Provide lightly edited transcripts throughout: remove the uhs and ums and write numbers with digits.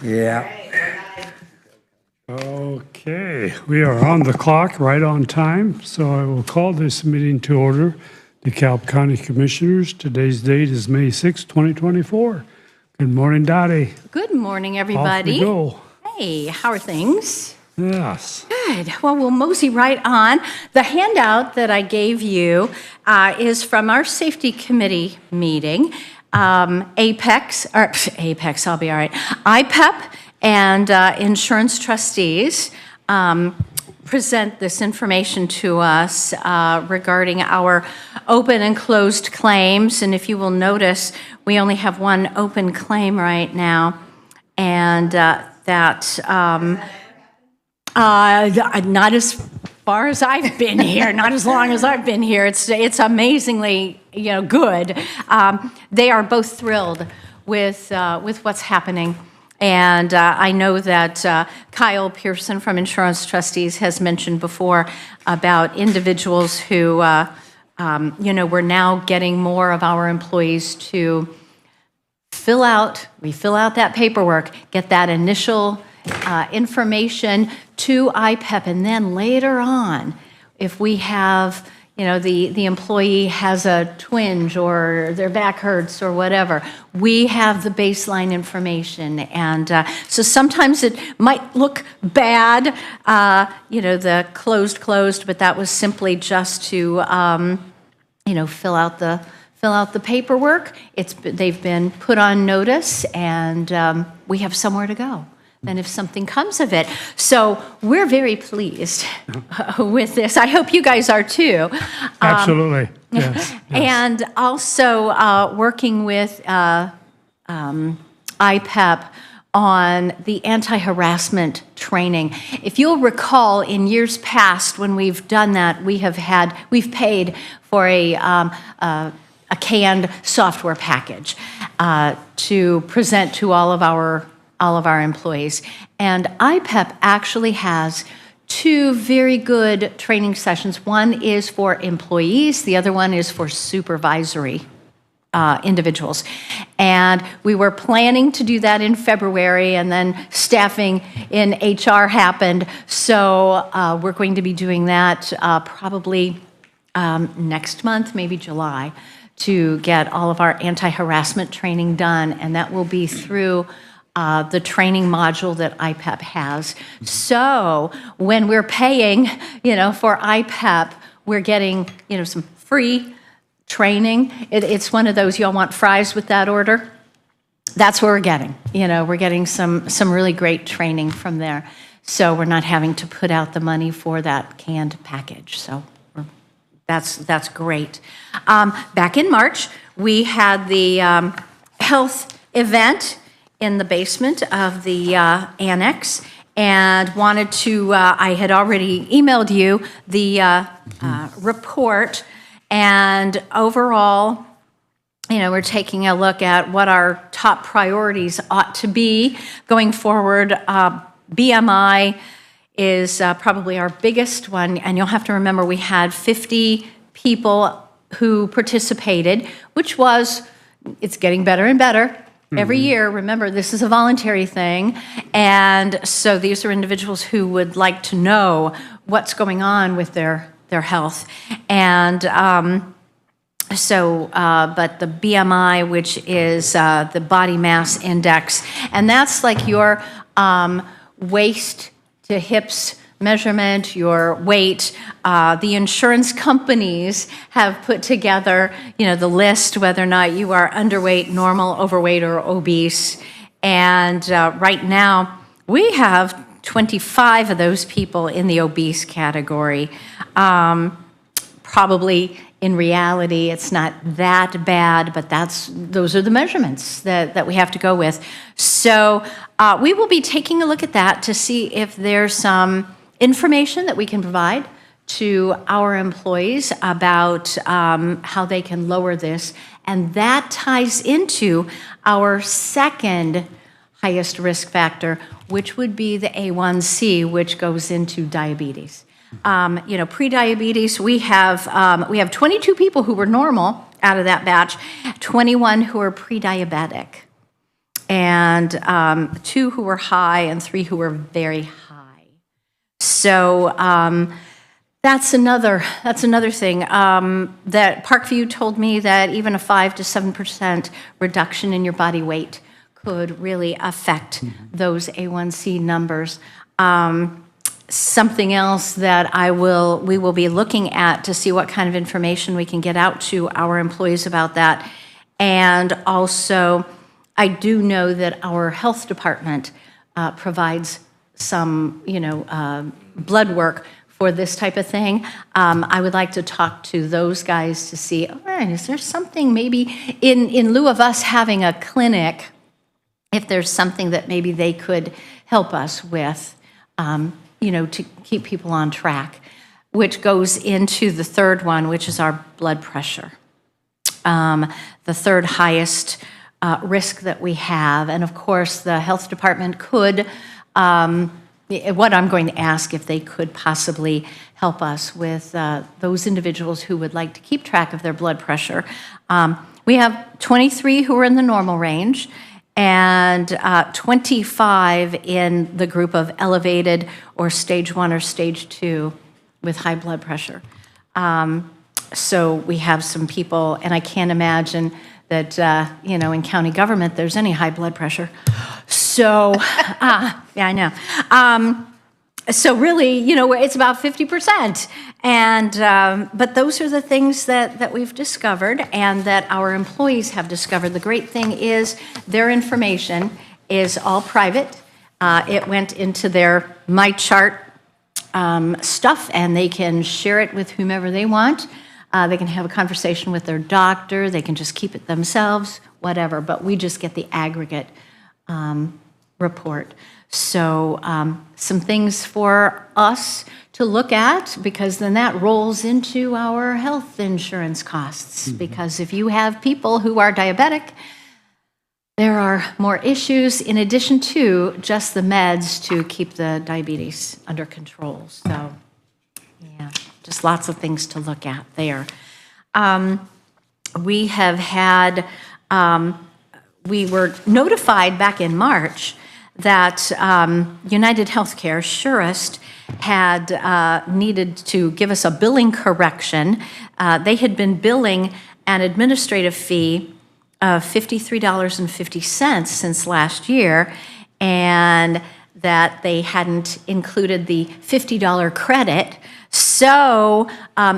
Yeah. Okay, we are on the clock, right on time, so I will call this meeting to order. DeKalb County Commissioners, today's date is May 6, 2024. Good morning, Dottie. Good morning, Off everybody. we go. Hey, how are things? Yes. Good. Well, we'll mosey right on. The handout that I gave you is from our safety committee meeting. Apex, I'll be all right. IPEP and insurance trustees present this information to us regarding our open and closed claims. And if you will notice, we only have one open claim right now, and that not as far as I've been here, not as long as I've been here. It's amazingly, good. They are both thrilled with what's happening. And I know that Kyle Pearson from Insurance Trustees has mentioned before about individuals who, we're now getting more of our employees to fill out that paperwork, get that initial information to IPEP, and then later on, if we have, the employee has a twinge or their back hurts or whatever, we have the baseline information. And so sometimes it might look bad, the closed, but that was simply just to, fill out the paperwork. They've been put on notice, and we have somewhere to go. And if something comes of it. So we're very pleased with this. I hope you guys are too. Absolutely. Yes. And also working with IPEP on the anti-harassment training. If you'll recall, in years past when we've done that, we've paid for a canned software package to present to all of our employees. And IPEP actually has two very good training sessions. One is for employees, the other one is for supervisory individuals. And we were planning to do that in February, and then staffing in HR happened. So we're going to be doing that probably next month, maybe July, to get all of our anti-harassment training done. And that will be through the training module that IPEP has. So when we're paying, for IPEP, we're getting, some free training. It's one of those, y'all want fries with that order? That's what we're getting. We're getting some really great training from there. So we're not having to put out the money for that canned package. So that's great. Back in March, we had the health event in the basement of the annex, and wanted to, I had already emailed you the report, and overall, we're taking a look at what our top priorities ought to be going forward. BMI is probably our biggest one, and you'll have to remember we had 50 people who participated, which it's getting better and better. Every year, remember, this is a voluntary thing, and so these are individuals who would like to know what's going on with their health. And but the BMI, which is the body mass index, and that's like your waist to hips measurement, your weight. The insurance companies have put together, the list whether or not you are underweight, normal, overweight, or obese. And right now, we have 25 of those people in the obese category. Probably in reality, it's not that bad, but those are the measurements that we have to go with. So we will be taking a look at that to see if there's some information that we can provide to our employees about how they can lower this. And that ties into our second highest risk factor, which would be the A1C, which goes into diabetes. Pre-diabetes, we have 22 people who were normal out of that batch, 21 who are pre-diabetic. and 2 who were high and 3 who were very high. So that's another thing that Parkview told me, that even a 5 to 7% reduction in your body weight could really affect those A1C numbers. Something else that we will be looking at to see what kind of information we can get out to our employees about that. And also, I do know that our health department provides some, blood work for this type of thing. I would like to talk to those guys to see, all right, is there something maybe in lieu of us having a clinic, if there's something that maybe they could help us with, to keep people on track, which goes into the third one, which is our blood pressure. The third highest risk that we have. And of course, the health department could, what I'm going to ask if they could possibly help us with those individuals who would like to keep track of their blood pressure. We have 23 who are in the normal range, and 25 in the group of elevated or stage 1 or stage 2 with high blood pressure. So we have some people, and I can't imagine that, in county government there's any high blood pressure. So, yeah, I know. So really, it's about 50%. And, but those are the things that we've discovered and that our employees have discovered. The great thing is their information is all private. It went into their MyChart stuff, and they can share it with whomever they want. They can have a conversation with their doctor. They can just keep it themselves, whatever. But we just get the aggregate report. So some things for us to look at, because then that rolls into our health insurance costs. Mm-hmm. Because if you have people who are diabetic, there are more issues in addition to just the meds to keep the diabetes under control. So, yeah, just lots of things to look at there. We have had, we were notified back in March that United Healthcare, Surest, had needed to give us a billing correction. They had been billing an administrative fee of $53.50 since last year, and that they hadn't included the $50 credit. So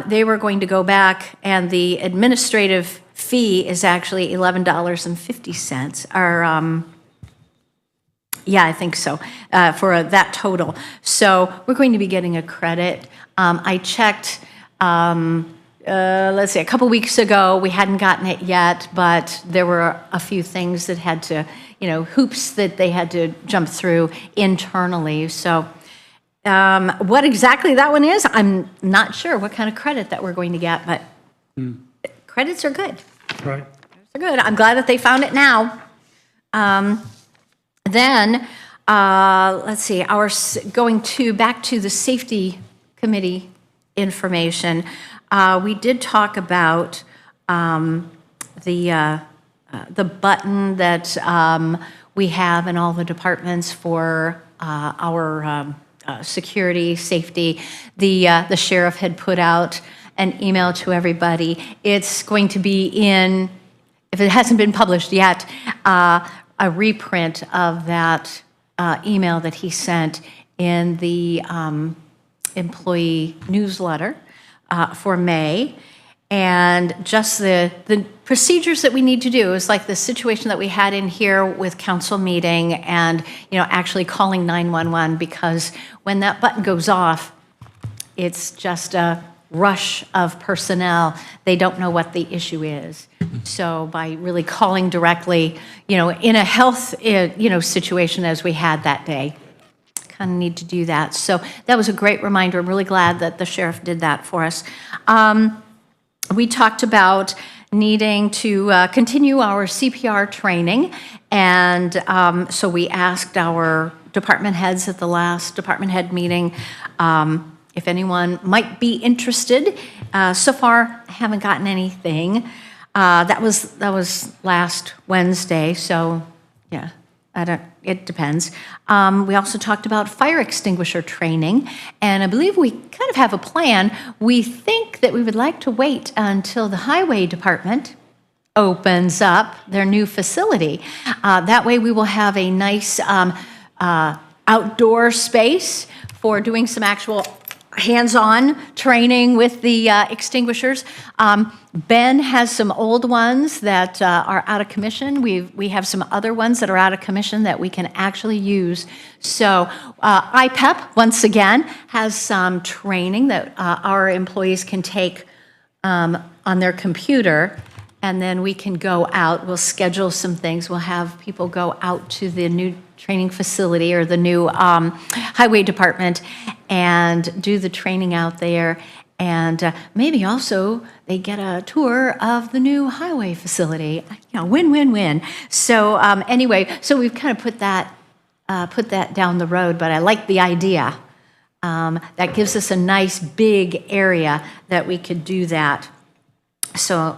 they were going to go back, and the administrative fee is actually $11.50, or yeah, I think so, for that total. So we're going to be getting a credit. I checked, let's see, a couple weeks ago. We hadn't gotten it yet, but there were a few things that had to, hoops that they had to jump through internally. So what exactly that one is, I'm not sure what kind of credit that we're going to get, but credits are good. Right. They're good. I'm glad that they found it now. Then, let's see, back to the safety committee information. We did talk about the button that we have in all the departments for our security, safety. The sheriff had put out an email to everybody. It's going to be in, if it hasn't been published yet, a reprint of that email that he sent in the employee newsletter for May. And just the procedures that we need to do is like the situation that we had in here with council meeting and, actually calling 911, because when that button goes off, it's just a rush of personnel. They don't know what the issue is. So by really calling directly, in a health, situation as we had that day, kind of need to do that. So that was a great reminder. I'm really glad that the sheriff did that for us. We talked about needing to continue our CPR training, and so we asked our department heads at the last department head meeting if anyone might be interested. So far, I haven't gotten anything. That was last Wednesday, so Yeah, it depends. We also talked about fire extinguisher training, and I believe we kind of have a plan. We think that we would like to wait until the highway department opens up their new facility. That way we will have a nice outdoor space for doing some actual hands-on training with the extinguishers. Ben has some old ones that are out of commission. We have some other ones that are out of commission that we can actually use. So IPEP, once again, has some training that our employees can take on their computer, and then we can go out. We'll schedule some things. We'll have people go out to the new training facility or the new highway department and do the training out there. And maybe also they get a tour of the new highway facility. You know, win, win, win. So anyway, so we've kind of put that down the road, but I like the idea. That gives us a nice big area that we could do that. So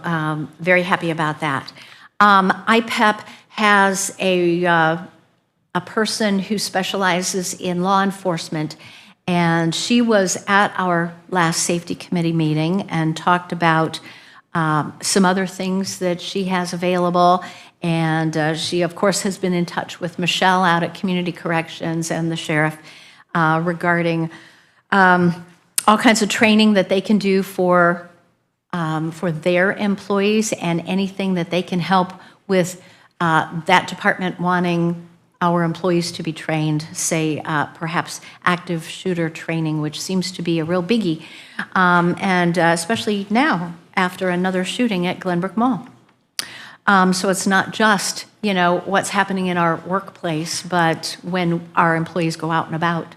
very happy about that. IPEP has a person who specializes in law enforcement, and she was at our last safety committee meeting and talked about some other things that she has available. And she, of course, has been in touch with Michelle out at Community Corrections and the sheriff regarding all kinds of training that they can do for their employees, and anything that they can help with that department wanting our employees to be trained, say perhaps active shooter training, which seems to be a real biggie, and especially now after another shooting at Glenbrook Mall. So it's not just, you know, what's happening in our workplace, but when our employees go out and about.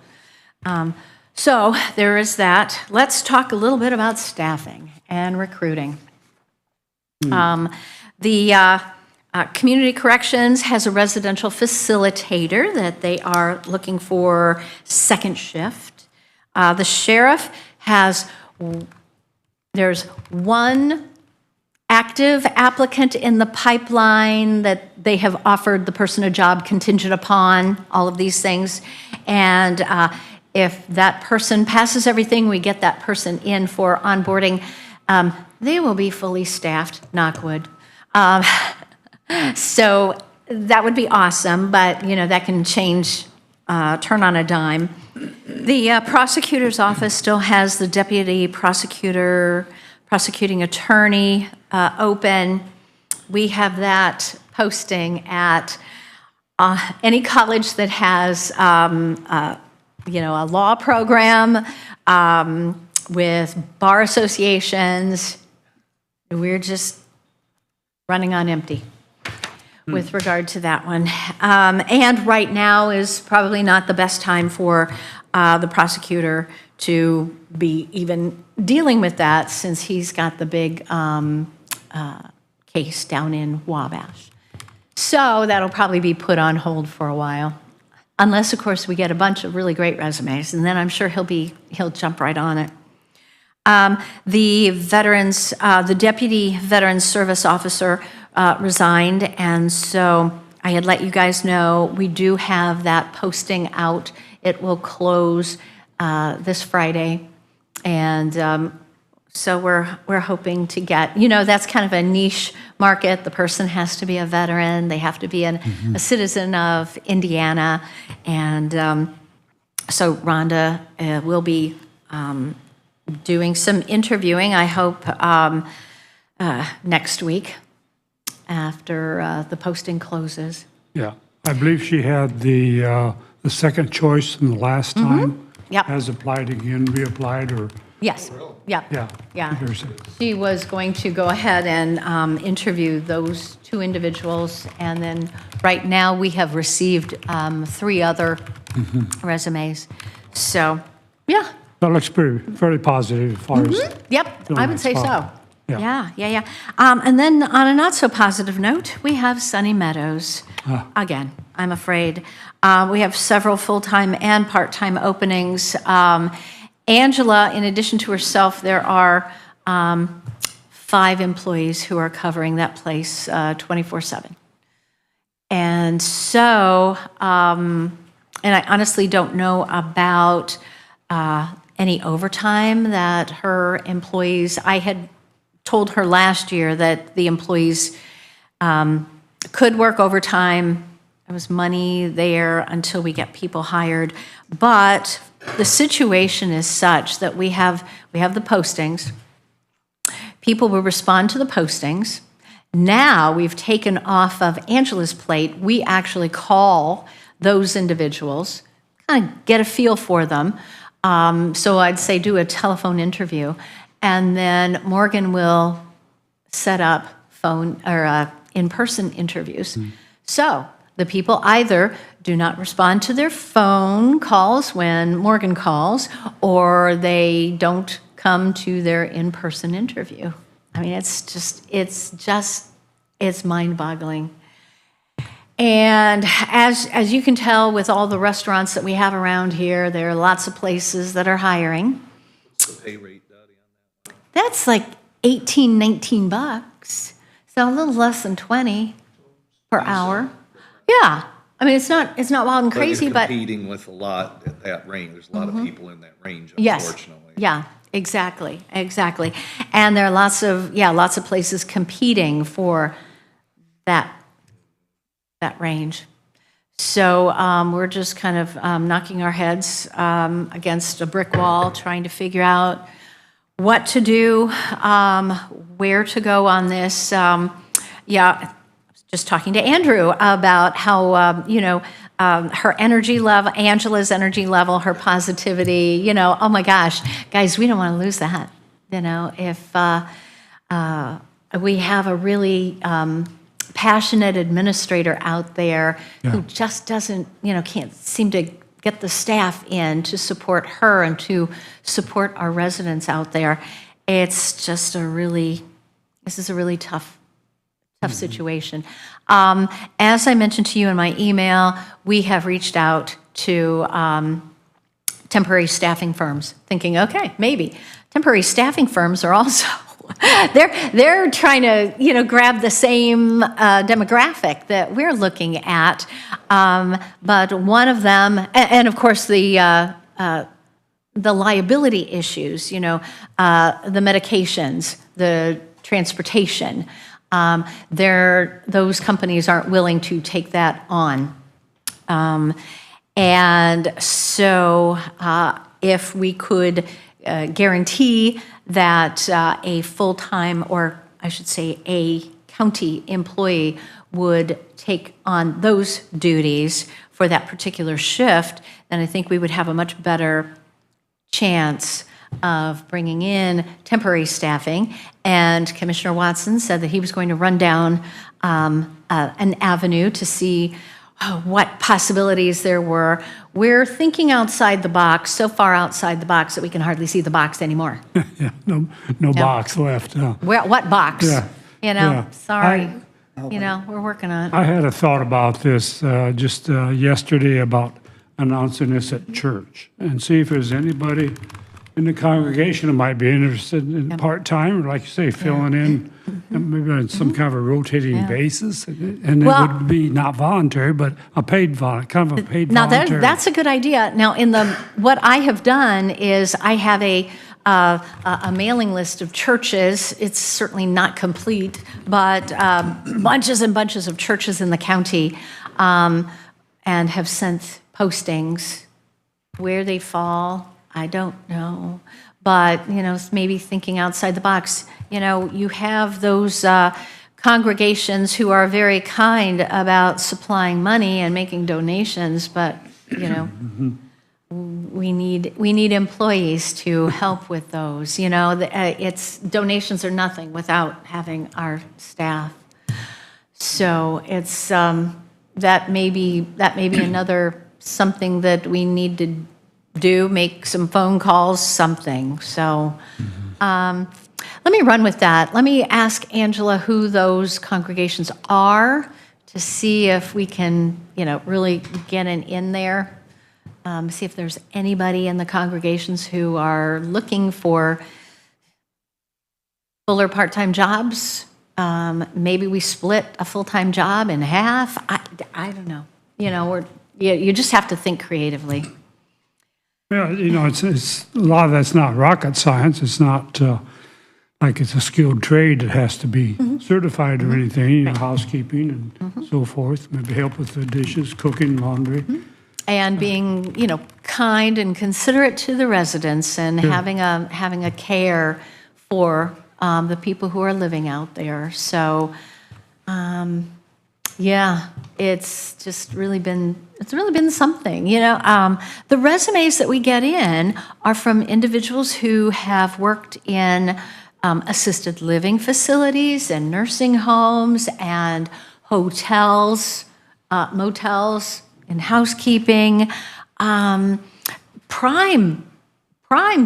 So there is that. Let's talk a little bit about staffing and recruiting. Community Corrections has a residential facilitator that they are looking for second shift. The sheriff has, there's one active applicant in the pipeline that they have offered the person a job contingent upon all of these things. And if that person passes everything, we get that person in for onboarding. They will be fully staffed, knock wood. So that would be awesome, but you know, that can change, turn on a dime. The prosecutor's office still has the deputy prosecutor, prosecuting attorney open. We have that posting at any college that has, you know, a law program with bar associations. We're just running on empty with regard to that one. And right now is probably not the best time for the prosecutor to be even dealing with that, since he's got the big case down in Wabash. So that'll probably be put on hold for a while, unless, of course, we get a bunch of really great resumes, and then I'm sure he'll jump right on it. The deputy veterans service officer resigned, and so I had let you guys know we do have that posting out. It will close this Friday, and so we're hoping to get, you know, that's kind of a niche market. The person has to be a veteran. They have to be a citizen of Indiana, and so Rhonda will be doing some interviewing, I hope, next week after the posting closes. Yeah, I believe she had the second choice from the last time. Yep. Has applied again, reapplied, or? Yes. Yep. Yeah. She was going to go ahead and interview those two individuals, and then right now we have received 3 other resumes. So, yeah. That looks fairly positive as far as. Yep, I would say so. spot. Yeah. And then on a not so positive note, we have Sunny Meadows. Again, I'm afraid. We have several full-time and part-time openings. Angela, in addition to herself, there are 5 employees who are covering that place 24/7. And And so, and I honestly don't know about any overtime that her employees, I had told her last year that the employees could work overtime. There was money there until we get people hired. But the situation is such that we have the postings. People will respond to the postings. Now we've taken off of Angela's plate. We actually call those individuals, kind of get a feel for them. So I'd say do a telephone interview, and then Morgan will set up phone or in-person interviews. So the people either do not respond to their phone calls when Morgan calls, or they don't come to their in-person interview. I mean, it's mind-boggling. And as you can tell with all the restaurants that we have around here, there are lots of places that are hiring. What's the pay rate, Dottie, on that? That's like $18, $19. So a little less than 20 per hour. Yeah. I mean, it's not wild and crazy, You're but competing with a lot at that range. There's a lot of people in that range, yes. unfortunately. Yeah, exactly. And there are lots of places competing for that range. So we're just kind of knocking our heads against a brick wall, trying to figure out what to do, where to go on this. Just talking to Andrew about how, her energy level, Angela's energy level, her positivity, oh my gosh, guys, we don't want to lose that. If we have a really passionate administrator out there who just doesn't, can't seem to get the staff in to support her and to support our residents out there, it's just this is a really tough situation. As I mentioned to you in my email, we have reached out to temporary staffing firms, thinking, okay, maybe. Temporary staffing firms are also, they're trying to, grab the same demographic that we're looking at. But one of them, and of course the liability issues, the medications, the transportation, those companies aren't willing to take that on. And so if we could guarantee that a full-time, or I should say a county employee would take on those duties for that particular shift, then I think we would have a much better chance of bringing in temporary staffing. And Commissioner Watson said that he was going to run down an avenue to see what possibilities there were. We're thinking outside the box, so far outside the box that we can hardly see the box anymore. Yeah, no box left. What box? Yeah. Sorry. We're working on it. I had a thought about this just yesterday about announcing this at church and see if there's anybody in the congregation who might be interested in part-time, or like you say, filling in maybe on some kind of a rotating basis. And it would be not voluntary, but a paid kind of a paid voluntary. Now, that's a good idea. Now, what I have done is I have a mailing list of churches. It's certainly not complete, but bunches and bunches of churches in the county, and have sent postings. Where they fall, I don't know. But, maybe thinking outside the box. You have those congregations who are very kind about supplying money and making donations, but, we need employees to help with those. Donations are nothing without having our staff. So it's that may be another something that we need to do, make some phone calls, something. So let me run with that. Let me ask Angela who those congregations are to see if we can, really get in there. See if there's anybody in the congregations who are looking for full or part-time jobs. Maybe we split a full-time job in half. I don't know. You just have to think creatively. Yeah, it's a lot of that's not rocket science. It's not like it's a skilled trade that has to be certified or anything, housekeeping and so forth. Maybe help with the dishes, cooking, laundry. And being, kind and considerate to the residents and having a care for the people who are living out there. So, it's just really been something. The resumes that we get in are from individuals who have worked in assisted living facilities and nursing homes and hotels, motels, and housekeeping, prime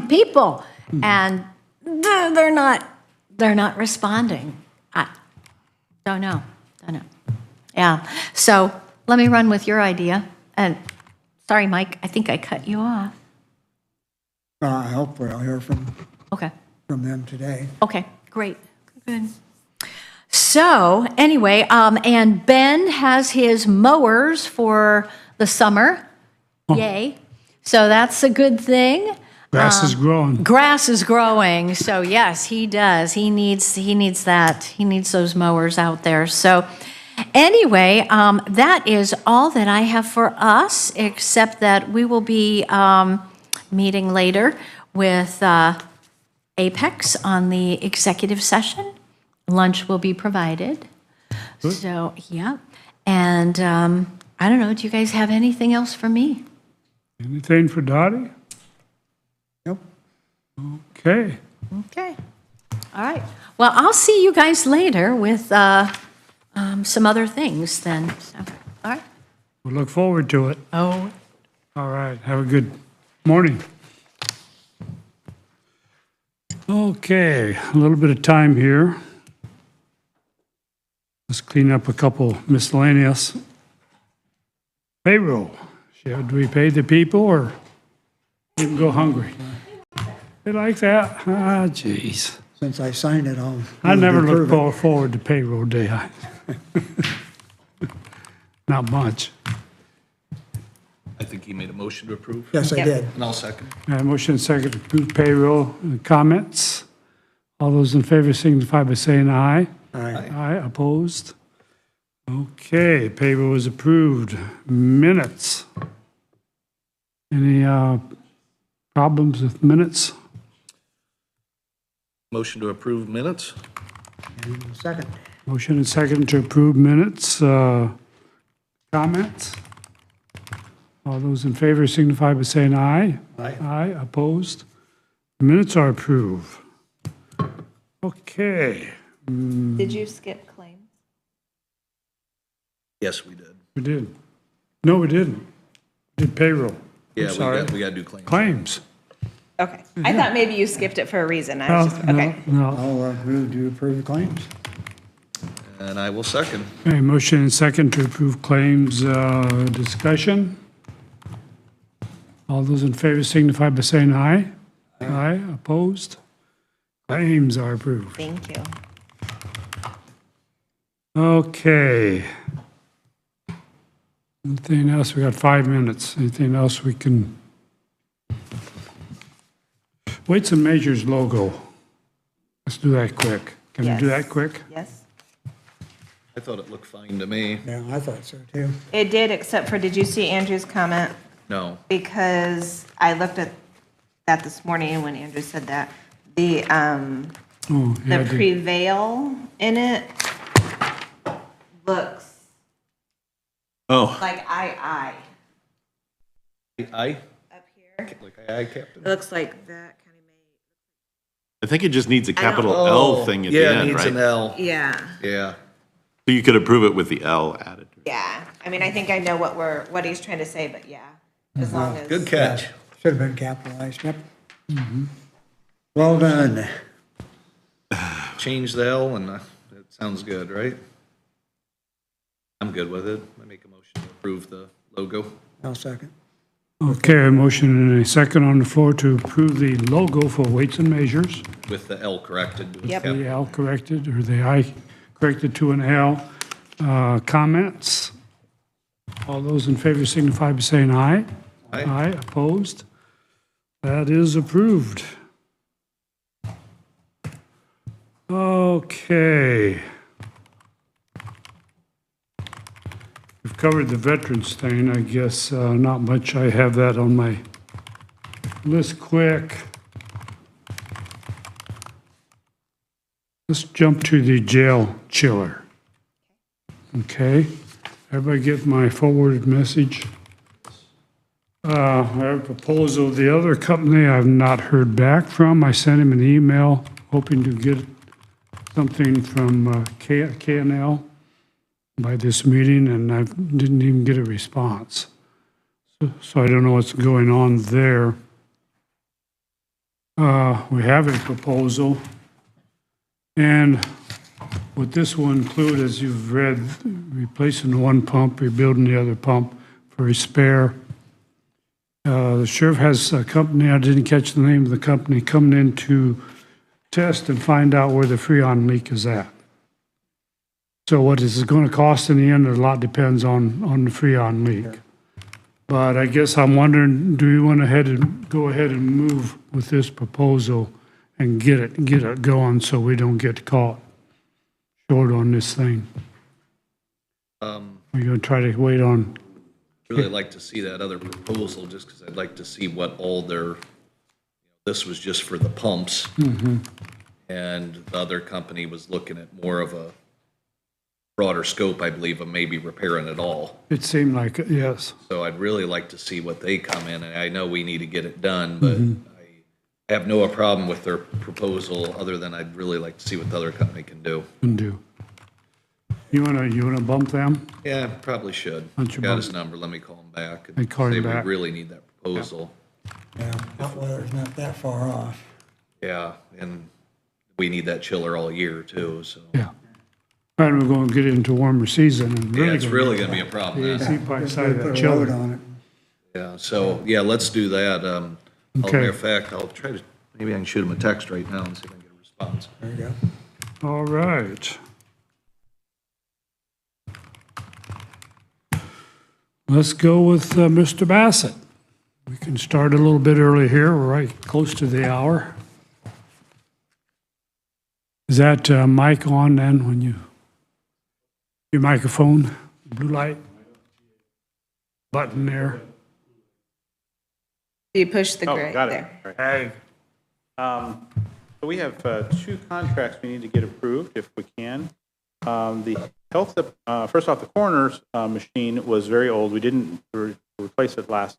people, and they're not responding. I don't know. Yeah. So let me run with your idea. And sorry, Mike, I think I cut you off. Hopefully I'll hear from them today. Okay, great. Good. So anyway, and Ben has his mowers for the summer. Yay. So that's a good thing. Grass is growing. Grass is growing. So yes, he does. He needs that. He needs those mowers out there. So anyway, that is all that I have for us, except that we will be meeting later with Apex on the executive session. Lunch will be provided. Good. So, yeah. And I don't know, do you guys have anything else for me? Anything for Dottie? Nope. Okay. Okay. All right. Well, I'll see you guys later with some other things then. So, all right. We'll look forward to it. Oh. All right. Have a good morning. Okay. A little bit of time here. Let's clean up a couple miscellaneous. Payroll. Should we pay the people or you can go hungry? They like that? Ah, jeez. Since I signed it, I never approve look it. forward to payroll day. Not much. I think he made a motion to approve. Yes, I did. And I'll second. Motion second to approve payroll. Comments? All those in favor signify by saying aye. All right. Aye, opposed? Okay, payroll is approved. Minutes. Any problems with minutes? Motion to approve minutes. And second. Motion and second to approve minutes. Comments? All those in favor signify by saying aye. Aye. Aye, opposed? Minutes are approved. Okay, Did you skip claims? Yes, we did. we did. No, we didn't. We did payroll. Yeah, sorry. we got to do claims. Claims. Okay. I thought maybe you skipped it for a reason. I was just, okay. No. I'll move to approve the claims. And I will second. Okay, motion and second to approve claims, discussion. All those in favor signify by saying aye. Aye, opposed? Claims are approved. Thank you. Okay. Anything else? We got 5 minutes. Anything else we can? Weights and measures logo. Let's do that quick. Can we do Yes. that quick? Yes. I thought it looked fine to me. Yeah, I thought so too. It did, except for, did you see Andrew's comment? No. Because I looked at that this morning when Andrew said that. The Oh, yeah, the prevail in it looks Oh, like I Aye? up here. Like aye, Captain? It looks like that kind of made. I think it just needs a capital Oh, L thing at the yeah, it end, needs right? an L. Yeah. Yeah. So you could approve it with the L added. Yeah. I mean, I think I know what he's trying to say, but yeah. As long as. Good catch. Should have been capitalized, yep. Well done. Change the L and it sounds good, right? I'm good with it. I make a motion to approve the logo. I'll second. Okay, a motion and a second on the floor to approve the logo for weights and measures. With the L corrected. Yep. The L corrected or the I corrected to an L. Comments? All those in favor signify by saying aye. Aye. Aye, opposed? That is approved. Okay. We've covered the veterans thing, I guess, not much. I have that on my list quick. Let's jump to the jail chiller. Okay, everybody get my forwarded message? I have a proposal. The other company I've not heard back from. I sent him an email hoping to get something from K&L by this meeting, and I didn't even get a response. So I don't know what's going on there. We have a proposal, and what this will include, as you've read, replacing one pump, rebuilding the other pump for a spare. The sheriff has a company, I didn't catch the name of the company, coming in to test and find out where the freon leak is at. So what is it going to cost in the end? A lot depends on the freon leak. But I guess I'm wondering, do we want to go ahead and move with this proposal and get it going so we don't get caught short on this thing? We're going to try to wait on, Really like to see that other proposal, just because I'd like to see what all their, this was just for the pumps. And the other company was looking at more of a broader scope, I believe, of maybe repairing it all. it seemed like, yes. So I'd really like to see what they come in, and I know we need to get it done, but I have no problem with their proposal, other than I'd really like to see what the other company can do. Can do. You wanna bump them? Yeah, probably should. Why don't you Got bump- his number, let me call him back. Hey, call him Say back. we really need that proposal. Yeah, hot weather's not that far off. Yeah, and we need that chiller all year too, so. Yeah. And we're gonna get into warmer season and Yeah, really. it's really gonna be a problem The then. AC pipe side Put of that a load chiller. on it. Yeah, so, yeah, let's do that. Okay. Matter of fact, I'll try to, maybe I can shoot him a text right now and see if I can get a response. There you go. All right. Let's go with Mr. Bassett. We can start a little bit early here, we're right close to the hour. Is that mic on then when your microphone, blue light button there? You push the Oh, gray got it. there. Right. Hey. So we have two contracts we need to get approved if we can. The health, first off, the coroner's machine was very old. We didn't replace it last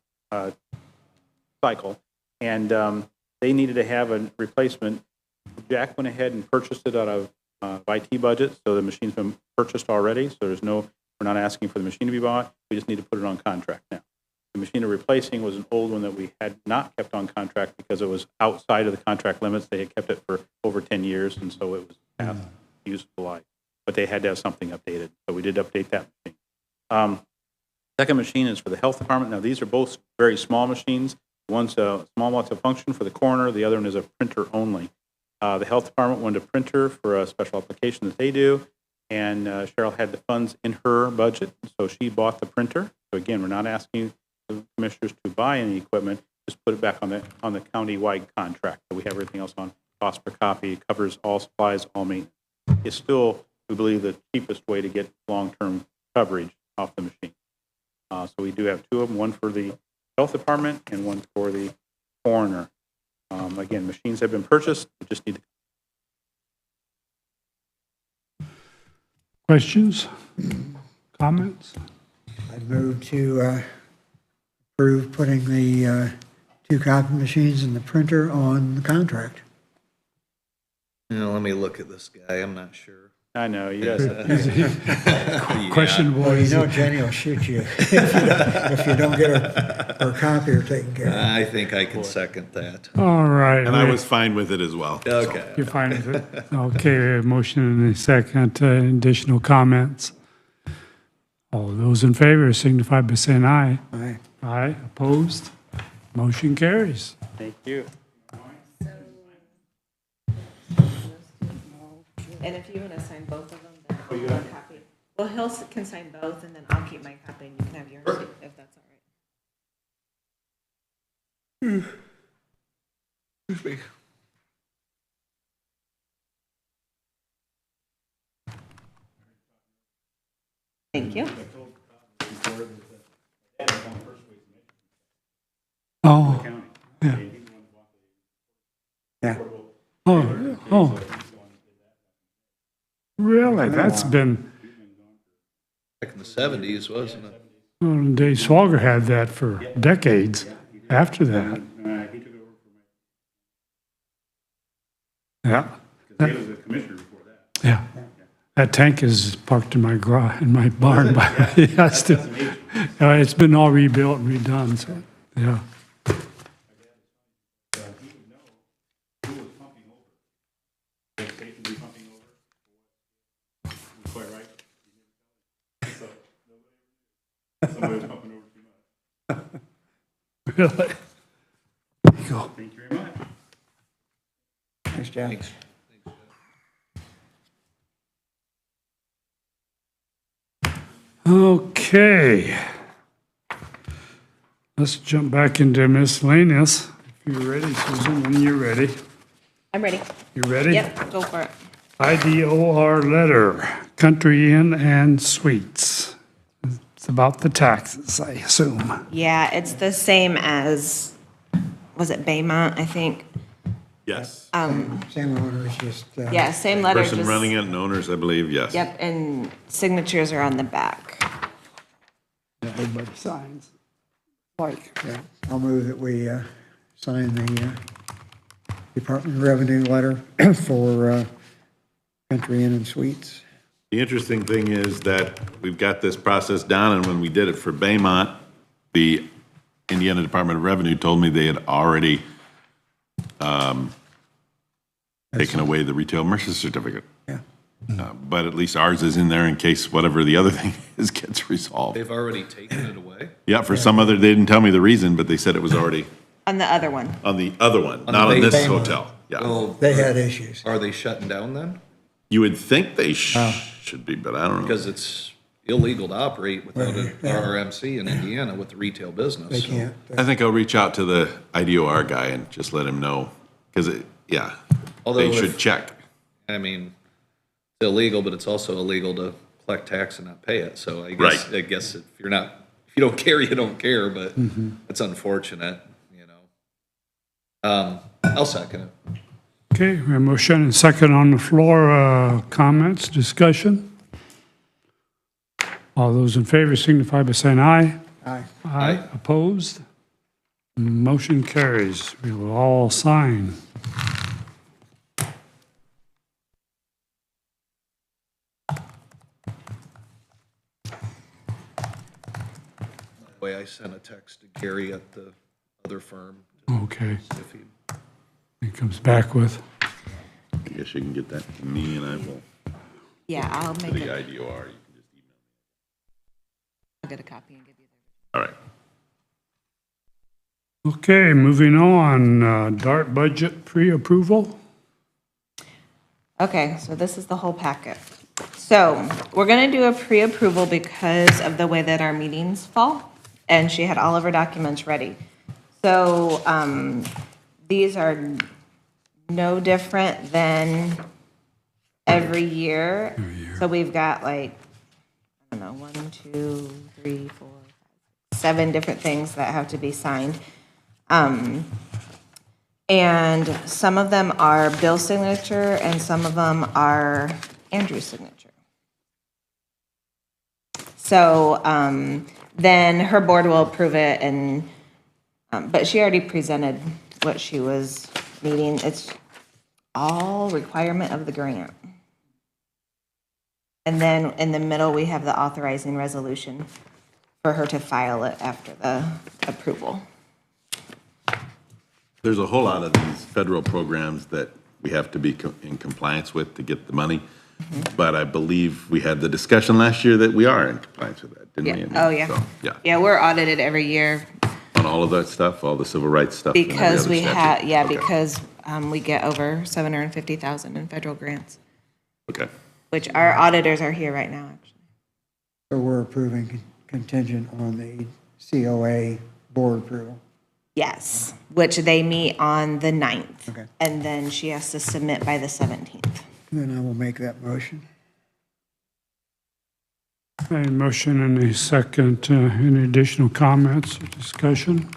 cycle, and they needed to have a replacement. Jack went ahead and purchased it out of IT budget, so the machine's been purchased already, so we're not asking for the machine to be bought. We just need to put it on contract now. The machine they're replacing was an old one that we had not kept on contract because it was outside of the contract limits. They had kept it for over 10 years, and so it was past useful life. But they had to have something updated, so we did update that machine. Second machine is for the health department. Now, these are both very small machines. One's a small multi-function for the coroner. The other one is a printer only. The health department wanted a printer for a special application that they do, and Cheryl had the funds in her budget, so she bought the printer. So again, we're not asking the commissioners to buy any equipment, just put it back on the county-wide contract. So we have everything else on cost per copy, covers all supplies, all maintenance. It's still, we believe, the cheapest way to get long-term coverage off the machine. So we do have two of them, one for the health department and one for the coroner. Again, machines have been purchased, we just need to. Questions? Comments? I move to approve putting the two copy machines and the printer on the contract. Let me look at this guy, I'm not sure. I know, yes. Questionable. Well, you know Jenny will shoot you if you don't get her copier taken care of. I think I can second that. All right. And I was fine with it as well. Okay. You're fine with it? Okay, we have a motion and a second. Additional comments? All those in favor signify by saying aye. Aye. Aye, opposed? Motion carries. Thank you. And if you want to sign both of them, then copy. Well, can sign both, and then I'll keep my copy, and you can have yours, if that's all right. Excuse me. Thank you. Oh, yeah. Yeah. Oh. Really? That's been, Back in the 70s, wasn't it? well, Dave Swalger had that for decades after that. Yeah. Yeah. That tank is parked in my garage, in my barn, but yeah, it's been all rebuilt and redone, so, yeah. Really? There you go. Thanks, Jeff. Thanks. Okay. Let's jump back into miscellaneous. If you're ready, Susan, when you're ready. I'm ready. You ready? Yep, go for it. IDOR letter, Country Inn and Suites. It's about the taxes, I assume. Yeah, it's the same as, was it Baymont, I think? Yes. Same owners, just, Yeah, same letter, Person just, running it and owners, I believe, yes. yep, and signatures are on the back. Everybody signs. Like, yeah, I'll move that we sign the Department of Revenue letter for Country Inn and Suites. The interesting thing is that we've got this process down, and when we did it for Baymont, the Indiana Department of Revenue told me they had already taken away the retail merchant certificate. Yeah. But at least ours is in there in case whatever the other thing is gets resolved. They've already taken it away? Yeah, for some other, they didn't tell me the reason, but they said it was already On the other one. on the other one, the not on this Baymont. hotel. Yeah. Well, They had issues. are they shutting down then? You would think they should be, but I don't know. Because it's illegal to operate without an RRMC in Indiana with the retail business. They so- can't. I think I'll reach out to the IDOR guy and just let him know, because yeah, Although they if- should check. I mean, it's illegal, but it's also illegal to collect tax and not pay it. So Right. I guess if you don't care, you don't care, but it's unfortunate, you know. I'll second it. okay, we have a motion and second on the floor. Comments, discussion? All those in favor signify by saying aye. Aye. Aye. Opposed? Motion carries. We will all sign. Way I sent a text to Gary at the other firm. Okay, If he, he comes back with, I guess you can get that to me and I will, Yeah, I'll to make the it, IDOR, you can just email I'll get a copy and give you me. All right. okay, moving on, DART budget pre-approval. Okay, so this is the whole packet. So we're gonna do a pre-approval because of the way that our meetings fall, and she had all of her documents ready. So, these are no different than every year. So we've got like, I don't know, 1, 2, 3, 4, 5, 7 different things that have to be signed. And some of them are Bill's signature and some of them are Andrew's signature. So then her board will approve it and, but she already presented what she was needing. It's all requirement of the grant. And then in the middle, we have the authorizing resolution for her to file it after the approval. There's a whole lot of these federal programs that we have to be in compliance with to get the money. But I believe we had the discussion last year that we are in compliance with that, didn't we? I mean, Oh, yeah. so, yeah, Yeah, we're audited every year on all of that stuff, all the civil rights stuff. and every because other we statute. have, yeah, Okay. because we get over 750,000 in federal grants. Okay. which our auditors are here right now, actually. So we're approving contingent on the COA board approval. Yes, which they meet on the 9th. Okay. And then she has to submit by the 17th. Then I will make that motion. A motion and a second. Any additional comments or discussion?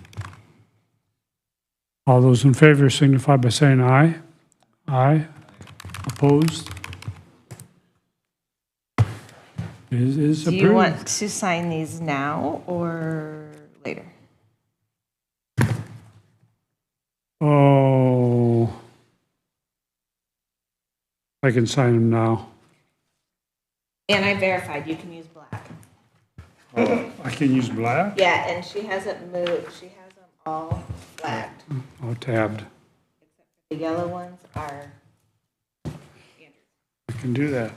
All those in favor signify by saying aye. Aye. Opposed? Is Do approved. you want to sign these now or later? Oh, I can sign them now. And I verified, you can use black. I can use black? Yeah, and she hasn't moved, she has them all blacked. Oh, tabbed. The yellow ones are, I can do that.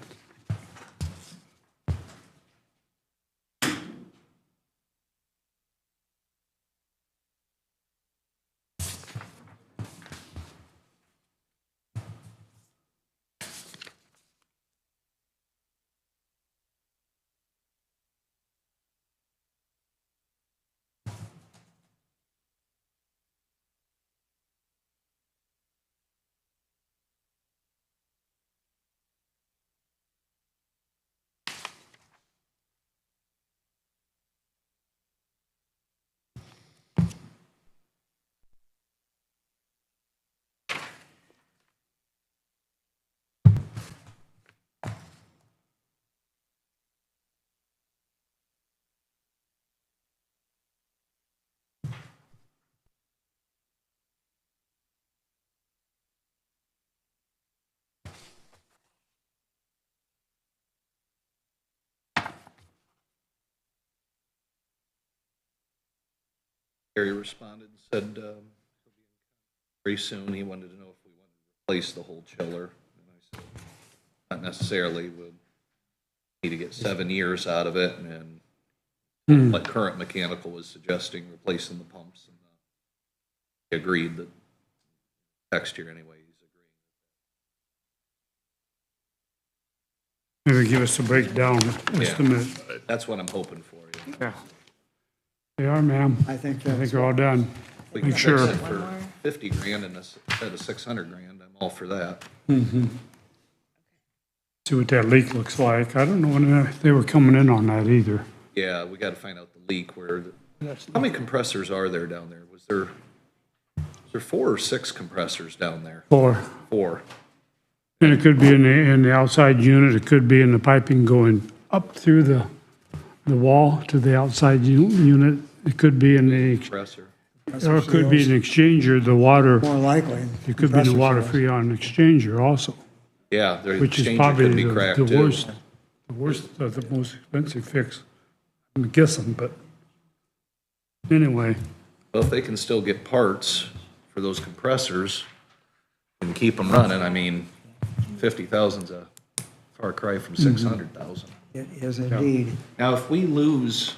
Gary responded and said very soon he wanted to know if we wanted to replace the whole chiller. And I said, not necessarily. We'd need to get 7 years out of it, and what current mechanical was suggesting replacing the pumps. And he agreed that next year anyway. He's agreeing. Maybe give us a breakdown estimate. That's what I'm hoping for. Yeah. Yeah. They are, ma'am. I think I think that's, they're all done. We can Make fix sure. it for 50 grand instead of 600 grand. I'm all for that. See what that leak looks like. I don't know when they were coming in on that either. Yeah, we got to find out the leak where. How many compressors are there down there? Was there 4 or 6 compressors down there? 4. 4. And it could be in the outside unit, it could be in the piping going up through the wall to the outside unit. It could be in the, Compressor. or it could be an exchanger, the water, more likely. it could be the compressor water seals. freon exchanger also, Yeah, the which is exchanger probably could be the cracked the too. worst, the most expensive fix. I'm guessing, but anyway, Well, if they can still get parts for those compressors and keep them running, I mean, 50,000's a far cry from 600,000. It is indeed. Now, if we lose,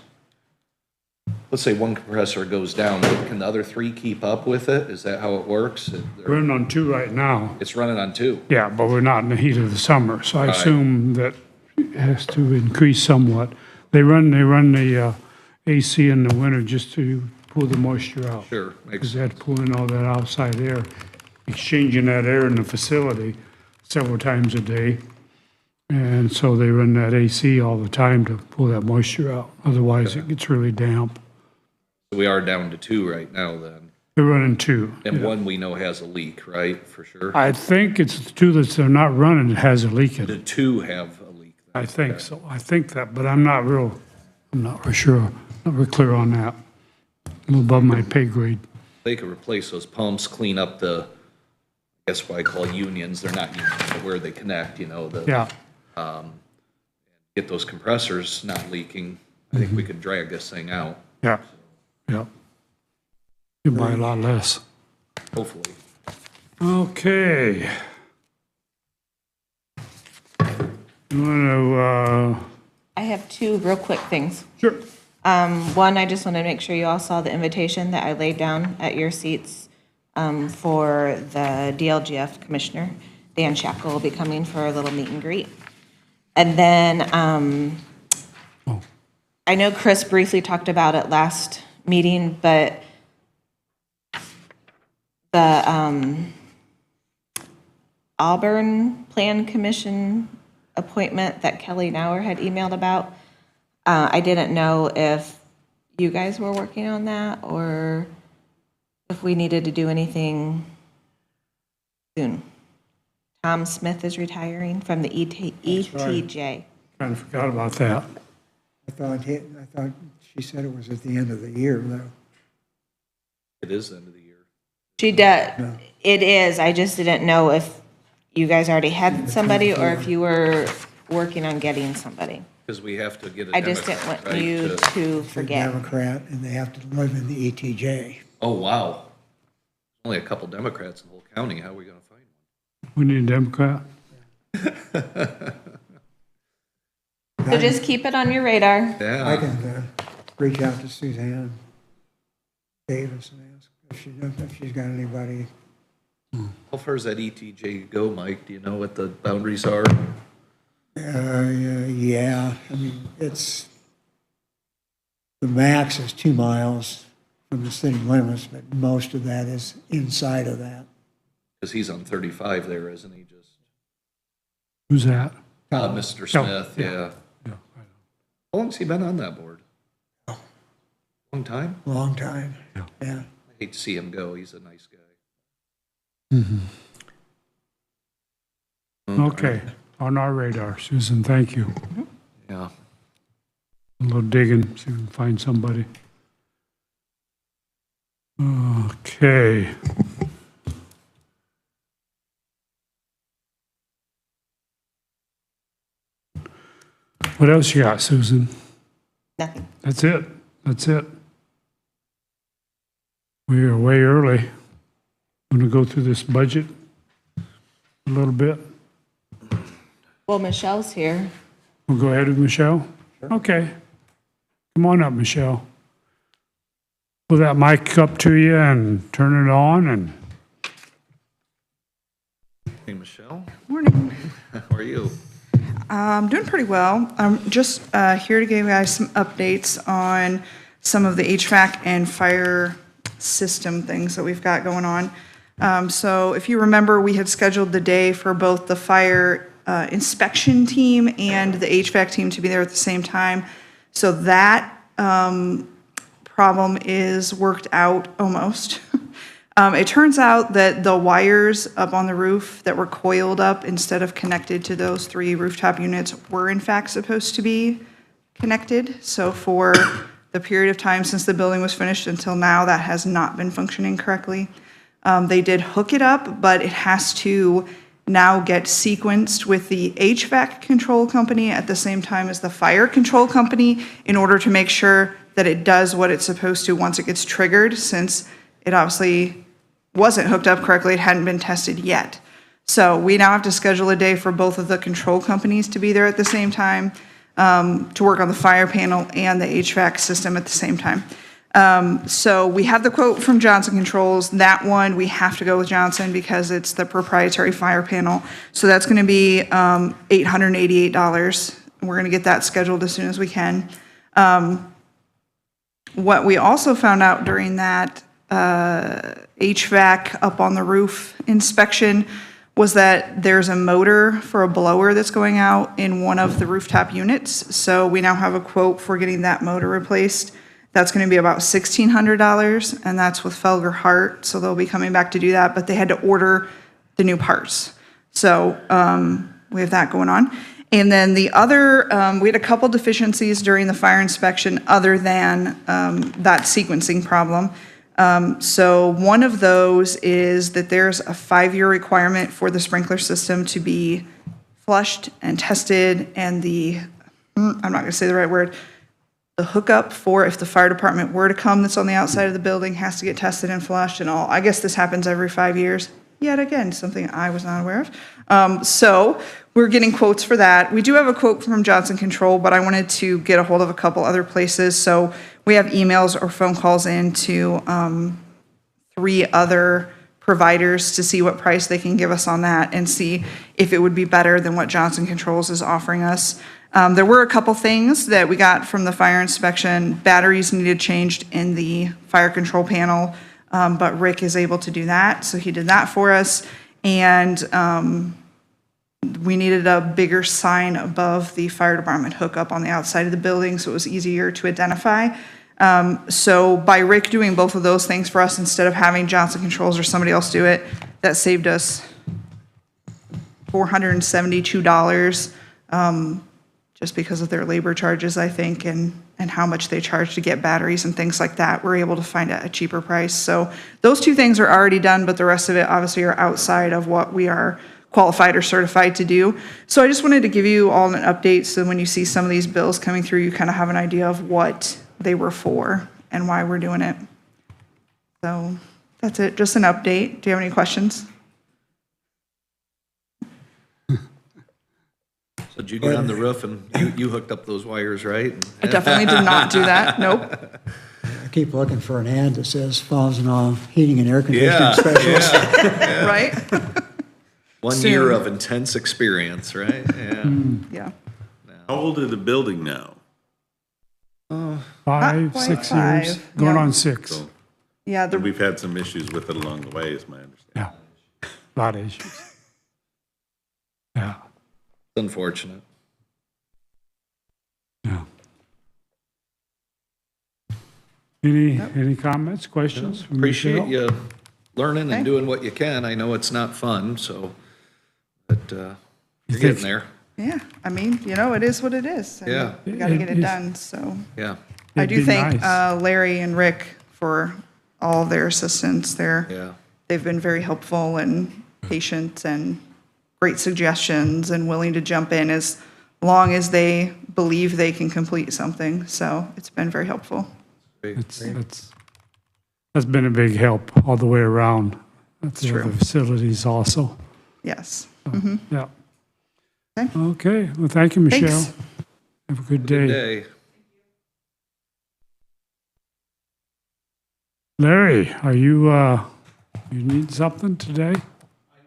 let's say one compressor goes down, can the other 3 keep up with it? Is that how it works? we're running on 2 right now. It's running on 2. Yeah, but we're not in the heat of the summer, so I Right. assume that it has to increase somewhat. They run the AC in the winter just to pull the moisture out. Sure, makes Because they have to pull in all that outside air, exchanging that air in the facility several times a day. And so they run that AC all the time to pull that moisture out. Otherwise, it gets really damp. We are down to 2 right now then. They're running 2. And one we know has a leak, right, for sure? I think it's the 2 that they're not running that has a leak in The it. 2 have a leak. I think so. I think that, but I'm not real sure, not real clear on that. A little above my pay grade. They could replace those pumps, clean up I guess what I call unions, they're not unions, but where they connect, Yeah, get those compressors not leaking. I think we could drag this thing out, yeah, yeah. You buy a lot less. hopefully. Okay. You want I have 2 real quick things. sure. One, I just want to make sure you all saw the invitation that I laid down at your seats for the DLGF Commissioner. Dan Shackle will be coming for a little meet and greet. And then, I know Chris briefly talked about it last meeting, but the Auburn Plan Commission appointment that Kelly Nauer had emailed about, I didn't know if you guys were working on that or if we needed to do anything soon. Tom Smith is retiring from the ETJ. Kind of forgot about that. I thought she said it was at the end of the year, though. It is the end of the year. She does, it is, I just didn't know if you guys already had somebody or if you were working on getting somebody. Because we have to get a I just didn't Democrat, want right, you to- to forget. Democrat, and they have to live in the ETJ. Oh, wow. Only a couple Democrats in the whole county. How are we going to find one? We need a Democrat. So just keep it on your radar. I Yeah. can reach out to Suzanne Davis and ask if she's got anybody. How far does that ETJ go, Mike? Do you know what the boundaries are? Yeah, I mean, the max is 2 miles from the city limits, but most of that is inside of that. Because he's on 35 there, isn't he? Just Who's that? Mr. Smith, yeah. Yeah, I know. How long's he been on that board? Long time? Long time, Yeah. yeah. I hate to see him go. He's a nice guy. Okay, on our radar. Susan, thank you. Yeah. A little digging, see if we can find somebody. Okay. What else you got, Susan? Nothing. That's it. That's it. We are way early. I'm going to go through this budget a little bit. Well, Michelle's here. We'll go ahead with Michelle? Okay. Come on up, Michelle. Pull that mic up to you and turn it on and Hey, Michelle. Morning. How are you? I'm doing pretty well. I'm just here to give you guys some updates on some of the HVAC and fire system things that we've got going on. So if you remember, we had scheduled the day for both the fire inspection team and the HVAC team to be there at the same time. So that problem is worked out almost. It turns out that the wires up on the roof that were coiled up instead of connected to those 3 rooftop units were in fact supposed to be connected. So for the period of time since the building was finished until now, that has not been functioning correctly. They did hook it up, but it has to now get sequenced with the HVAC control company at the same time as the fire control company in order to make sure that it does what it's supposed to once it gets triggered, since it obviously wasn't hooked up correctly, it hadn't been tested yet. So we now have to schedule a day for both of the control companies to be there at the same time, to work on the fire panel and the HVAC system at the same time. So we have the quote from Johnson Controls. That one, we have to go with Johnson because it's the proprietary fire panel. So that's going to be $888. We're going to get that scheduled as soon as we can. What we also found out during that HVAC up on the roof inspection was that there's a motor for a blower that's going out in one of the rooftop units. So we now have a quote for getting that motor replaced. That's going to be about $1,600, and that's with Felger Hart. So they'll be coming back to do that, but they had to order the new parts. So we have that going on. And then the other, we had a couple deficiencies during the fire inspection other than that sequencing problem. So one of those is that there's a 5-year requirement for the sprinkler system to be flushed and tested, and I'm not going to say the right word, the hookup for if the fire department were to come that's on the outside of the building has to get tested and flushed and all. I guess this happens every 5 years. Yet again, something I was not aware of. So we're getting quotes for that. We do have a quote from Johnson Control, but I wanted to get a hold of a couple other places. So we have emails or phone calls into 3 other providers to see what price they can give us on that and see if it would be better than what Johnson Controls is offering us. There were a couple things that we got from the fire inspection. Batteries needed changed in the fire control panel, but Rick is able to do that, so he did that for us. And we needed a bigger sign above the fire department hookup on the outside of the building, so it was easier to identify. So by Rick doing both of those things for us, instead of having Johnson Controls or somebody else do it, that saved us $472, just because of their labor charges, I think, and how much they charge to get batteries and things like that. We're able to find a cheaper price. So those two things are already done, but the rest of it obviously are outside of what we are qualified or certified to do. So I just wanted to give you all an update, so when you see some of these bills coming through, you kind of have an idea of what they were for and why we're doing it. So that's it, just an update. Do you have any questions? So did you get on the roof and you hooked up those wires, right? I definitely did not do that, nope. I keep looking for an ad that says Fosnaw Heating and Air Conditioning Specialist. Right? 1 year of intense experience, right? Yeah. Yeah. How old is the building now? 5, quite 6 years, 5, going yeah. on 6. So, Yeah, and we've had some issues with it along the way, is my understanding. Yeah, a lot of issues. Yeah, It's unfortunate. yeah. Any comments, questions? from Appreciate Michelle? you learning Okay. and doing what you can. I know it's not fun, so, but you're think- getting there. yeah, I mean, it is what it is. and Yeah. We gotta get it It is. done, so. Yeah, I It'd do be thank nice. Larry and Rick for all of their assistance. yeah. They've been very helpful and patient and great suggestions and willing to jump in as long as they believe they can complete something. So it's been very helpful. Great. That's been a big help all the way around. That's the True. other facilities also. Yes. Yeah. Okay. Okay, well, thank you, Michelle. Thanks. Have a good day. Day. Larry, are you, you need something today?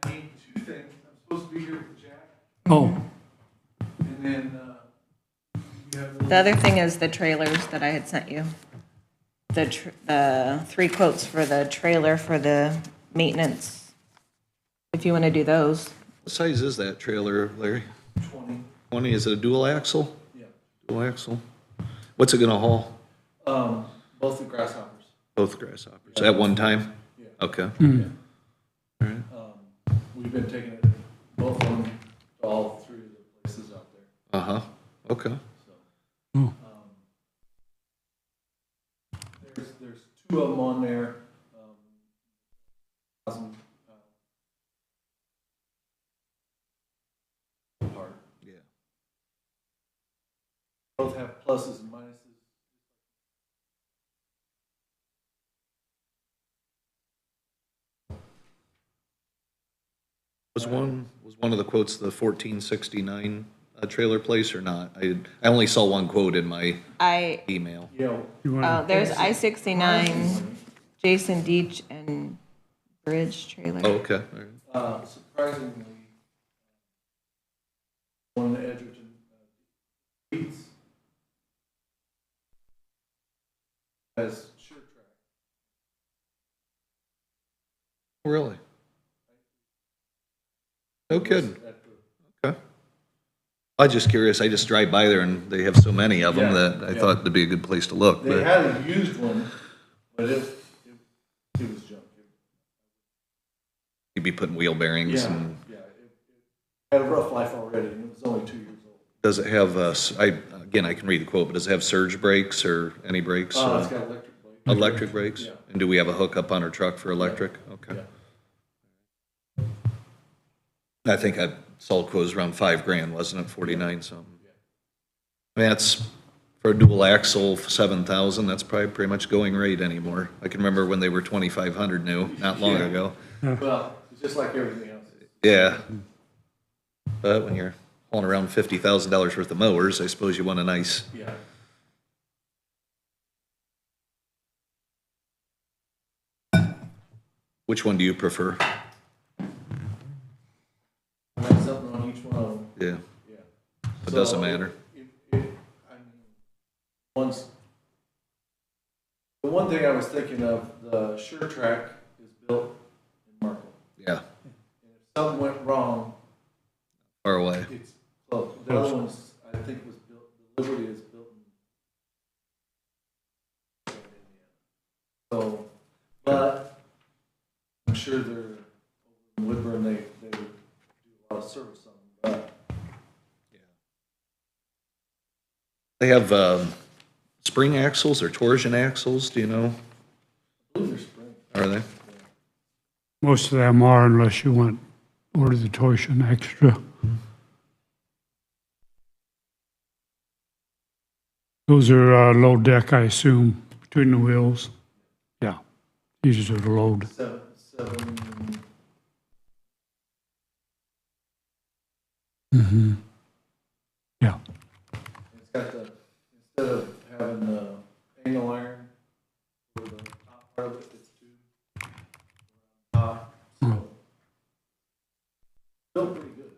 I need two things. I'm supposed to be here with Jack, Oh, and then, you have The other thing is the trailers that I had sent you. The 3 quotes for the trailer for the maintenance, if you want to do those. What size is that trailer, Larry? 20. 20, is it a dual axle? Yeah. Dual axle. What's it gonna haul? Both the grasshoppers. Both grasshoppers, at one time? Yeah. Okay. We've been taking it, both of them, to all 3 of the places out there. Uh-huh, okay. There's 2 of them on there. 1,000 apart. Yeah. Both have pluses and minuses. Was one of the quotes the 1469 trailer place or not? I only saw one quote in my email. Yeah, you want, There's I-69, Jason Deach, and Bridge trailer. Oh, okay. All right. surprisingly, one of the Edgerton Beats has sure track. Really? No kidding. Okay. I was just curious. I just drive by there and they have so many of them Yeah, that I yeah. thought it'd be a good place to look. They But had a used one, but it was junk. you'd be putting wheel bearings Yeah, and yeah, it had a rough life already, and it was only 2 years old. does it have, again, I can read the quote, but does it have surge brakes or any brakes? It's got electric blade. Electric brakes? Yeah. And do we have a hookup on our truck for electric? Okay. Yeah. I think I saw quote was around $5,000, wasn't it? 49 something. I mean, that's for a dual axle, 7,000. That's probably pretty much going rate anymore. I can remember when they were 2,500 new, not long Yeah. ago. Well, it's just like everything else. Yeah. But when you're hauling around $50,000 worth of mowers, I suppose you want a nice. Yeah. Which one do you prefer? I have something on each one of them. Yeah, Yeah. it doesn't So, matter. I mean, the one thing I was thinking of, the Sure Track is built in Markle. Yeah, And if something went wrong, far away. it's close. The other one's, I think was built, the Liberty is built in Indiana. So, but I'm sure they're over in Woodburn, they do a lot of service on them, but They have spring axles or torsion axles, do you know? I believe they're spring. Are they? Most of them are unless you want, order the torsion extra. Those are low deck, I assume, between the wheels. Yeah, these are the load. Seven, Yeah, it's got the, instead of having the angle iron for the top part of it, it's two top, so built pretty good.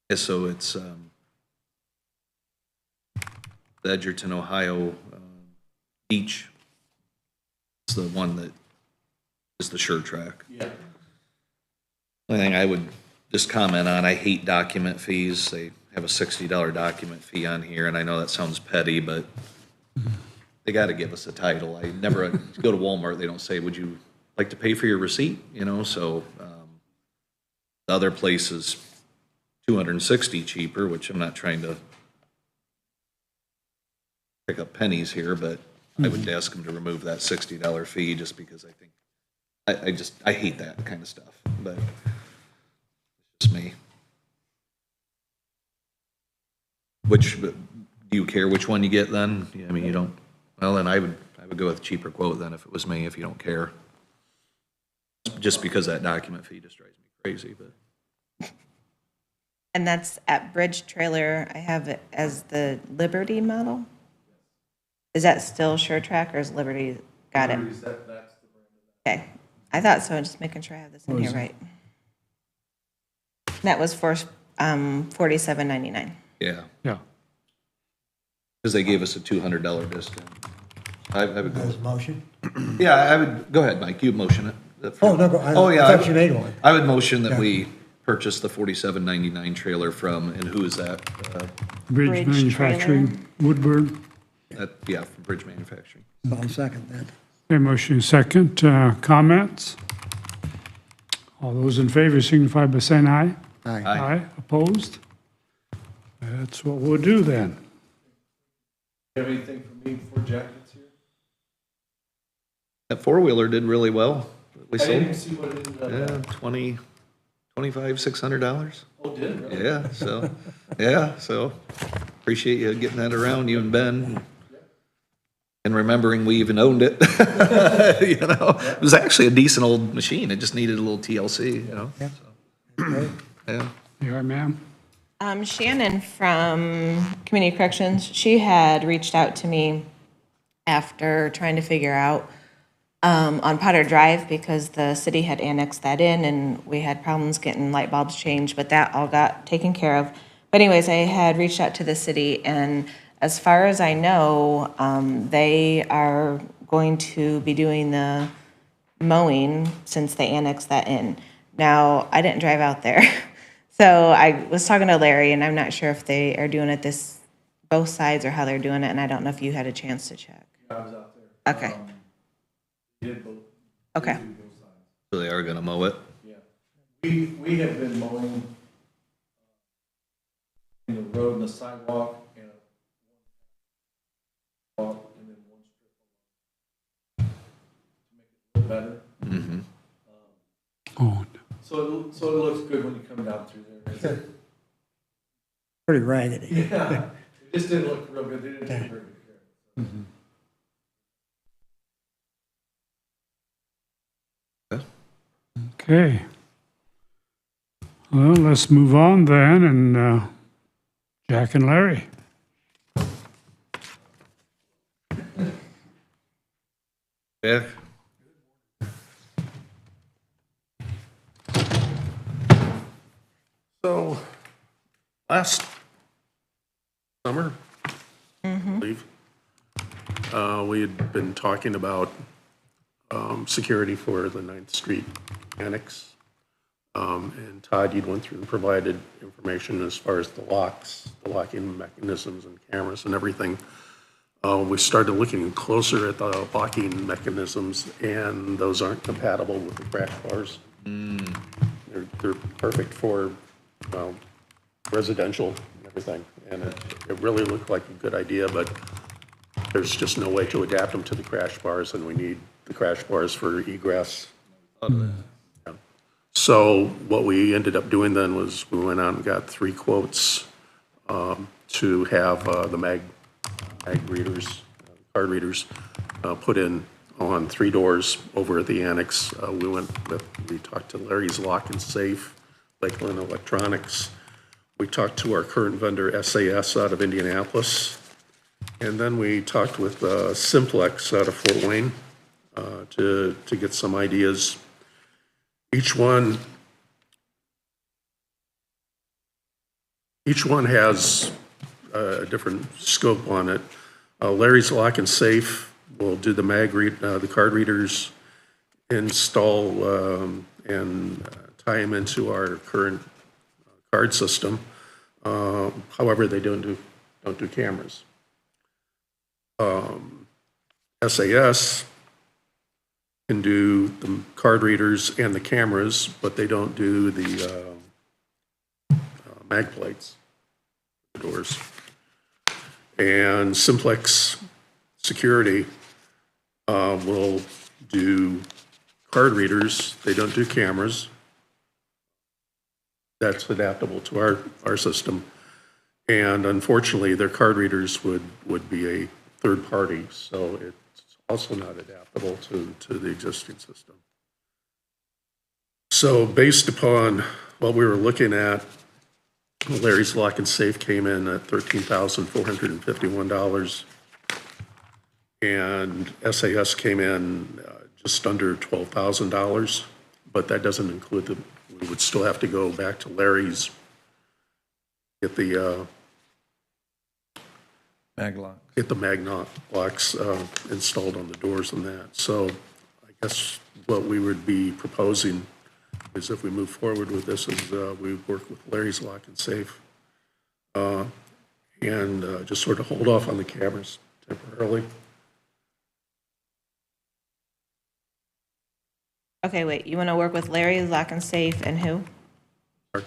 Yeah, so it's the Edgerton, Ohio beach. It's the one that is the Sure Track. Yeah. Only thing I would just comment on, I hate document fees. They have a $60 document fee on here, and I know that sounds petty, but they got to give us a title. I never go to Walmart, they don't say, would you like to pay for your receipt? You know, so the other place is $260 cheaper, which I'm not trying to pick up pennies here, but I would ask them to remove that $60 fee just because I think, I hate that kind of stuff, but it's just me. Do you care which one you get then? I mean, you don't, well, then I would go with cheaper quote then if it was me, if you don't care. Just because that document fee just drives me crazy, but. And that's at Bridge Trailer. I have it as the Liberty model. Is that still Sure Track or is Liberty? Got it. That's the brand. Okay. I thought so. Just making sure I have this in here right. That was for $47.99. Yeah, yeah. because they gave us a $200 discount. I would go. As a motion? Yeah, I would, go ahead, Mike, you motion it. Oh, no, yeah, I thought you made one. I would motion that Yeah. we purchase the $47.99 trailer from, and who is that? Bridge Bridge Manufacturing, Woodburn. Yeah, from Bridge Manufacturing. I'll second that. Okay, motion second. Comments? All those in favor signify by saying aye. Aye. Aye. Opposed? That's what we'll do then. You have anything for me for jackets here? That four-wheeler did really well. We I didn't sold, even see what it ended up at. $25, $600. Oh, did it really? Yeah, so appreciate you getting that around, you and Ben. And remembering we even owned it. You know, it was actually a decent old machine. It just needed a little TLC, you know? Yeah. So, yeah. You are, ma'am? Shannon from Community Corrections, she had reached out to me after trying to figure out on Potter Drive because the city had annexed that in and we had problems getting light bulbs changed, but that all got taken care of. But anyways, I had reached out to the city and as far as I know, they are going to be doing the mowing since they annexed that in. Now, I didn't drive out there. So I was talking to Larry, and I'm not sure if they are doing it both sides or how they're doing it, and I don't know if you had a chance to check. I was out there. Okay, Did both. okay. Did both sides. So they are gonna mow it. Yeah. We have been mowing in the road and the sidewalk and and then one strip to make it look better. Mm-hmm. Oh, So it looks good when you come down through there. Pretty raggedy. Yeah, it just didn't look real good. They didn't take very good care of it. okay. Well, let's move on then, and Jack and Larry. Jack? So, last summer, I believe, we had been talking about security for the 9th Street Annex. And Todd, you'd went through and provided information as far as the locks, the locking mechanisms and cameras and everything. We started looking closer at the locking mechanisms, and those aren't compatible with the crash bars. They're perfect for residential and everything, and it really looked like a good idea, but there's just no way to adapt them to the crash bars, and we need the crash bars for egress. Yeah. So what we ended up doing then was we went out and got 3 quotes to have the mag readers, card readers, put in on 3 doors over at the annex. We talked to Larry's Lock and Safe, Lakeland Electronics. We talked to our current vendor, SAS, out of Indianapolis. And then we talked with Simplex out of Fort Wayne to get some ideas. Each one has a different scope on it. Larry's Lock and Safe will do the card readers, install and tie them into our current card system. However, they don't do cameras. SAS can do the card readers and the cameras, but they don't do the mag plates, the doors. And Simplex Security will do card readers. They don't do cameras. That's adaptable to our system. And unfortunately, their card readers would be a third party, so it's also not adaptable to the existing system. So based upon what we were looking at, Larry's Lock and Safe came in at $13,451, and SAS came in just under $12,000, but that doesn't include we would still have to go back to Larry's, get the mag locks installed on the doors and that. So I guess what we would be proposing is, if we move forward with this, is we work with Larry's Lock and Safe and just sort of hold off on the cameras temporarily. Okay, wait, you want to work with Larry's Lock and Safe and who? Sorry.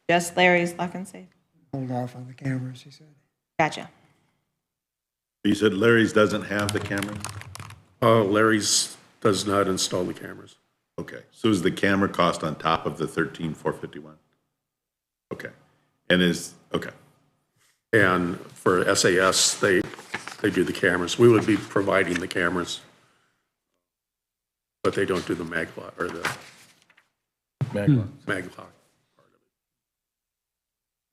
Just Larry's Lock and Safe? Hold off on the cameras, he said. Gotcha. You said Larry's doesn't have the cameras? Larry's does not install the cameras. Okay, so is the camera cost on top of the 13,451? Okay, and okay. And for SAS, they do the cameras. We would be providing the cameras, but they don't do the mag lock or the mag lock part of it.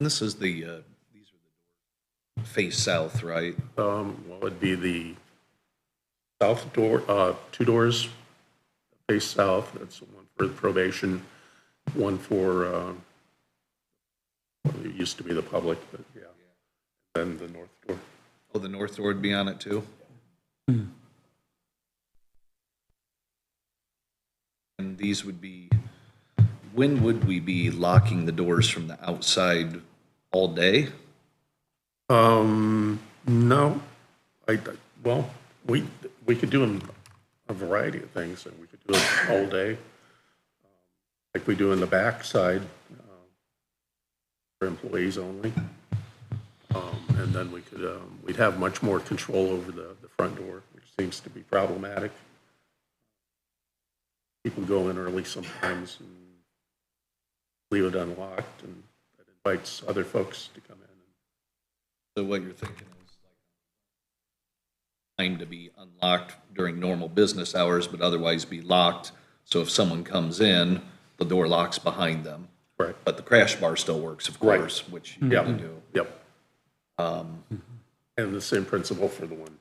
This is these are the doors face south, right? Well, it'd be the south door, 2 doors face south. That's one for probation, one for, well, it used to be the public, but yeah. Then the north door. Oh, the north door would be on it too? And these would be, when would we be locking the doors from the outside all day? No, well, we could do a variety of things, and we could do it all day, like we do in the back side, for employees only. And then we'd have much more control over the front door, which seems to be problematic. People go in early sometimes and leave it unlocked, and that invites other folks to come in. So what you're thinking is like time to be unlocked during normal business hours, but otherwise be locked. So if someone comes in, the door locks behind them. Right. But the crash bar still works, of Right. course, which you need to do. Yep. And the same principle for the one.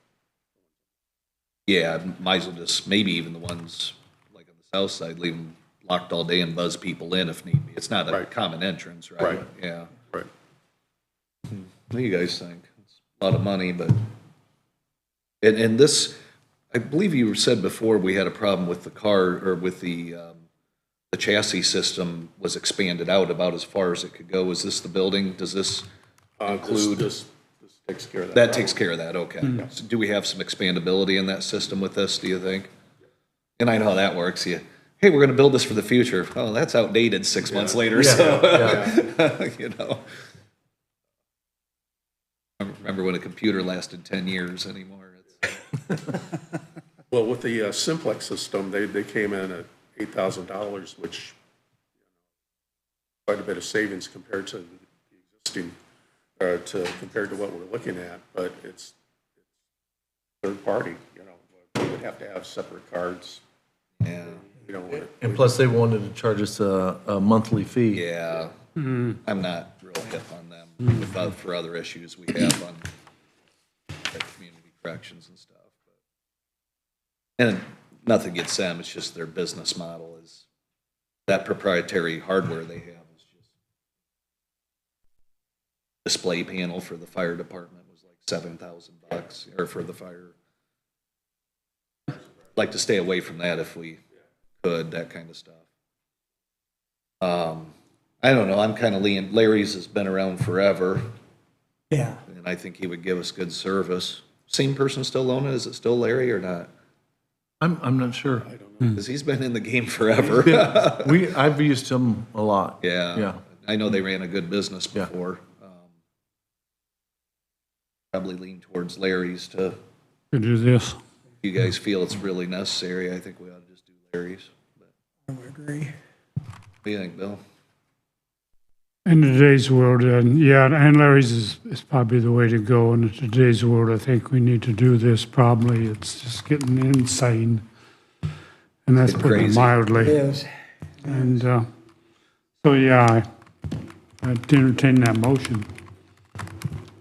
Yeah, might as well just, maybe even the ones like on the south side, leave them locked all day and buzz people in if need be. It's not a Right. common entrance, right? Right. Yeah. Right. What do you guys think? It's a lot of money, but, and this, I believe you said before we had a problem with the car, or with the chassis system was expanded out about as far as it could go. Is this the building? Does this include? This takes care of that. That takes care of that, okay. So do we have some expandability in that system with this, do you think? And I know how that works, hey, we're gonna build this for the future. Oh, that's outdated 6 months later, so, you know. Remember when a computer lasted 10 years anymore? Well, with the Simplex system, they came in at $8,000, which quite a bit of savings compared to the existing, compared to what we're looking at, but it's third party, you know, we would have to have separate cards. Yeah, You know, And plus, they wanted to charge us a monthly fee. yeah. I'm not real hip on them for other issues we have on community corrections and stuff. And nothing against them, it's just their business model is, that proprietary hardware they have is just, display panel for the fire department was like $7,000, or for the fire. Like to stay away from that if we could, that kind of stuff. I don't know, I'm kind of leaning, Larry's has been around forever, Yeah. and I think he would give us good service. Same person still own it, is it still Larry or not? I'm not sure. Because he's been in the game forever. I've used them a lot. Yeah. Yeah. I know they ran a good business Yeah. before. Probably lean towards Larry's to, To do this. if you guys feel it's really necessary, I think we ought to just do Larry's. But I would agree. what do you think, Bill? In today's world, yeah, and Larry's is probably the way to go. In today's world, I think we need to do this probably. It's just getting insane. And that's putting it crazy. It mildly. is. And so, yeah, I'd entertain that motion.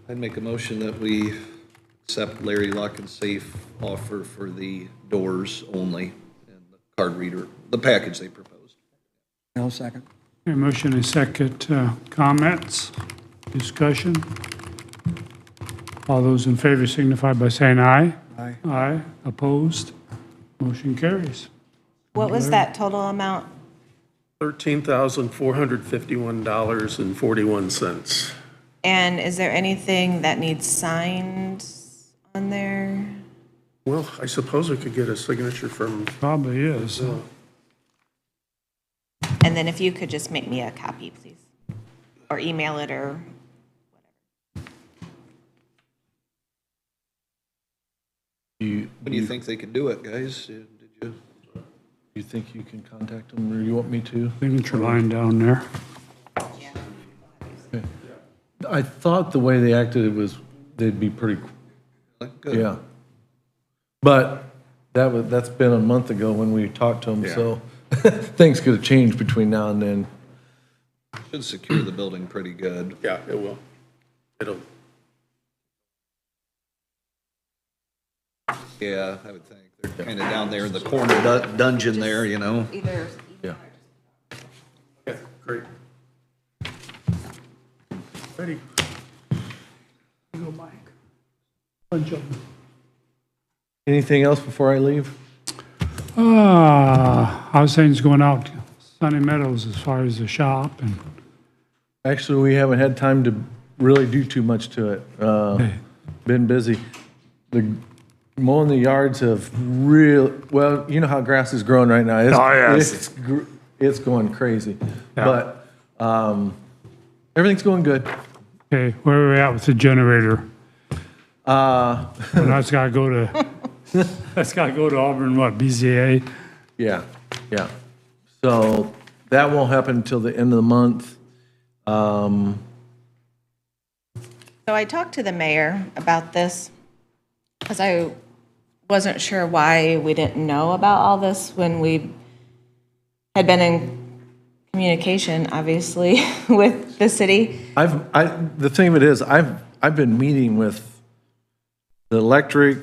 I'd make a motion that we accept Larry Lock and Safe offer for the doors only and the card reader, the package they proposed. I'll second. Okay, motion and second, comments, discussion. All those in favor signify by saying aye. Aye. Aye, opposed, motion carries. What was that total amount? $13,451.41. And is there anything that needs signed on there? Well, I suppose we could get a signature from, Probably is. And then if you could just make me a copy, please, or email it or You, When do you think they can do it, guys? Did you? you think you can contact them, or you want me to? Signature line down there. I thought the way they acted was, they'd be pretty, Good. yeah. But that's been a month ago when we talked to them, so things could have changed between now and then. Should secure the building pretty good. yeah, it will. It'll, Yeah, I would think. They're kind of down there in the corner dungeon there, you know? either. Yeah. yeah, great. Ready? Anything else before I leave? How's things going out Sunny Meadows as far as the shop and? Actually, we haven't had time to really do too much to it. Been busy. The mowing the yards have well, you know how grass is growing right now. It's going crazy. But everything's going good. Okay, where are we at with the generator? Well, that's gotta go to, that's gotta go to Auburn, what, BZA? Yeah, yeah. So that won't happen until the end of the month. So I talked to the mayor about this because I wasn't sure why we didn't know about all this when we had been in communication, obviously, with the city. The thing of it is, I've been meeting with the electric,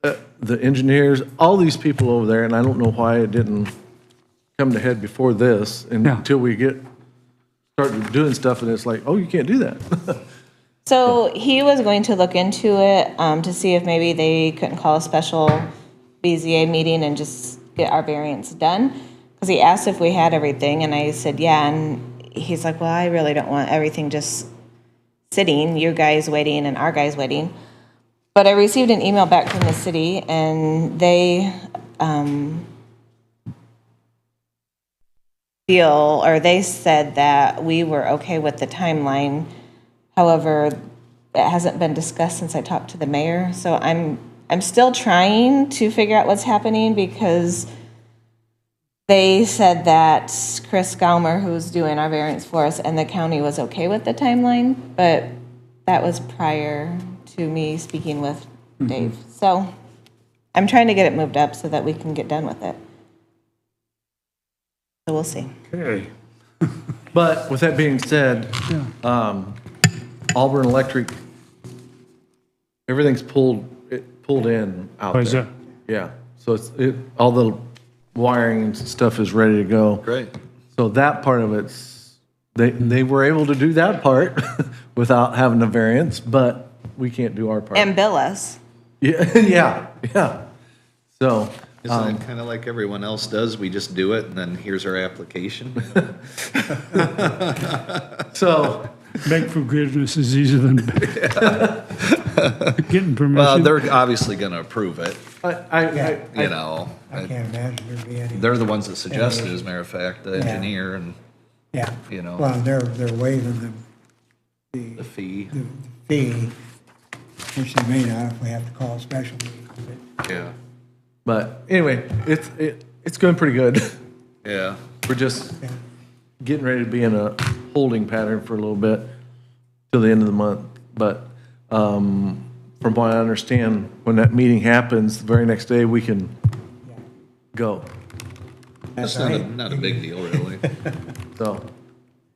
the engineers, all these people over there, and I don't know why it didn't come to head before this, and Yeah. until we start doing stuff, and it's like, oh, you can't do that. So he was going to look into it, to see if maybe they couldn't call a special BZA meeting and just get our variance done. Because he asked if we had everything, and I said, yeah, and he's like, well, I really don't want everything just sitting, you guys waiting and our guys waiting. But I received an email back from the city, and they, they said that we were okay with the timeline. However, it hasn't been discussed since I talked to the mayor, so I'm still trying to figure out what's happening, because they said that Chris Gaumer, who's doing our variance for us, and the county was okay with the timeline, but that was prior to me speaking with Dave. So I'm trying to get it moved up so that we can get done with it. So we'll see. Okay. But with that being said, Auburn Electric, everything's pulled in out Why is there. that? Yeah, so all the wiring and stuff is ready to go. Great. So that part of it's, they were able to do that part without having a variance, but we can't do our part. And bill us. Yeah. So, Isn't it kind of like everyone else does? We just do it and then here's our application? so, Beg forgiveness is easier than getting permission. Well, they're obviously going to approve it, Yeah. you know. I can't imagine there'd be any. They're the ones that suggested it, as a matter of fact, the engineer and Yeah. you know. Well, they're waiving the fee. the fee, which they may not if we have to call a special meeting. Yeah, but anyway, it's going pretty good. yeah. We're just getting ready to be in a holding pattern for a little bit till the end of the month. But from what I understand, when that meeting happens, the very next day, we can go. That's That's not a big deal, really. So,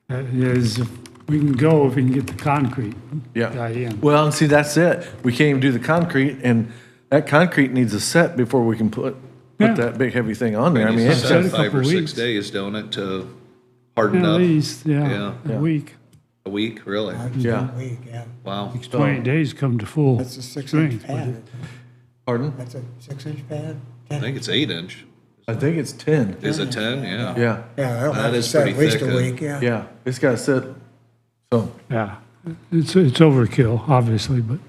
Is if we can go if we can get the concrete guy yeah. in. Well, and see, that's it. We can't even do the concrete, and that concrete needs a set before we can put Yeah. that big heavy thing on there. I mean, It's it's set a set 5 couple or 6 weeks. days, don't it, to harden At up? least, Yeah. a week. A week, really? Yeah. Week, yeah. Wow. 20 days come to full That's a 6-inch strength. pad. Pardon? That's a 6-inch pad? I think it's 8-inch. I think it's 10. Is it 10? Yeah. Yeah, Yeah, that'll That have to is set pretty at least thick, a week, yeah. yeah. It's got to sit. So, Yeah, it's overkill, obviously, but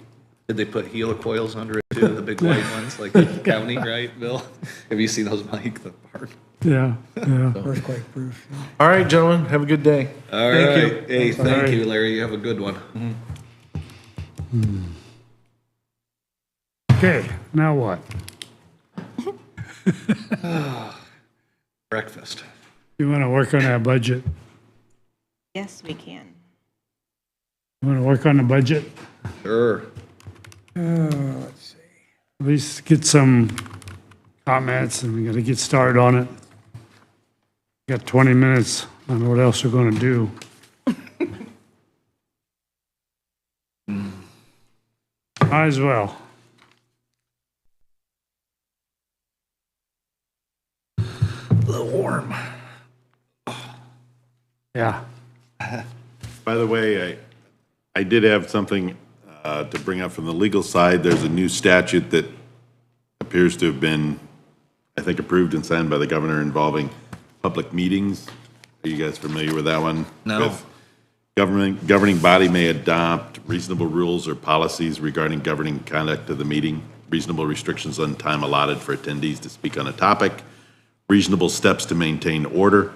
Did they put helicoils under it too, the big white ones, like the county, right, Bill? Have you seen those, Mike, the barn? yeah. Earthquake proof. Yeah. all right, gentlemen, have a good day. All Thank you. right. Hey, thank you, Larry. You have a good one. Okay, now what? Breakfast. You want to work on that budget? Yes, we can. You want to work on the budget? Sure. Let's see. At least get some comments, and we got to get started on it. Got 20 minutes on what else we're going to do. Might as well. A little warm. Yeah. By the way, I did have something to bring up from the legal side. There's a new statute that appears to have been, I think, approved and signed by the governor involving public meetings. Are you guys familiar with that one? No. With governing body may adopt reasonable rules or policies regarding governing conduct of the meeting, reasonable restrictions on time allotted for attendees to speak on a topic, reasonable steps to maintain order,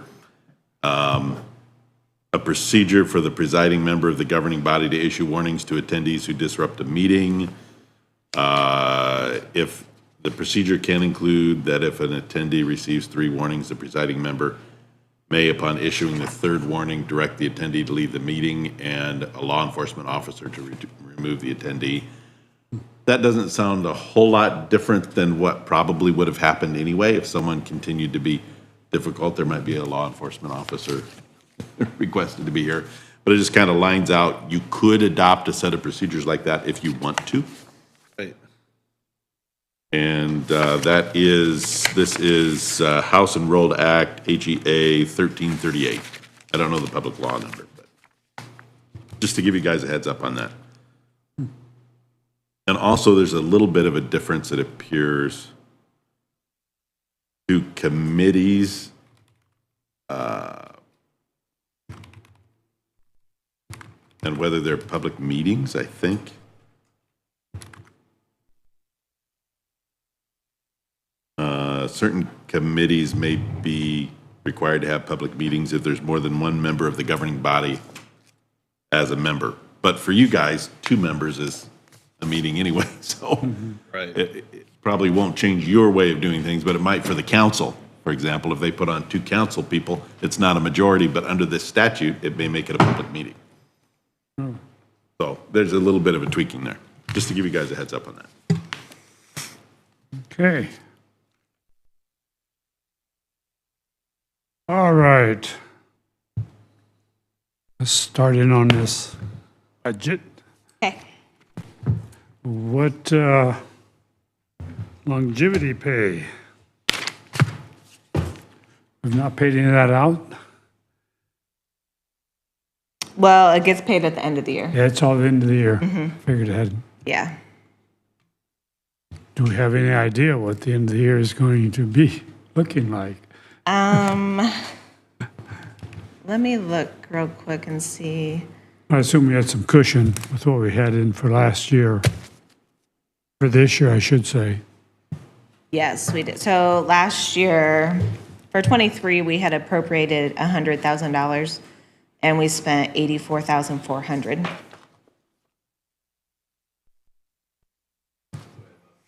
a procedure for the presiding member of the governing body to issue warnings to attendees who disrupt a meeting. If the procedure can include that if an attendee receives 3 warnings, the presiding member may, upon issuing the 3rd warning, direct the attendee to leave the meeting and a law enforcement officer to remove the attendee. That doesn't sound a whole lot different than what probably would have happened anyway. If someone continued to be difficult, there might be a law enforcement officer requested to be here. But it just kind of lines out, you could adopt a set of procedures like that if you want to. Right. And this is House Enrolled Act, HEA 1338. I don't know the public law number, but just to give you guys a heads up on that. And also, there's a little bit of a difference, it appears, to committees. And whether they're public meetings, I think. Certain committees may be required to have public meetings if there's more than one member of the governing body as a member. But for you guys, 2 members is a meeting anyway, so Right. it probably won't change your way of doing things, but it might for the council. For example, if they put on 2 council people, it's not a majority, but under this statute, it may make it a public meeting. So there's a little bit of a tweaking there, just to give you guys a heads up on that. Okay. All right. Let's start in on this budget. Okay. What longevity pay? We've not paid any of that out? Well, it gets paid at the end of the year. Yeah, it's all the end of the year. Figured ahead. Yeah. Do we have any idea what the end of the year is going to be looking like? Let me look real quick and see. I assume we had some cushion with what we had in for last year. For this year, I should say. Yes, we did. So last year, for '23, we had appropriated $100,000, and we spent $84,400.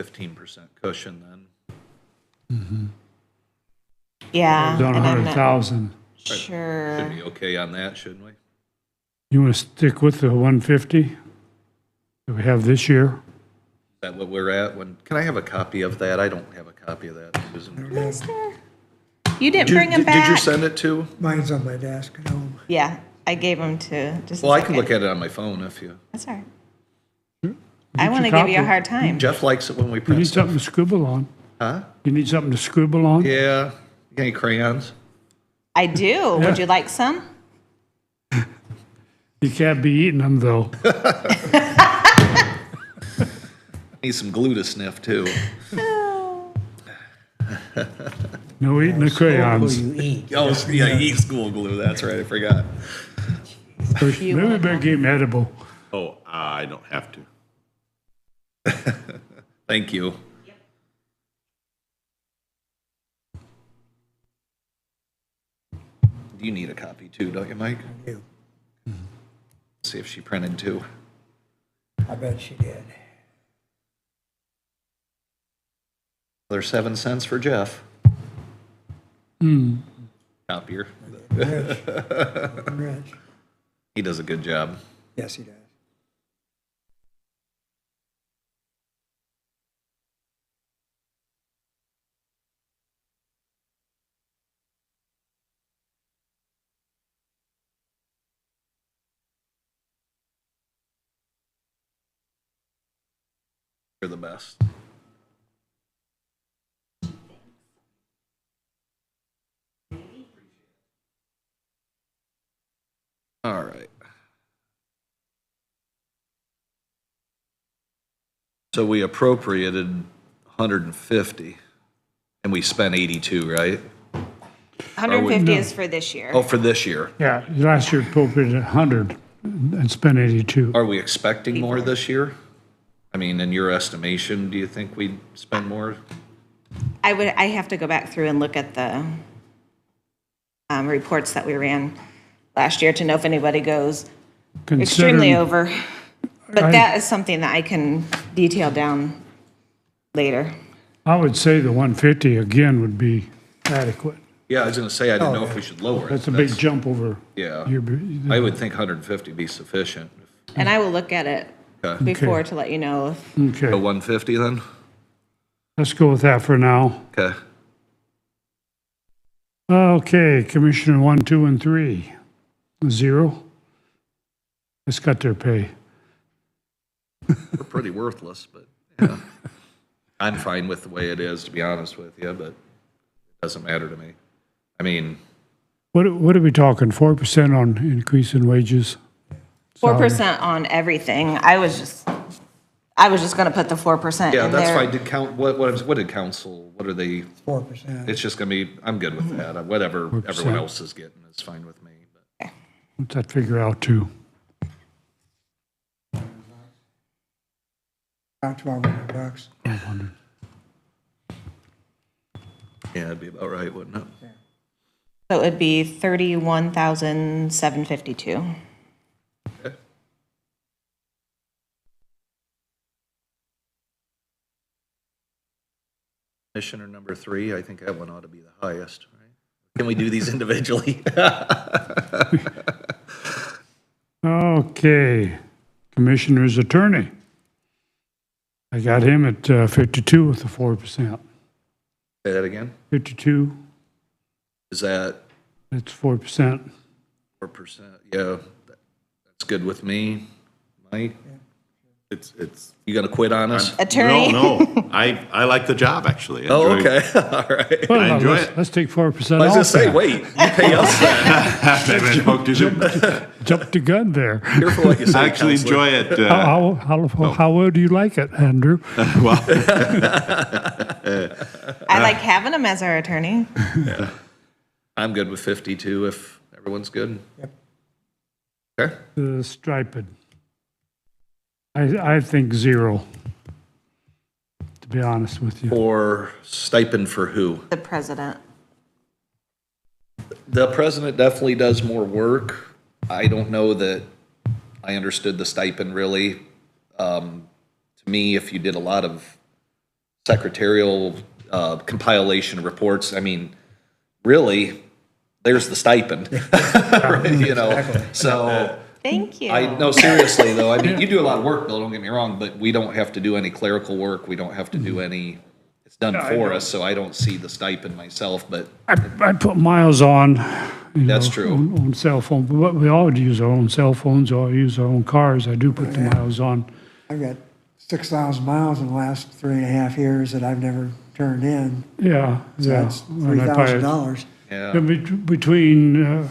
15% cushion then. Yeah. Done and I'm not 100,000. Sure. Should be okay on that, shouldn't we? You want to stick with the 150 that we have this year? Is that what we're at? Can I have a copy of that? I don't have a copy of that, Susan. You didn't Did bring them back? Did you send it to? Mine's on my desk at home. Yeah, I gave them to just a Well, I can second. look at it on my phone if you. That's all right. I Get want to your give you a copy. hard time. Jeff likes it when we You print need stuff. something to scribble on. Huh? You need something to scribble on? Yeah. You got any crayons? I do. Would you like some? You can't be eating them, though. Need some glue to sniff too. No eating the crayons. You eat. Oh, yeah, eat school glue. That's right. I forgot. Maybe we better give him edible. Oh, I don't have to. Thank you. You need a copy too, don't you, Mike? I do. See if she printed too. I bet she did. Another 7 cents for Jeff. Copier. Rich. He does a good job. Yes, he does. You're the best. All right. So we appropriated 150 and we spent 82, right? 150 is for this year. Oh, for this year. Yeah, last year appropriated 100 and spent 82. Are we expecting more this year? I mean, in your estimation, do you think we'd spend more? I have to go back through and look at the reports that we ran last year to know if anybody goes extremely Considering- over. But that is something that I can detail down later. I would say the 150 again would be adequate. Yeah, I was gonna say, I didn't know if we should lower it. That's a big jump over. Yeah. your- I would think 150 be sufficient. And I will look at it Okay. before to let you know if So Okay, 150 then? let's go with that for now. Okay. Okay, Commissioner 1, 2, and 3. 0. Let's cut their pay. We're pretty worthless, but yeah. I'm fine with the way it is, to be honest with you, but it doesn't matter to me. I mean, What are we talking, 4% on increase in wages? 4% on everything. I was just gonna put the 4% yeah, in that's there. fine. What did council, what are they, 4%. it's just gonna be, I'm good with that. Whatever everyone else is getting is fine with me. But What's that figure out to? About $1,200. 1,200. yeah, it'd be about right, wouldn't it? So it would be 31,752. Okay. Commissioner number 3, I think that one ought to be the highest, right? Can we do these individually? Okay, Commissioner's Attorney. I got him at 52 with the 4%. Say that again? 52, Is that that's 4%. 4%? Yeah, that's good with me. Mike, It's, you gonna quit on us? Attorney? no, I like the job, actually. I Oh, enjoy- okay, all right. Well, I enjoy let's- it. Let's take 4% I was off gonna say, that. wait, you pay us that. Maybe I spoke too soon. Jump the gun there. Careful what you say, I actually Counselor. enjoy it. How well do you like it, Andrew? Well, I like having him as our attorney. I'm good with 52 if everyone's good. Yep. Okay, The stipend. I think 0, to be honest with you. for stipend for who? The president. The president definitely does more work. I don't know that I understood the stipend really. To me, if you did a lot of secretarial compilation of reports, I mean, really, there's the stipend. Right, you know, so Thank you. I, no, seriously though, I mean, you do a lot of work, Bill, don't get me wrong, but we don't have to do any clerical work. We don't have to do any, it's done for us, so I don't see the stipend myself, but I put miles on. That's true. On cell phone, but we all use our own cell phones, or use our own cars. I do put the miles on. I've got 6,000 miles in the last 3.5 years that I've never turned in. Yeah, So yeah. that's And I buy it- $3,000. yeah. Between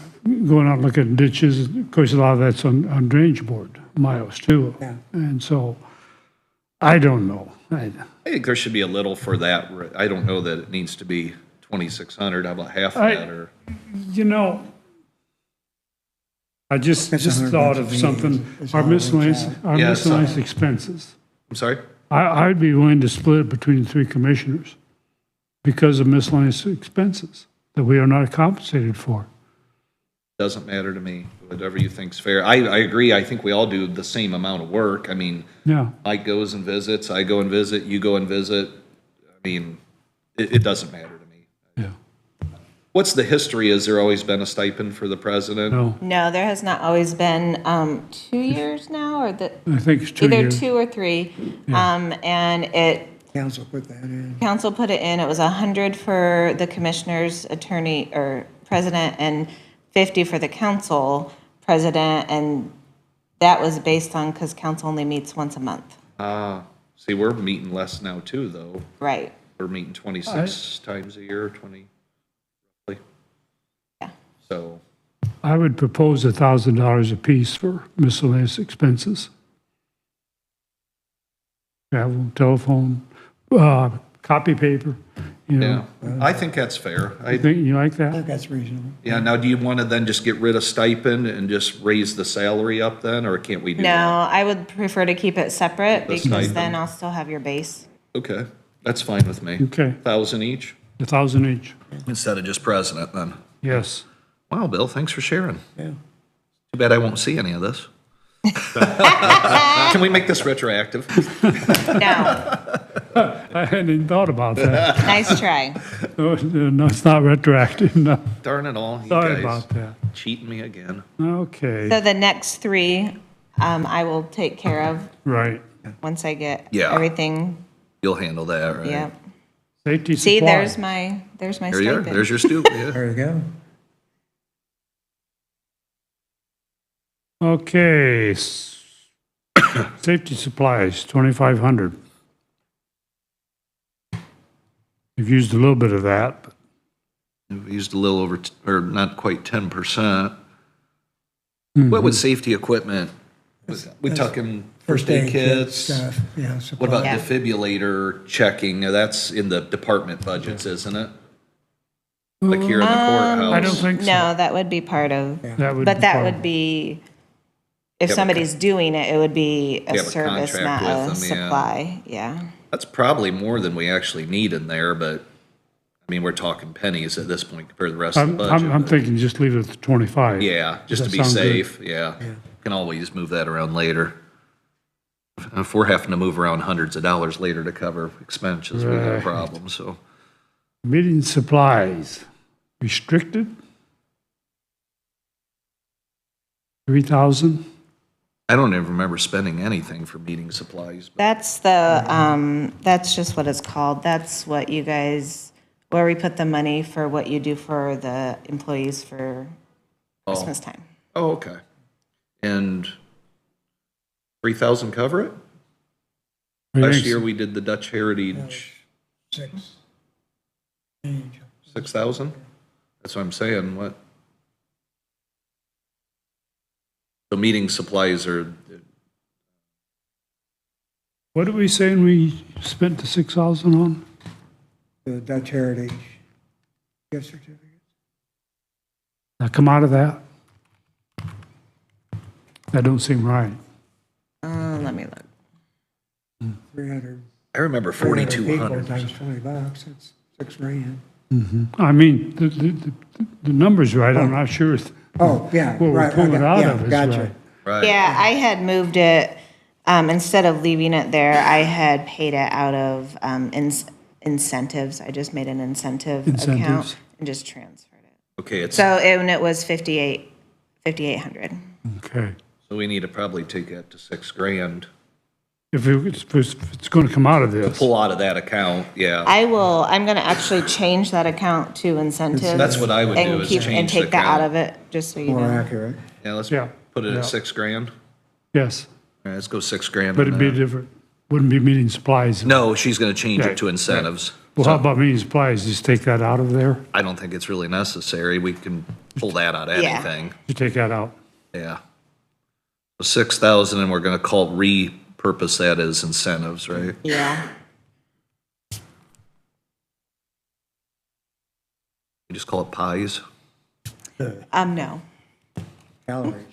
going out and looking at ditches, of course, a lot of that's on drainage board miles too. Yeah. And so, I don't know. I think there should be a little for that. I don't know that it needs to be 2,600. How about half of that or? You know, I just That's $100 thought a of meeting something, is our all it works miscellaneous, out. our Yeah, so- miscellaneous expenses. I'm sorry? I'd be willing to split it between the 3 commissioners because of miscellaneous expenses that we are not compensated for. Doesn't matter to me. Whatever you think's fair. I agree. I think we all do the same amount of work. I mean, Yeah, Mike goes and visits, I go and visit, you go and visit. I mean, it doesn't matter to me. yeah. What's the history? Has there always been a stipend for the president? No, No, there has not always been 2 years now, or I think it's 2 either years. 2 or 3. And Council put that in. council put it in, it was 100 for the commissioner's attorney or president and 50 for the council president, and that was based on, because council only meets once a month. See, we're meeting less now too, though. Right. We're meeting 26 times a year, 20, roughly. Yeah. So, I would propose $1,000 apiece for miscellaneous expenses. Travel, telephone, copy paper, you yeah, know. I think that's fair. You think, you like I that? think that's reasonable. Yeah, now do you want to then just get rid of stipend and just raise the salary up then, or can't we do No, that? I would prefer to keep it separate The because stipend. then I'll still have your base. Okay, that's fine with me. Okay, 1,000 each 1,000 each. instead of just president then. Yes. Wow, Bill, thanks for sharing. Yeah. Too bad I won't see any of this. Can we make this retroactive? No, I hadn't even thought about that. nice try. No, it's not retroactive, no. Darn it all, you Sorry guys. about that. Cheating me again. Okay, So the next 3, I will take care of right. once I get Yeah. everything. You'll handle that, right? Yep. Safety See, supply. there's my There you are, stipend. there's your stoop, yeah. There you go. Okay. Safety supplies, 2,500. You've used a little bit of that, but We used a little over, or not quite 10%. Mm-hmm. What with safety equipment? We talking first aid kits? Stuff, yeah. What about Yeah. defibrillator checking? Now, that's in the department budgets, isn't it? Like here in the courthouse? I don't think so. No, that would be part of, That would but be that part would of- be, if Yeah, but- somebody's doing it, it would be a have a service, contract not a with them, yeah. supply, yeah. That's probably more than we actually need in there, but, I mean, we're talking pennies at this point compared to the rest of the budget. I'm but- thinking just leave it at 25. Yeah, just to Does be that sound good? safe, yeah. Can always move that around later. If we're having to move around hundreds of dollars later to cover expenses, we got a Right. problem, so. Meeting supplies, restricted? 3,000? I don't even remember spending anything for meeting supplies, but That's that's just what it's called. That's what you guys, where we put the money for what you do for the employees for Christmas time. oh, okay. And 3,000 cover it? Last year, we did the Dutch Heritage, 6,000? That's what I'm saying, what? So meeting supplies are, What are we saying we spent the 6,000 on? The Dutch Heritage gift certificates. That come out of that? That don't seem right. Let me look. 300. I remember 4,200. Times $20, that's $6,000. I mean, the number's right, I'm not sure if Oh, yeah, what we're right. pulling out Yeah, of is gotcha. right. Right. Yeah, I had moved it, instead of leaving it there, I had paid it out of incentives. I just made an incentive account Incentives. and just transferred it. Okay, it's, So, and it was 5,800. Okay. so we need to probably take that to 6,000. If it's going to come out of this, Pull out of that account, yeah. I'm gonna actually change that account to incentives. That's what I would do, and is keep- change And the take that out account. of it, just so you More know. accurate. Yeah, let's Yeah. put it Yeah. at 6,000. yes, All right, let's go 6,000. but it'd on be that. different, wouldn't be meeting supplies. No, she's gonna change Right, it to incentives. Well, how about meeting supplies, just take that out of there? I don't think it's really necessary. We can pull that out of Yeah. anything. You take that out? Yeah. So 6,000, and we're gonna repurpose that as incentives, right? Yeah. You just call it pies? No. Calories.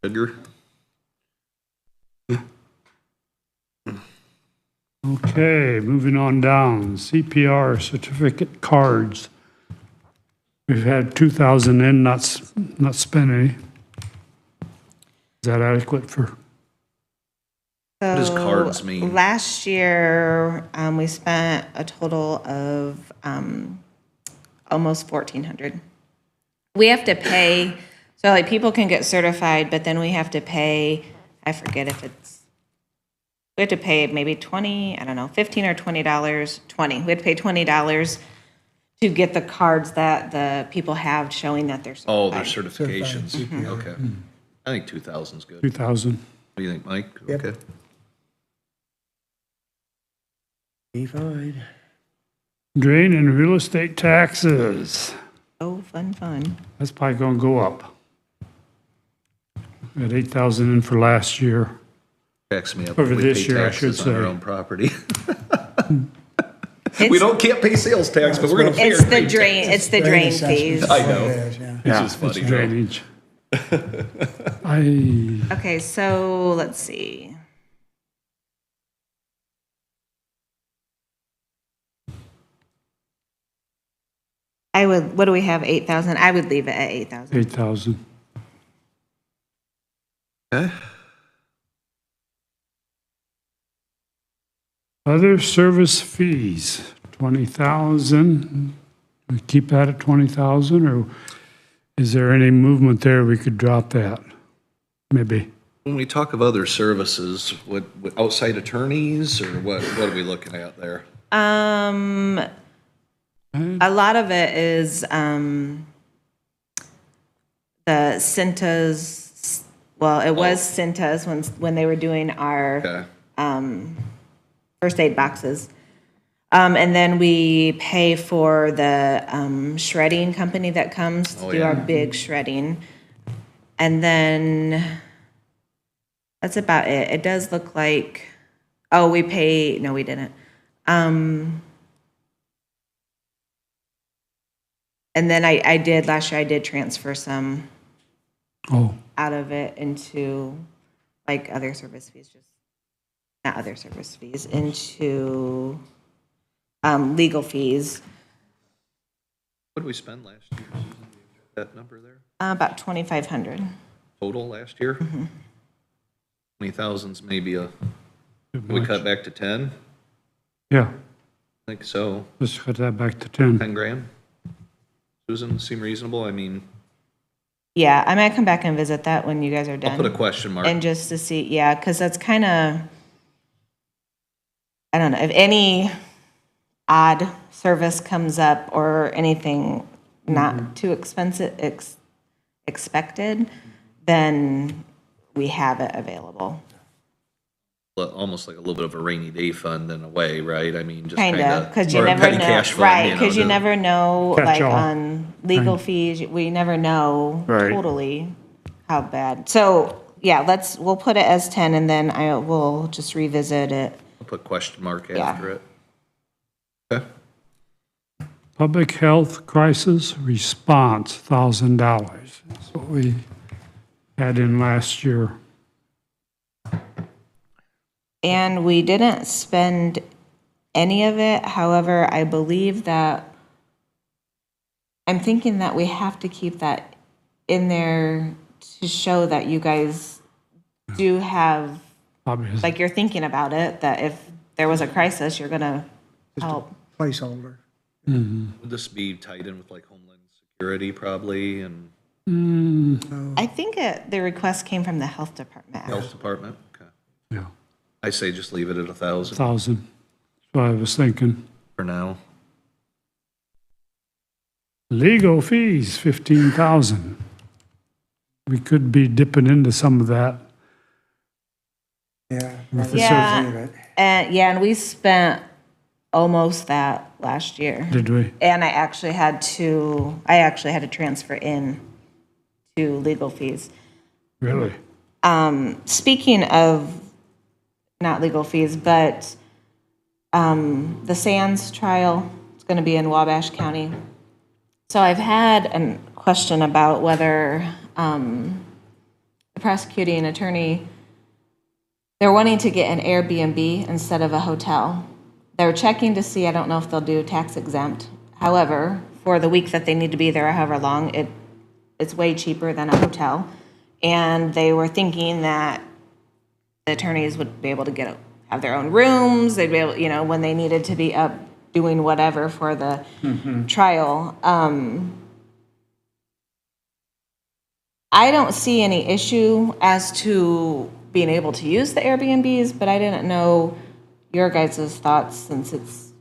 Sugar? Okay, moving on down, CPR certificate cards. We've had 2,000 in, not spent any. Is that adequate for, What does So, cards mean? Last year, we spent a total of, almost 1,400. We have to pay, so like people can get certified, but then we have to pay, I forget if it's, we have to pay maybe 20, I don't know, $15 or $20, 20. We have to pay $20 to get the cards that the people have showing that they're certified. Oh, their certifications. Okay. I think 2,000 is good. 2,000? What do you think, Mike? Yep. Okay. Be fine. Drain and real estate taxes. Oh, fun. That's probably going to go up. We had 8,000 in for last year. Cracks me up. Over when we this pay year, I should taxes on our say. own property. It's- can't pay sales tax, but we're gonna pay It's our the drain, it's the drain assessment fees. is I what know. it is, yeah. Yeah, just funny, it's though. drainage. I, Okay, so let's see. What do we have, 8,000? I would leave it at 8,000. 8,000. Okay. Other service fees, 20,000. We keep that at 20,000, or is there any movement there we could drop that? Maybe. When we talk of other services, what outside attorneys, or what are we looking at there? A lot of it is, the Cintas, well, it was Cintas when they were doing our Okay. first aid boxes. And then we pay for the shredding company that comes to Oh, do our yeah. big shredding. And then that's about it. It does look like, oh, we pay, no, we didn't. And then I did, last year I did transfer some Oh, out of it into like other service fees, just, not other service fees, into legal fees, What did we spend last year, Susan? Do you have that number there? about 2,500. Total last year? 20,000's maybe too we much. cut back to 10? Yeah, I think so. let's cut that back to 10. 10 grand? Susan, seem reasonable? I mean, Yeah, I might come back and visit that when you guys are done. I'll put a question mark. And just to see, yeah, because that's kind of, I don't know, if any odd service comes up or anything not too expensive, expected, then we have it available. Almost like a little bit of a rainy day fund in a way, right? I mean, just Kind of, because you or a never petty know, cash fund, right, you know, because you to- never know, Catch like all. on legal fees, we never know Right. totally how bad. So, yeah, we'll put it as 10 and then I will just revisit it. I'll put question mark Yeah. after it. Okay. Public Health Crisis Response, $1,000. That's what we had in last year. And we didn't spend any of it. However, I believe that, I'm thinking that we have to keep that in there to show that you guys do have, Obviously, like you're thinking about it, that if there was a crisis, you're gonna help. Placeholder. Would this be tied in with like Homeland Security probably and I think the request came from the health department. Health Department? Okay. yeah, I say just leave it at 1,000 1,000. That's what I was thinking. for now. Legal fees, 15,000. We could be dipping into some of that. Yeah. With the Yeah. Leave it. And we spent almost that last year. Did we? And I actually had to transfer in to legal fees. Really? Speaking of not legal fees, but the Sands trial is going to be in Wabash County. So I've had a question about whether the prosecuting attorney, they're wanting to get an Airbnb instead of a hotel. They're checking to see, I don't know if they'll do tax exempt. However, for the week that they need to be there, or however long, it's way cheaper than a hotel. And they were thinking that the attorneys would be able to have their own rooms, they'd be able, when they needed to be up doing whatever for the trial. I don't see any issue as to being able to use the Airbnbs, but I didn't know your guys' thoughts since it's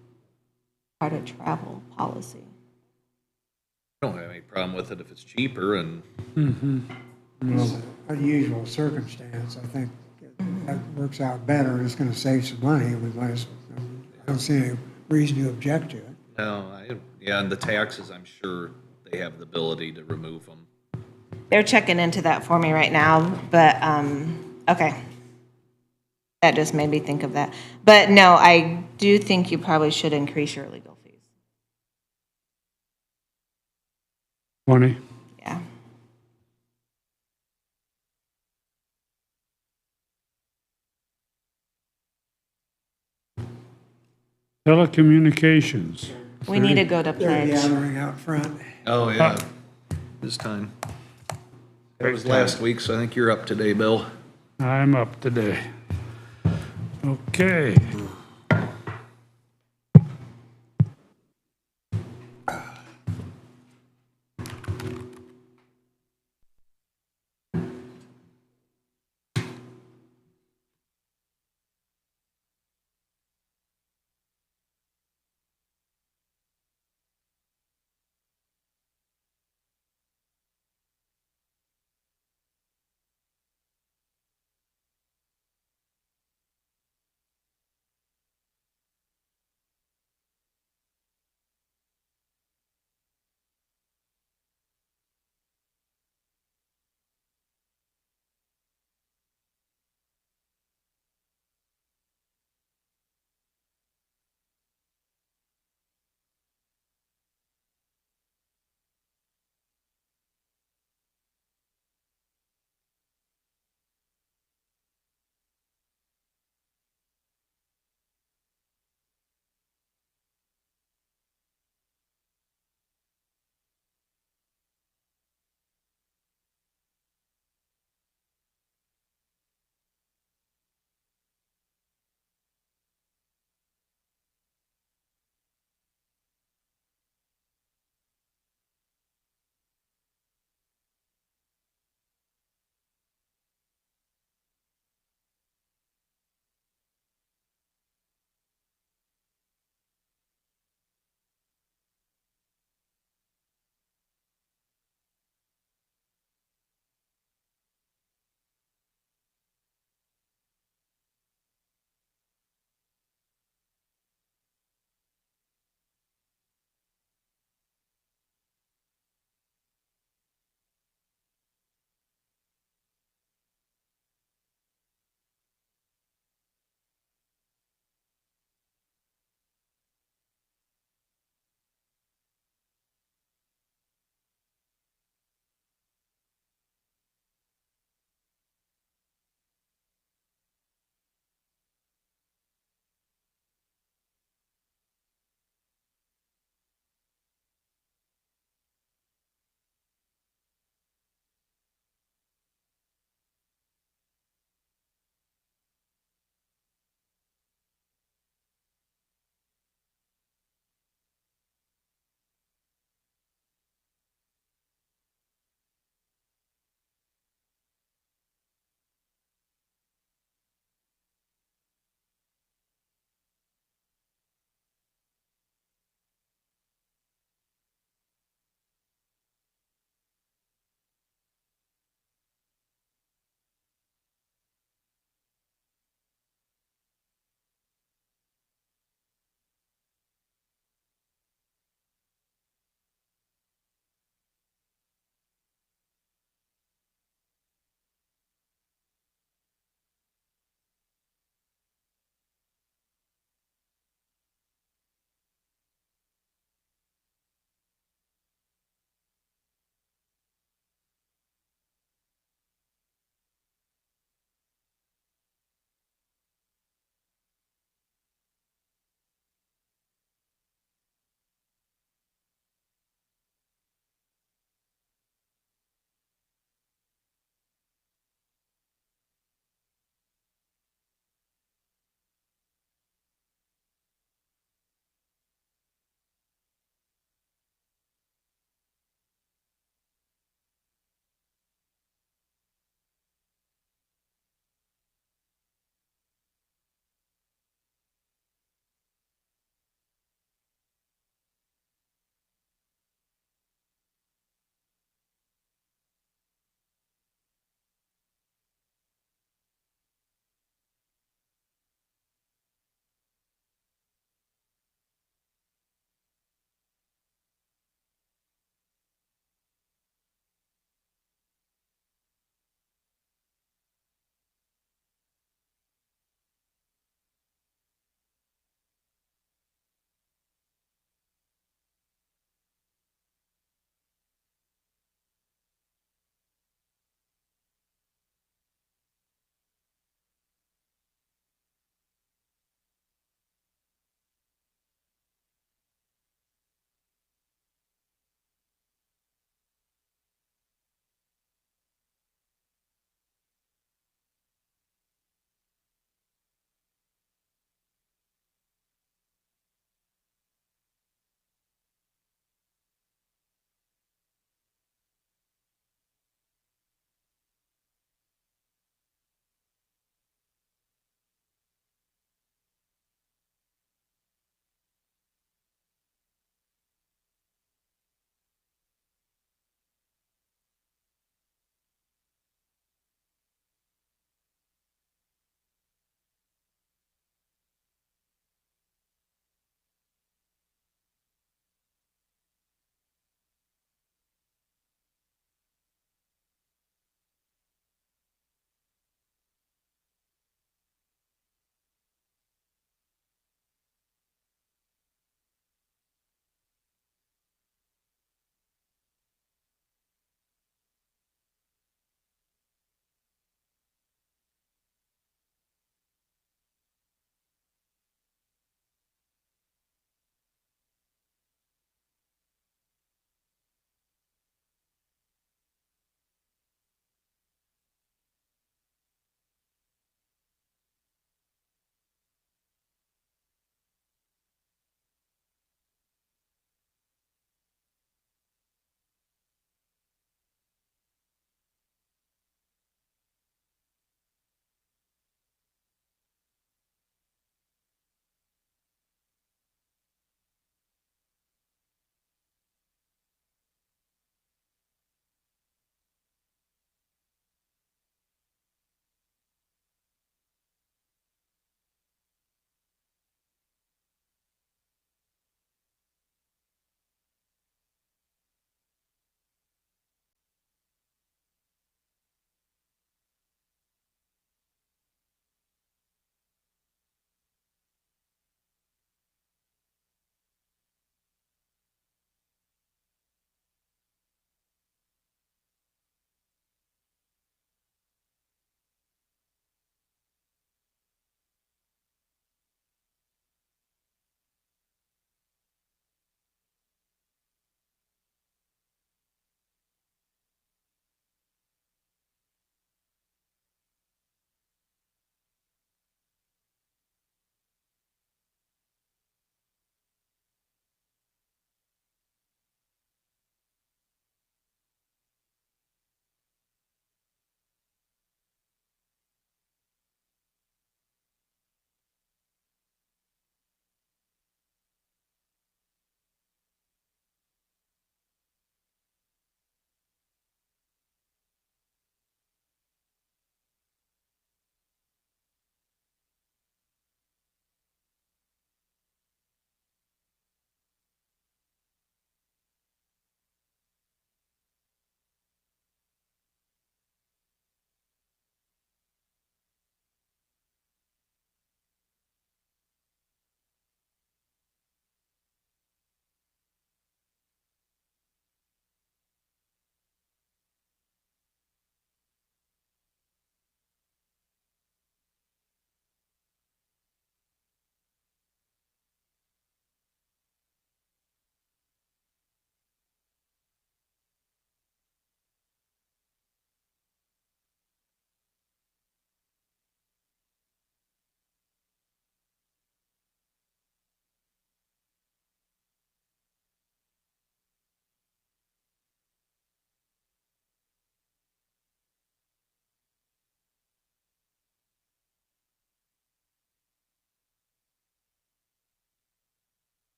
part of travel policy. I don't have any problem with it if it's cheaper and It's an unusual circumstance. I think that works out better. It's going to save some money with less. I don't see any reason to object to it. and the taxes, I'm sure they have the ability to remove them. They're checking into that for me right now, but, okay. That just made me think of that. But no, I do think you probably should increase your legal fees. 20? Yeah. Telecommunications. We need to go to They're pledge. gathering out front. Oh, yeah, this time. It was last week, so I think you're up today, Bill. I'm up today. Okay.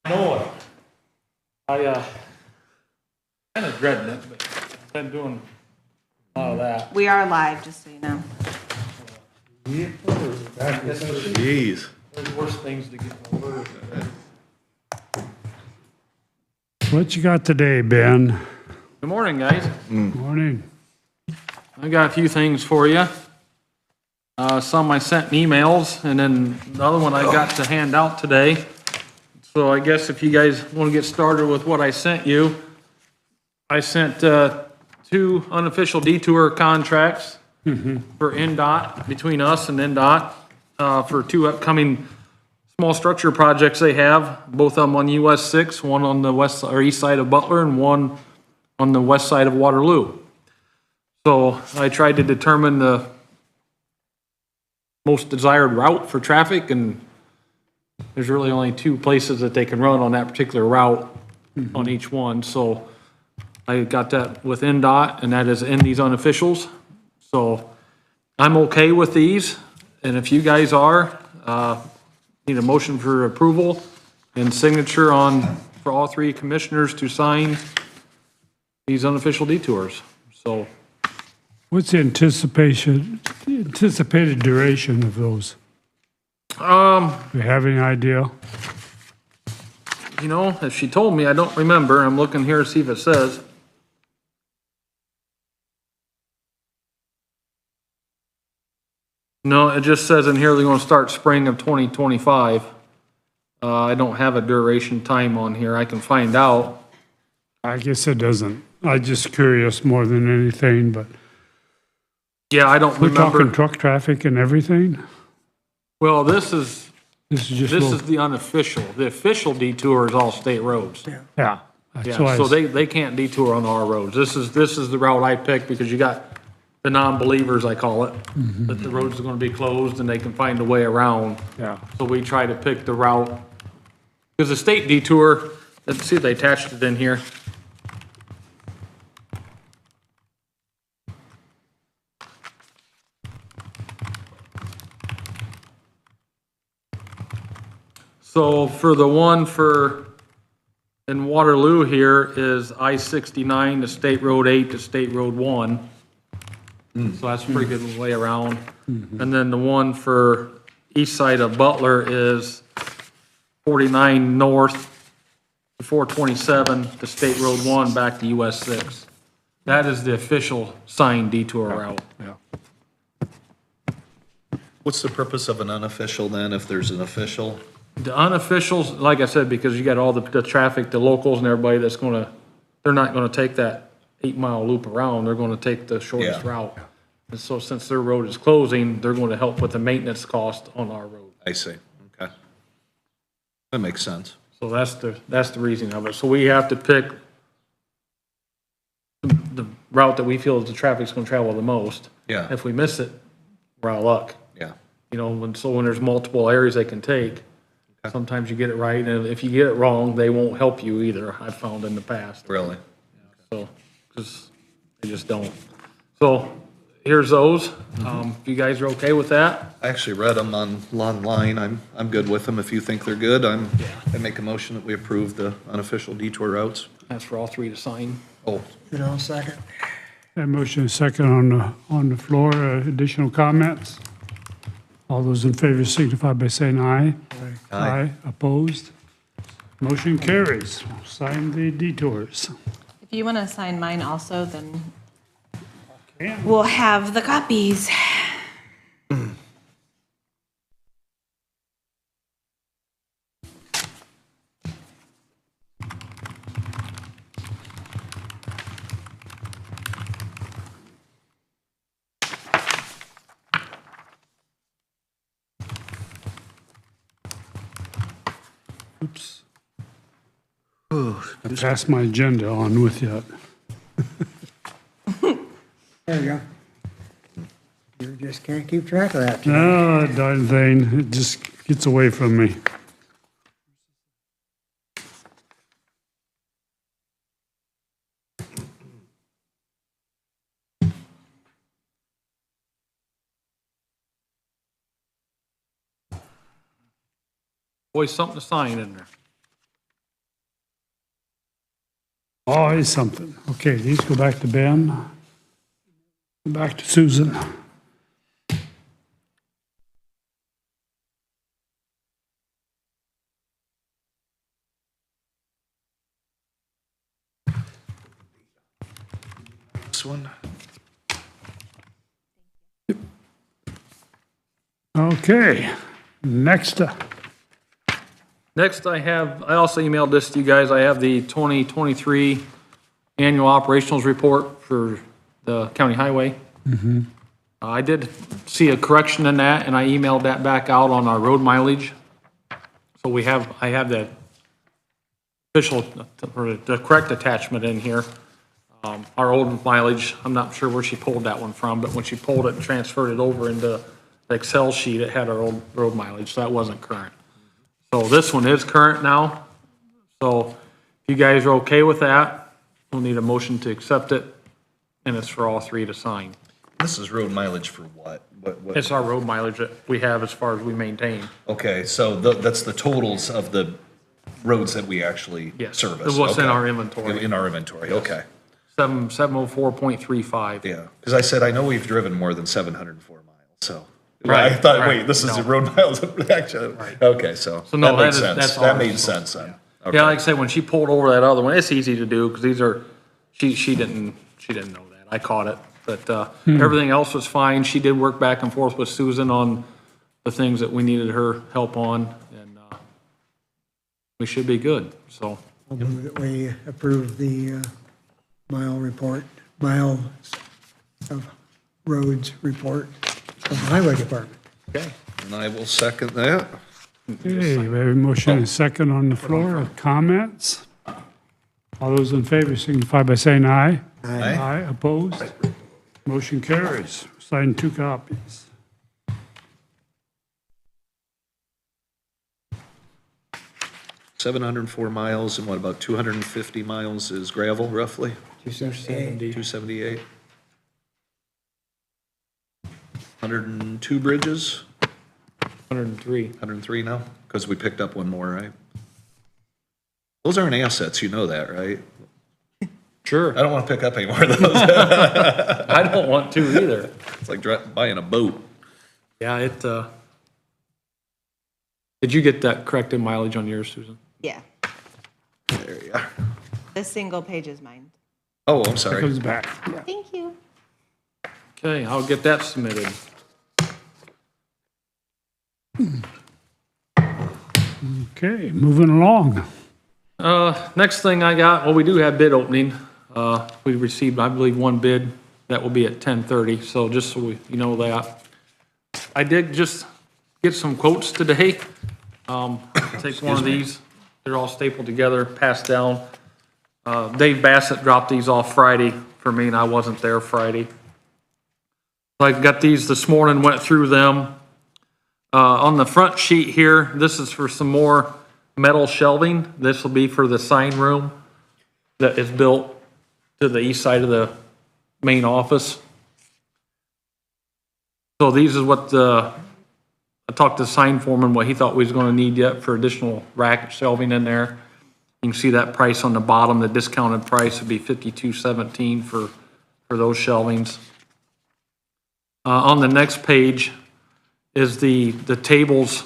know it. I, kind of dreading it, but I've been doing a lot of that. We are live, just so you know. Jeez. There's worse things to get over. What you got today, Ben? Good morning, guys. Morning. I got a few things for you. Some I sent in emails, and then the other one I got to hand out today. So I guess if you guys want to get started with what I sent you, I sent 2 unofficial detour contracts for NDOT, between us and NDOT, for 2 upcoming small structure projects they have, both of them on US 6, one on the west or east side of Butler and one on the west side of Waterloo. So I tried to determine the most desired route for traffic, and there's really only 2 places that they can run on that particular route on each one. So I got that with NDOT, and that is in these unofficials. So I'm okay with these, and if you guys are, need a motion for approval and signature on, for all 3 commissioners to sign these unofficial detours. So What's the anticipated duration of those? Do you have any idea? you know, if she told me, I don't remember. I'm looking here to see if it says. No, it just says in here they're gonna start spring of 2025. I don't have a duration time on here. I can find out. I guess it doesn't. I'm just curious more than anything, but Yeah, I don't we're talking remember. truck traffic and everything? Well, this is Just the unofficial. The official detour is all state roads. yeah. That's Yeah, why so it's- they can't detour on our roads. This is the route I picked because you got the non-believers, I call it, that the roads are gonna be closed and they can find a way around. Yeah. So we try to pick the route. Because the state detour, let's see if they attached it in here. So for the one in Waterloo here is I-69 to State Road 8 to State Road 1. So that's a pretty good way around. And then the one for east side of Butler is 49 north to 427 to State Road 1 back to US 6. That is the official signed detour route. Yeah. What's the purpose of an unofficial then, if there's an official? The unofficials, like I said, because you got all the traffic, the locals and everybody that's gonna, they're not gonna take that 8-mile loop around, they're gonna take the shortest Yeah. route. And so since their road is closing, they're gonna help with the maintenance cost on our road. I see, okay. That makes sense. So that's the reason of it. So we have to pick the route that we feel the traffic's gonna travel the most. Yeah. If we miss it, we're out of luck. Yeah, You know, when there's multiple areas they can take, sometimes you get it right, and if you get it wrong, they won't help you either, I've found in the past. really. So, because they just don't. So, here's those. If you guys are okay with that, I actually read them online. I'm good with them. If you think they're good, I make a motion that we approve the unofficial detour routes. that's for all 3 to sign. Oh, Second. That motion is second on the floor. Additional comments? All those in favor signify by saying aye. Aye. Opposed? Motion carries. Sign the detours. If you want to sign mine also, then Can. we'll have the copies. Oops. I passed my agenda on with you. There you go. You just can't keep track of that. Oh, darn thing. It just gets away from me. Always something to sign in there. Always something. Okay, these go back to Ben. Back to Susan. This one? Okay, next Next, I also emailed this to you guys. I have the 2023 annual operationals report for the county highway. I did see a correction in that, and I emailed that back out on our road mileage. So I have that official, or the correct attachment in here. Our old mileage, I'm not sure where she pulled that one from, but when she pulled it and transferred it over into the Excel sheet, it had our old road mileage, so that wasn't current. So this one is current now. So if you guys are okay with that, we'll need a motion to accept it, and it's for all three to sign. This is road mileage for what? What? It's our road mileage that we have as far as we maintain. Okay, so that's the totals of the roads that we actually Yes. service. What's in Okay. our inventory. In our inventory, okay. 704.35. Yeah, because I said, I know we've driven more than 704 miles, so. Right, I thought, right, wait, this is no. the road miles, actually, Right. okay, so. So no, that makes that is- sense. that's That ours, made so, sense then. Okay. Yeah, like I said, when she pulled over that other one, it's easy to do, because these are, she didn't know that. I caught it. But, everything else was fine. She did work back and forth with Susan on the things that we needed her help on, and, we should be good, so. I'll move that we approve the miles of roads report of the highway department. Okay. And I will second that. Okay, we have a motion and a second on the floor. Comments? All those in favor signify by saying aye. Aye. Aye, opposed? Motion carries. Sign 2 copies. Seven hundred and four miles, and what, about 250 miles is gravel, roughly? 278. 278? 102 bridges? 103. 103 now? Because we picked up one more, right? Those aren't assets, you know that, right? Sure. I don't want to pick up any more of those. I don't want to either. It's like buying a boat. Yeah, did you get that corrected mileage on yours, Susan? Yeah, There you are. this single page is mine. Oh, I'm sorry. Comes back. Thank you. Okay, I'll get that submitted. Okay, moving along. Next thing I got, well, we do have bid opening. We received, I believe, one bid. That will be at 10:30, so just so you know that. I did just get some quotes today. Take one of these. They're all stapled together, passed down. Dave Bassett dropped these off Friday for me, and I wasn't there Friday. So I got these this morning, went through them. On the front sheet here, this is for some more metal shelving. This will be for the sign room that is built to the east side of the main office. So these is what I talked to the sign foreman, what he thought we was gonna need yet for additional rack shelving in there. You can see that price on the bottom, the discounted price would be $52.17 for those shelvings. On the next page is the tables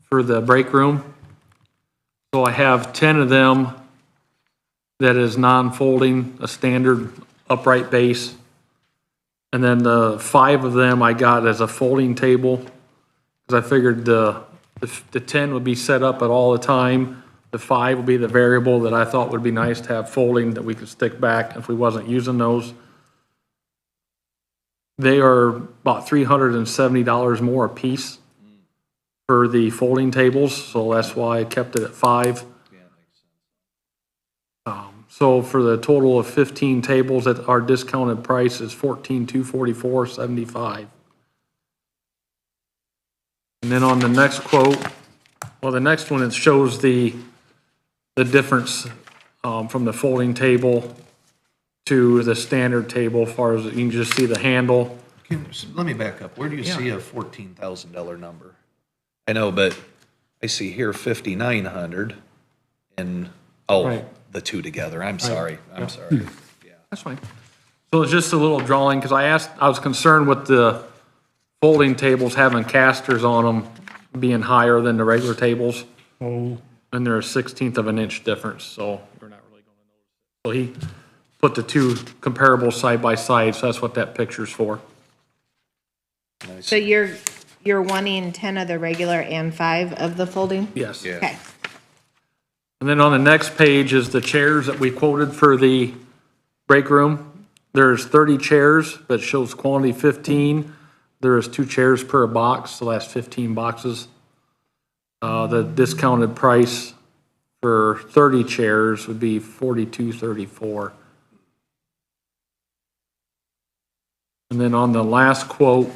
for the break room. So I have 10 of them that is non-folding, a standard upright base. And then the 5 of them I got as a folding table, because I figured the 10 would be set up at all the time. The 5 would be the variable that I thought would be nice to have folding that we could stick back if we wasn't using those. They are about $370 more a piece for the folding tables, so that's why I kept it at 5. So for the total of 15 tables, at our discounted price is $14,244.75. And then on the next quote, well, the next one, it shows the difference from the folding table to the standard table, as far as you can just see the handle. Let me back up. Where do you see a $14,000 number? I know, but I see here 5,900 and, oh, Right. the two together. I'm sorry. I'm sorry. That's fine. So it's just a little drawing, because I was concerned with the folding tables having casters on them being higher than the regular tables. Oh, And they're a 1/16 of an inch difference, so we're not really gonna notice it. So he put the two comparables side by side, so that's what that picture's for. So you're wanting 10 of the regular and 5 of the folding? Yes. Yeah. Okay. And then on the next page is the chairs that we quoted for the break room. There's 30 chairs, but it shows quantity 15. There is 2 chairs per box, so that's 15 boxes. The discounted price for 30 chairs would be $42.34. And then on the last quote,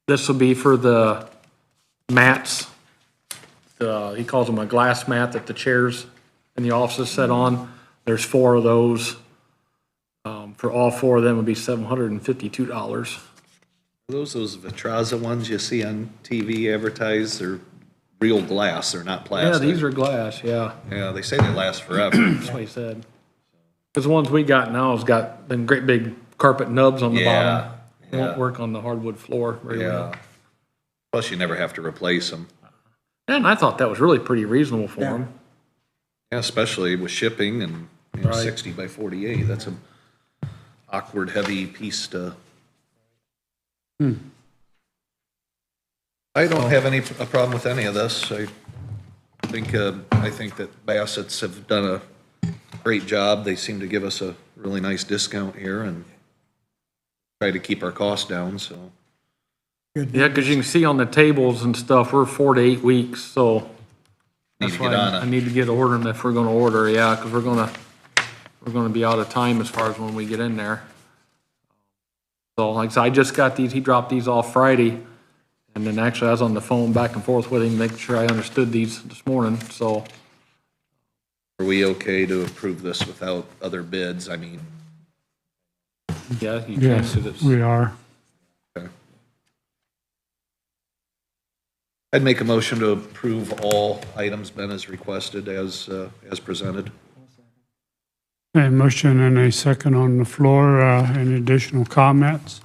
this will be for the mats. He calls them a glass mat that the chairs in the offices sit on. There's 4 of those. For all 4 of them would be $752. Those Vitraza ones you see on TV advertised, they're real glass, they're not Yeah, plastic. these are glass, yeah. Yeah, they say they last forever. That's what he said. Because the ones we got now has got them great big carpet nubs on the bottom. Yeah, Won't yeah. work on the hardwood floor very well. Yeah. Plus you never have to replace them. And I thought that was really pretty reasonable for Yeah. them. Yeah, especially with shipping and, Right. 60 by 48, that's a awkward, heavy piece to. I don't have a problem with any of this. I think that Bassett's have done a great job. They seem to give us a really nice discount here and try to keep our costs down, so. Yeah, because you can see on the tables and stuff, we're 4 to 8 weeks, so. Need That's to why get on I it. need to get ordering if we're gonna order, yeah, because we're gonna be out of time as far as when we get in there. So like I said, I just got these, he dropped these off Friday, and then actually I was on the phone back and forth with him, making sure I understood these this morning, so. Are we okay to approve this without other bids? I mean, Yeah, you yes, can, it's, we are. okay. I'd make a motion to approve all items been as requested as presented. A motion and a second on the floor. Any additional comments?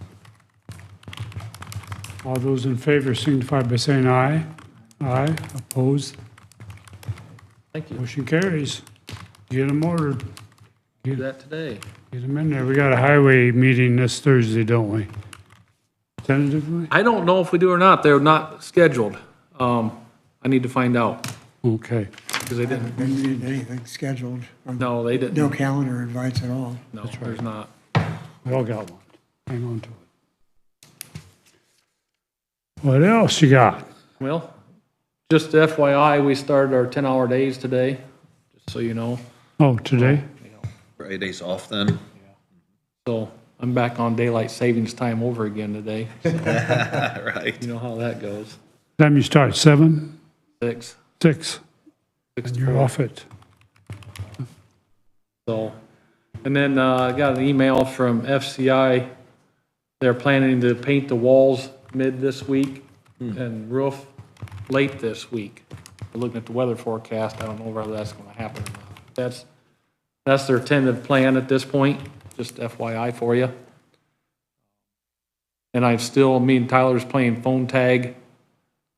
All those in favor signify by saying aye. Aye, opposed, thank you, motion carries. Get them ordered, do that today. get them in there. We got a highway meeting this Thursday, don't we? Tentatively? I don't know if we do or not, they're not scheduled. I need to find out, Okay, because they didn't, Didn't need anything scheduled. no, they didn't, No calendar invites at all. no, there's not. we all got one. Hang on to it. What else you got? Well, just FYI, we started our 10-hour days today, just so you know. Oh, today? Friday's off then? So I'm back on daylight savings time over again today. Right. You know how that goes. Time you start, 7, 6 6, to and you're 4. off it. So, and then I got an email from FCI. They're planning to paint the walls mid this week and roof late this week. We're looking at the weather forecast. I don't know whether that's going to happen or not. That's their tentative plan at this point, just FYI for you. And me and Tyler's playing phone tag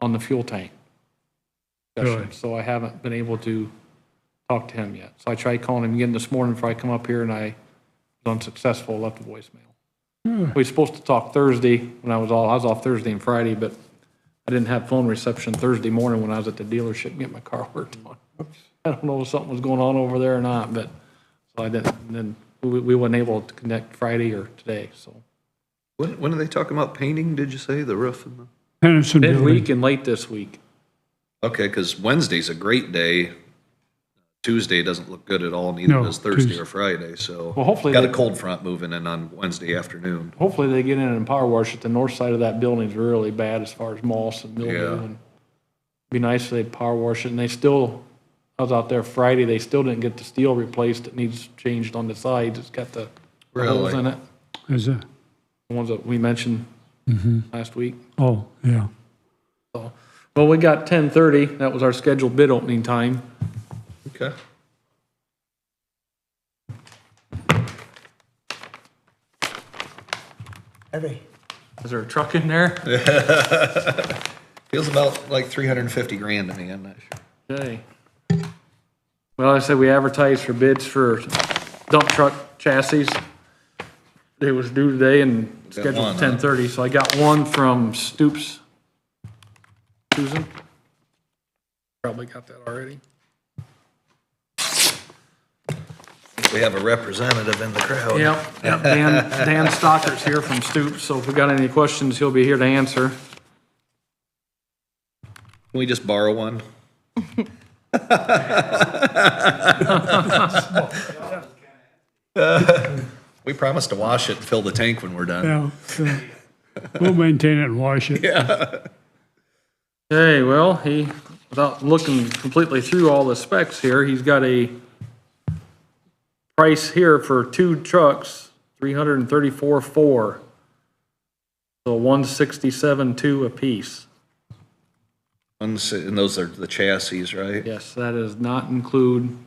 on the fuel tank. Really? So I haven't been able to talk to him yet. So I tried calling him again this morning before I come up here, and I was unsuccessful, left a voicemail. We were supposed to talk Thursday when I was off Thursday and Friday, but I didn't have phone reception Thursday morning when I was at the dealership getting my car worked on. I don't know if something was going on over there or not, but, so I didn't, and then we weren't able to connect Friday or today, so. When are they talking about painting, did you say, the roof and the? Henderson Midweek Building. and late this week. Okay, because Wednesday's a great day. Tuesday doesn't look good at all, neither No, does Thursday Tuesday. or Friday, so. Well, hopefully Got a they- cold front moving in on Wednesday afternoon. Hopefully they get in and power wash it. The north side of that building's really bad as far as moss and mildew. Yeah. And be nice if they'd power wash it. And they still, I was out there Friday, they still didn't get the steel replaced. It needs changed on the sides. It's got the holes Really? in it. Is it? The ones that we mentioned last week. Oh, yeah. So, well, we got 10:30. That was our scheduled bid opening time. Okay. Heavy. Is there a truck in there? Feels about like 350 grand to me, I'm not sure. Okay. Well, I said we advertised for bids for dump truck chassis. It was due today and scheduled one, for huh? 10:30, so I got one from Stoops. Susan? Probably got that already. We have a representative in the crowd. Yep, Dan Stocker's here from Stoops, so if we got any questions, he'll be here to answer. Can we just borrow one? We promised to wash it and fill the tank when we're done. Yeah, so we'll maintain it and wash it. Okay, well, without looking completely through all the specs here, he's got a price here for 2 trucks, 334,400. So 167,200 apiece. And those are the chassis, right? Yes, that does not include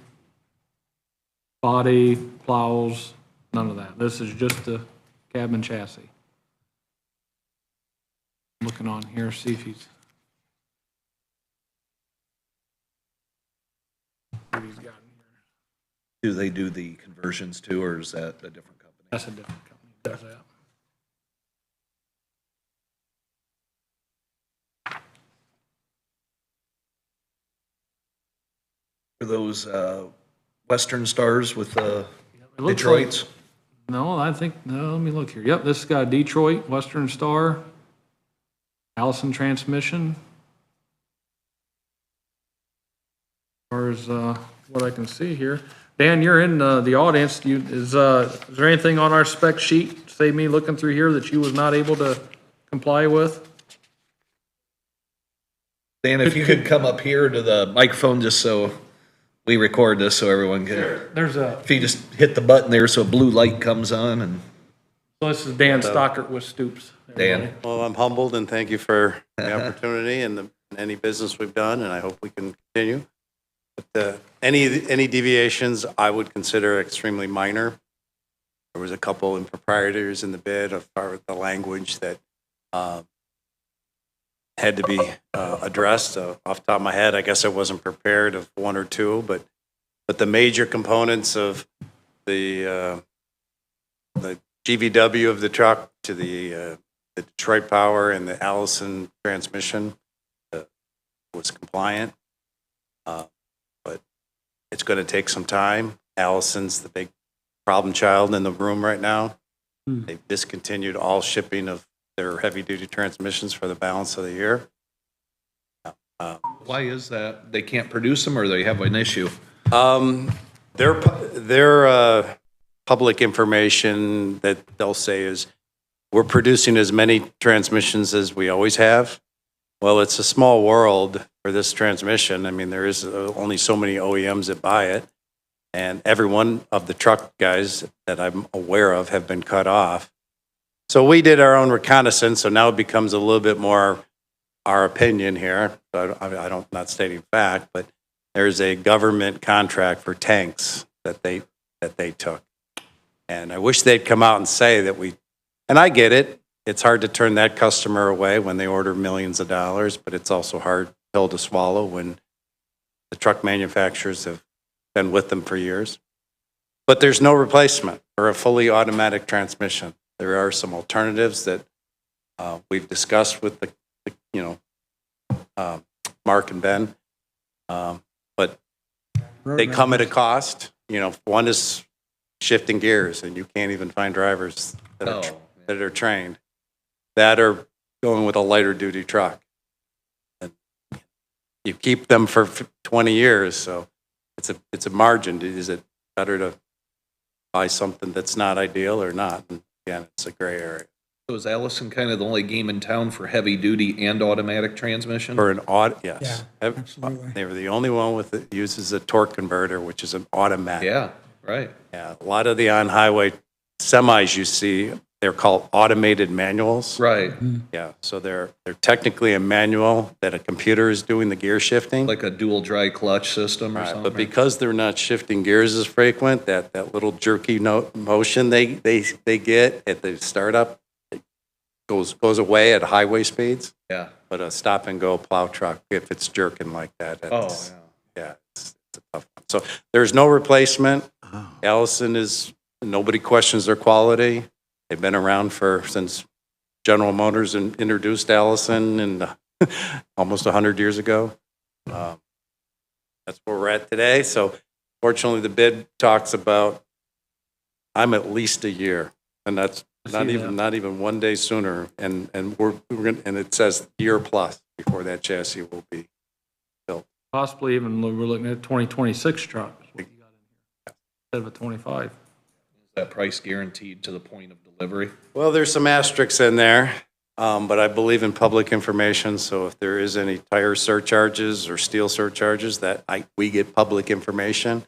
body, plows, none of that. This is just the cab and chassis. Looking on here, see if he's. What he's got in here. Do they do the conversions too, or is that a different company? That's a different company, that does that. Are those Western Stars with It looks like- Detroits? No, let me look here. Yep, this has got Detroit, Western Star, Allison transmission. As far as what I can see here. Dan, you're in the audience. Is there anything on our spec sheet, save me looking through here, that you was not able to comply with? Dan, if you could come up here to the microphone just so we record this so everyone can. There's If you just hit the button there so a blue light comes on and so this is Dan Stockert with Stoops. everybody. Dan. Well, I'm humbled and thank you for the opportunity and any business we've done, and I hope we can continue. But any deviations I would consider extremely minor. There was a couple improprieties in the bid as far as the language that had to be addressed. Off the top of my head, I guess I wasn't prepared of one or two, but the major components of the GVW of the truck to the Detroit Power and the Allison transmission was compliant. But it's going to take some time. Allison's the big problem child in the room right now. They've discontinued all shipping of their heavy-duty transmissions for the balance of the year. Why is that? They can't produce them or they have an issue? Their public information that they'll say is, we're producing as many transmissions as we always have. Well, it's a small world for this transmission. I mean, there is only so many OEMs that buy it, and every one of the truck guys that I'm aware of have been cut off. So we did our own reconnaissance, so now it becomes a little bit more our opinion here. So not stating fact, but there's a government contract for tanks that they took. And I wish they'd come out and say that and I get it. It's hard to turn that customer away when they order millions of dollars, but it's also hard pill to swallow when the truck manufacturers have been with them for years. But there's no replacement for a fully automatic transmission. There are some alternatives that we've discussed with Mark and Ben, but they come at a cost. One is shifting gears, and you can't even find drivers that are trained that are going with a lighter duty truck. And you keep them for 20 years, so it's a margin. Is it better to buy something that's not ideal or not? And again, it's a gray area. So is Allison kind of the only game in town for heavy duty and automatic transmission? For yes. Yeah, absolutely. They were the only one that uses a torque converter, which is an automatic. Yeah, right. Yeah, a lot of the on-highway semis you see, they're called automated manuals. Right. Yeah, so they're technically a manual that a computer is doing the gear shifting. Like a dual dry clutch system or Right, something? but because they're not shifting gears as frequent, that little jerky motion they get at the startup, goes away at highway speeds, Yeah. but a stop-and-go plow truck, if it's jerking like that, Oh, it's, yeah, it's a tough one. So there's no replacement. Allison is, nobody questions their quality. They've been around since General Motors introduced Allison in almost 100 years ago. That's where we're at today. So fortunately, the bid talks about, I'm at least a year, and that's not even 1 day sooner. And we're going and it says year plus before that chassis will be built. Possibly even, we're looking at 2026 truck, is what you got in here, instead of a 25. Is that price guaranteed to the point of delivery? Well, there's some asterisks in there, but I believe in public information, so if there is any tire surcharges or steel surcharges, we get public information.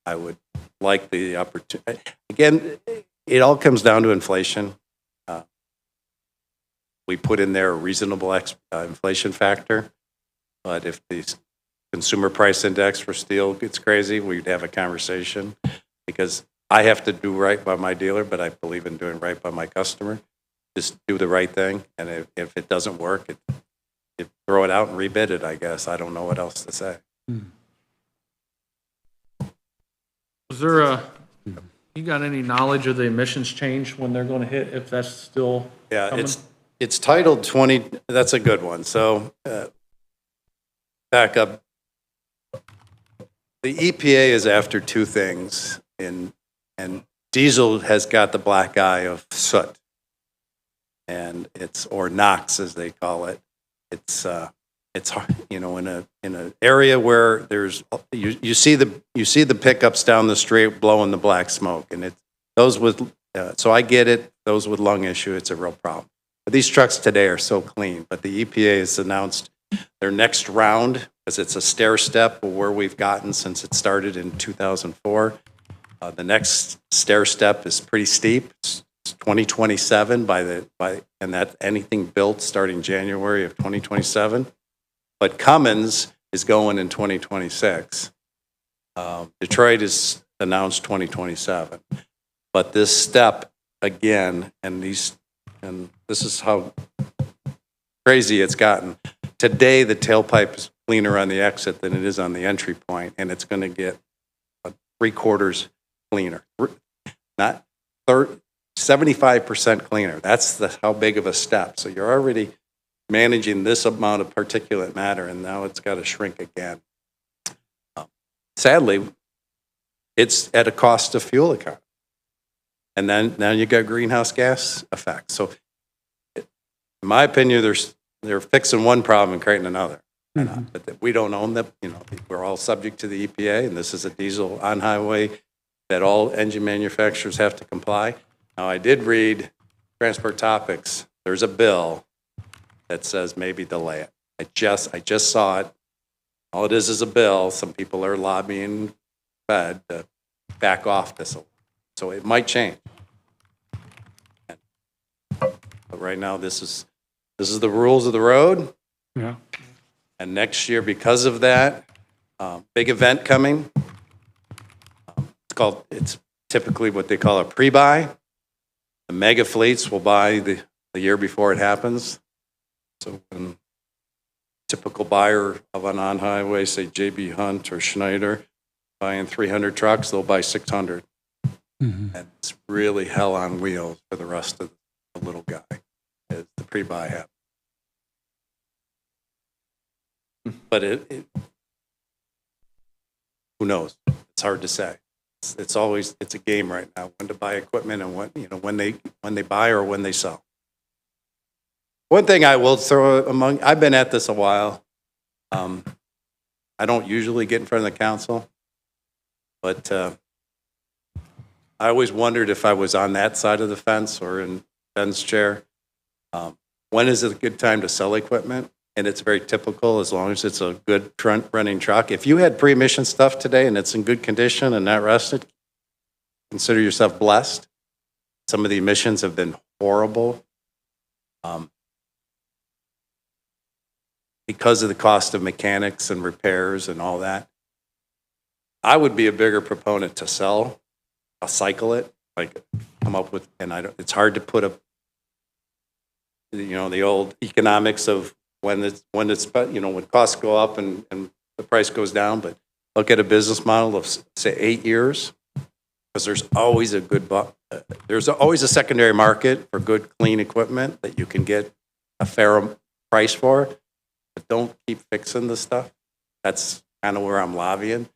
I would like the opportunity. Again, it all comes down to inflation. We put in there a reasonable inflation factor, but if the consumer price index for steel gets crazy, we'd have a conversation, because I have to do right by my dealer, but I believe in doing right by my customer. Just do the right thing, and if it doesn't work, throw it out and rebid it, I guess. I don't know what else to say. Is there you got any knowledge of the emissions change when they're gonna hit, if that's still Yeah, coming? it's titled 20, that's a good one. So, back up. The EPA is after two things, and diesel has got the black eye of soot. And or NOx as they call it. It's hard, in an area where there's, you see the pickups down the street blowing the black smoke, and so I get it, those with lung issue, it's a real problem. But these trucks today are so clean, but the EPA has announced their next round, because it's a stair step of where we've gotten since it started in 2004. The next stair step is pretty steep. It's 2027 and that anything built starting January of 2027. But Cummins is going in 2026. Detroit is announced 2027. But this step again, and this is how crazy it's gotten. Today, the tailpipe is cleaner on the exit than it is on the entry point, and it's going to get 3/4 cleaner. Not 75% cleaner. That's how big of a step. So you're already managing this amount of particulate matter, and now it's got to shrink again. Sadly, it's at a cost of fuel economy. And then now you got greenhouse gas effects. So in my opinion, they're fixing one problem and creating another. But we don't own them. We're all subject to the EPA, and this is a diesel on highway that all engine manufacturers have to comply. Now, I did read Transport Topics. There's a bill that says maybe delay it. I just saw it. All it is a bill. Some people are lobbying Fed to back off this. So it might change. But right now, this is the rules of the road. Yeah. And next year, because of that, big event coming. It's typically what they call a pre-buy. The mega fleets will buy the year before it happens. So when typical buyer of an on-highway, say JB Hunt or Schneider, buying 300 trucks, they'll buy 600. And it's really hell on wheels for the rest of the little guy as the pre-buy happens. But who knows? It's hard to say. It's a game right now, when to buy equipment and when they buy or when they sell. One thing I will throw I've been at this a while. I don't usually get in front of the council, but I always wondered if I was on that side of the fence or in Ben's chair. When is it a good time to sell equipment? And it's very typical, as long as it's a good running truck. If you had pre-emission stuff today and it's in good condition and not rusted, consider yourself blessed. Some of the emissions have been horrible. Because of the cost of mechanics and repairs and all that. I would be a bigger proponent to sell. I'll cycle it, like come up with, it's hard to put the old economics of when when costs go up and the price goes down, but look at a business model of, say, 8 years, because there's always there's always a secondary market for good, clean equipment that you can get a fair price for, but don't keep fixing the stuff. That's kind of where I'm lobbying.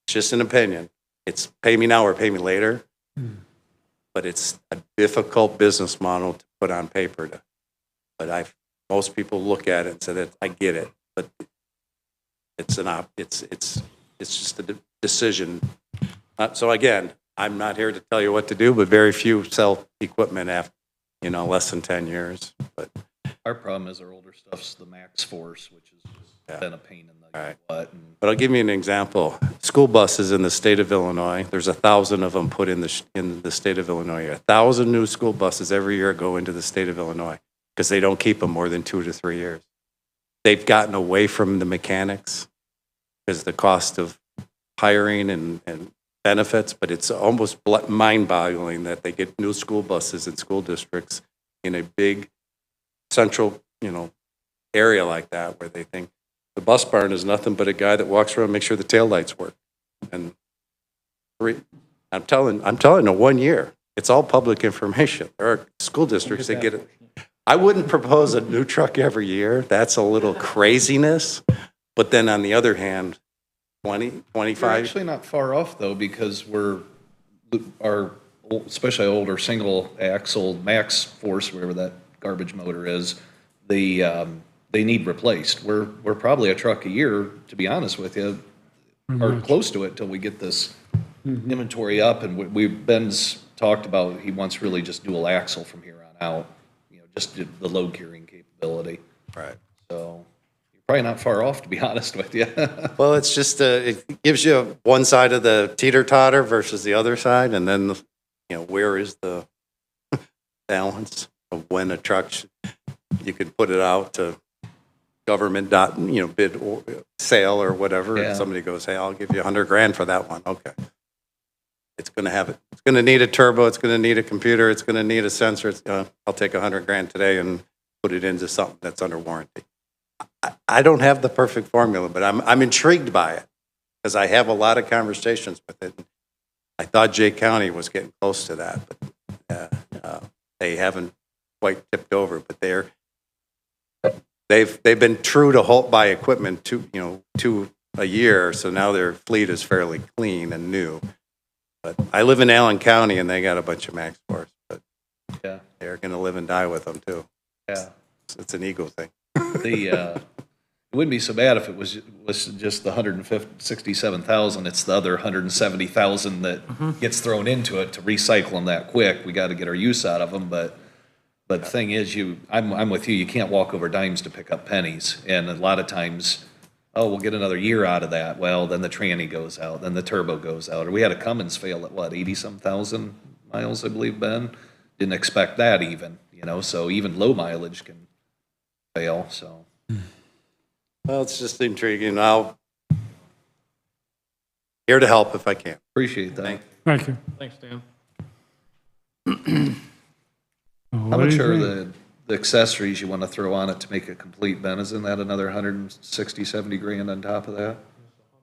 It's just an opinion. It's pay me now or pay me later, but it's a difficult business model to put on paper. But most people look at it and say that I get it, but it's just a decision. So again, I'm not here to tell you what to do, but very few sell equipment after less than 10 years. But Our problem is our older stuff's the max force, which has just been a pain in the butt. But I'll give you an example. School buses in the state of Illinois, there's 1,000 of them put in the state of Illinois. 1,000 new school buses every year go into the state of Illinois because they don't keep them more than 2 to 3 years. They've gotten away from the mechanics because the cost of hiring and benefits, but it's almost mind-boggling that they get new school buses in school districts in a big central, area like that where they think the bus barn is nothing but a guy that walks around and makes sure the taillights work. And I'm telling you, 1 year, it's all public information. There are school districts that get it. I wouldn't propose a new truck every year. That's a little craziness. But then on the other hand, 20, 25. We're actually not far off though, because especially older single axle max force, wherever that garbage motor is, they need replaced. We're probably a truck a year, to be honest with you, or close to it till we get this inventory up. And Ben's talked about, he wants really just dual axle from here on out, just the load carrying capability. Right. So you're probably not far off, to be honest with you. Well, it's just, it gives you one side of the teeter-totter versus the other side, and then, where is the balance of when a truck, you could put it out to government bid or sale or whatever, Yeah. and somebody goes, hey, I'll give you $100,000 for that one. Okay. It's going to need a turbo, it's going to need a computer, it's going to need a sensor. I'll take $100,000 today and put it into something that's under warranty. I don't have the perfect formula, but I'm intrigued by it because I have a lot of conversations with it. I thought Jay County was getting close to that, but they haven't quite tipped over. But they've been true to halt buy equipment to a year, so now their fleet is fairly clean and new. But I live in Allen County, and they got a bunch of Max Force, but Yeah. they're going to live and die with them too. Yeah. It's an ego thing. It wouldn't be so bad if it was just the 167,000. It's the other 170,000 that gets thrown into it to recycle them that quick. We got to get our use out of them. But the thing is, I'm with you. You can't walk over dimes to pick up pennies. And a lot of times, we'll get another year out of that. Well, then the tranny goes out, then the turbo goes out. Or we had a Cummins fail at 80-some thousand miles, I believe, Ben. Didn't expect that even. So even low mileage can fail. So. Well, it's just intriguing. I'll here to help if I can. Appreciate that. Thank you. Thanks, Dan. How much are the accessories you want to throw on it to make it complete, Ben? Isn't that another 160, 70 grand on top of that?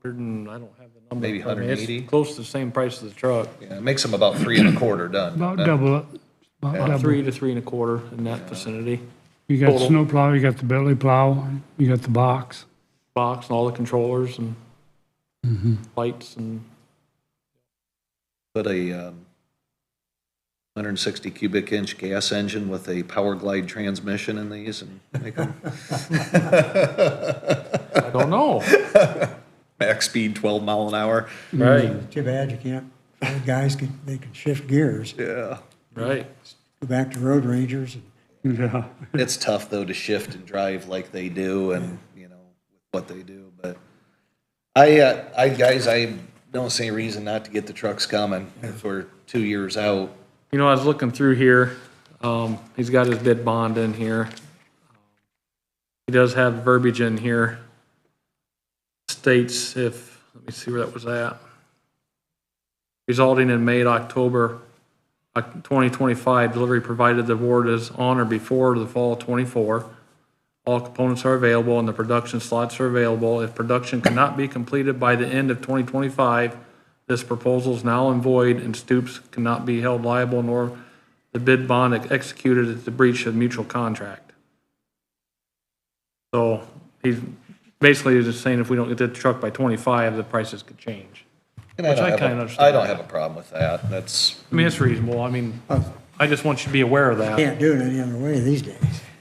I don't have the number. Maybe I mean, it's 180? close to the same price as the truck. Yeah, it makes them about 3 1/4 done. About doesn't it? double it. About About double. 3 to 3 1/4 in that vicinity. You got total. snow plow, you got the belly plow, you got the box. Box and all the controllers and lights and Put a 160 cubic inch gas engine with a power glide transmission in these and make them I don't know. max speed 12 mile an hour. Right, Too bad you can't, guys can shift gears, Yeah. right. go back to road rangers and Yeah. It's tough though to shift and drive like they do and, what they do. But I don't see any reason not to get the trucks coming if we're 2 years out. I was looking through here. He's got his bid bond in here. He does have verbiage in here. States let me see where that was at. Resulting in May to October 2025 delivery provided the board is on or before the fall of '24. All components are available and the production slots are available. If production cannot be completed by the end of 2025, this proposal is null and void and Stoops cannot be held liable nor the bid bond executed at the breach of mutual contract. So he's basically just saying if we don't get the truck by 25, the prices could change. And Which I have kinda a- understand I don't that. have a problem with that. That's, I mean, it's reasonable. I mean, I just want you to be aware of that. Can't do it any other way these days.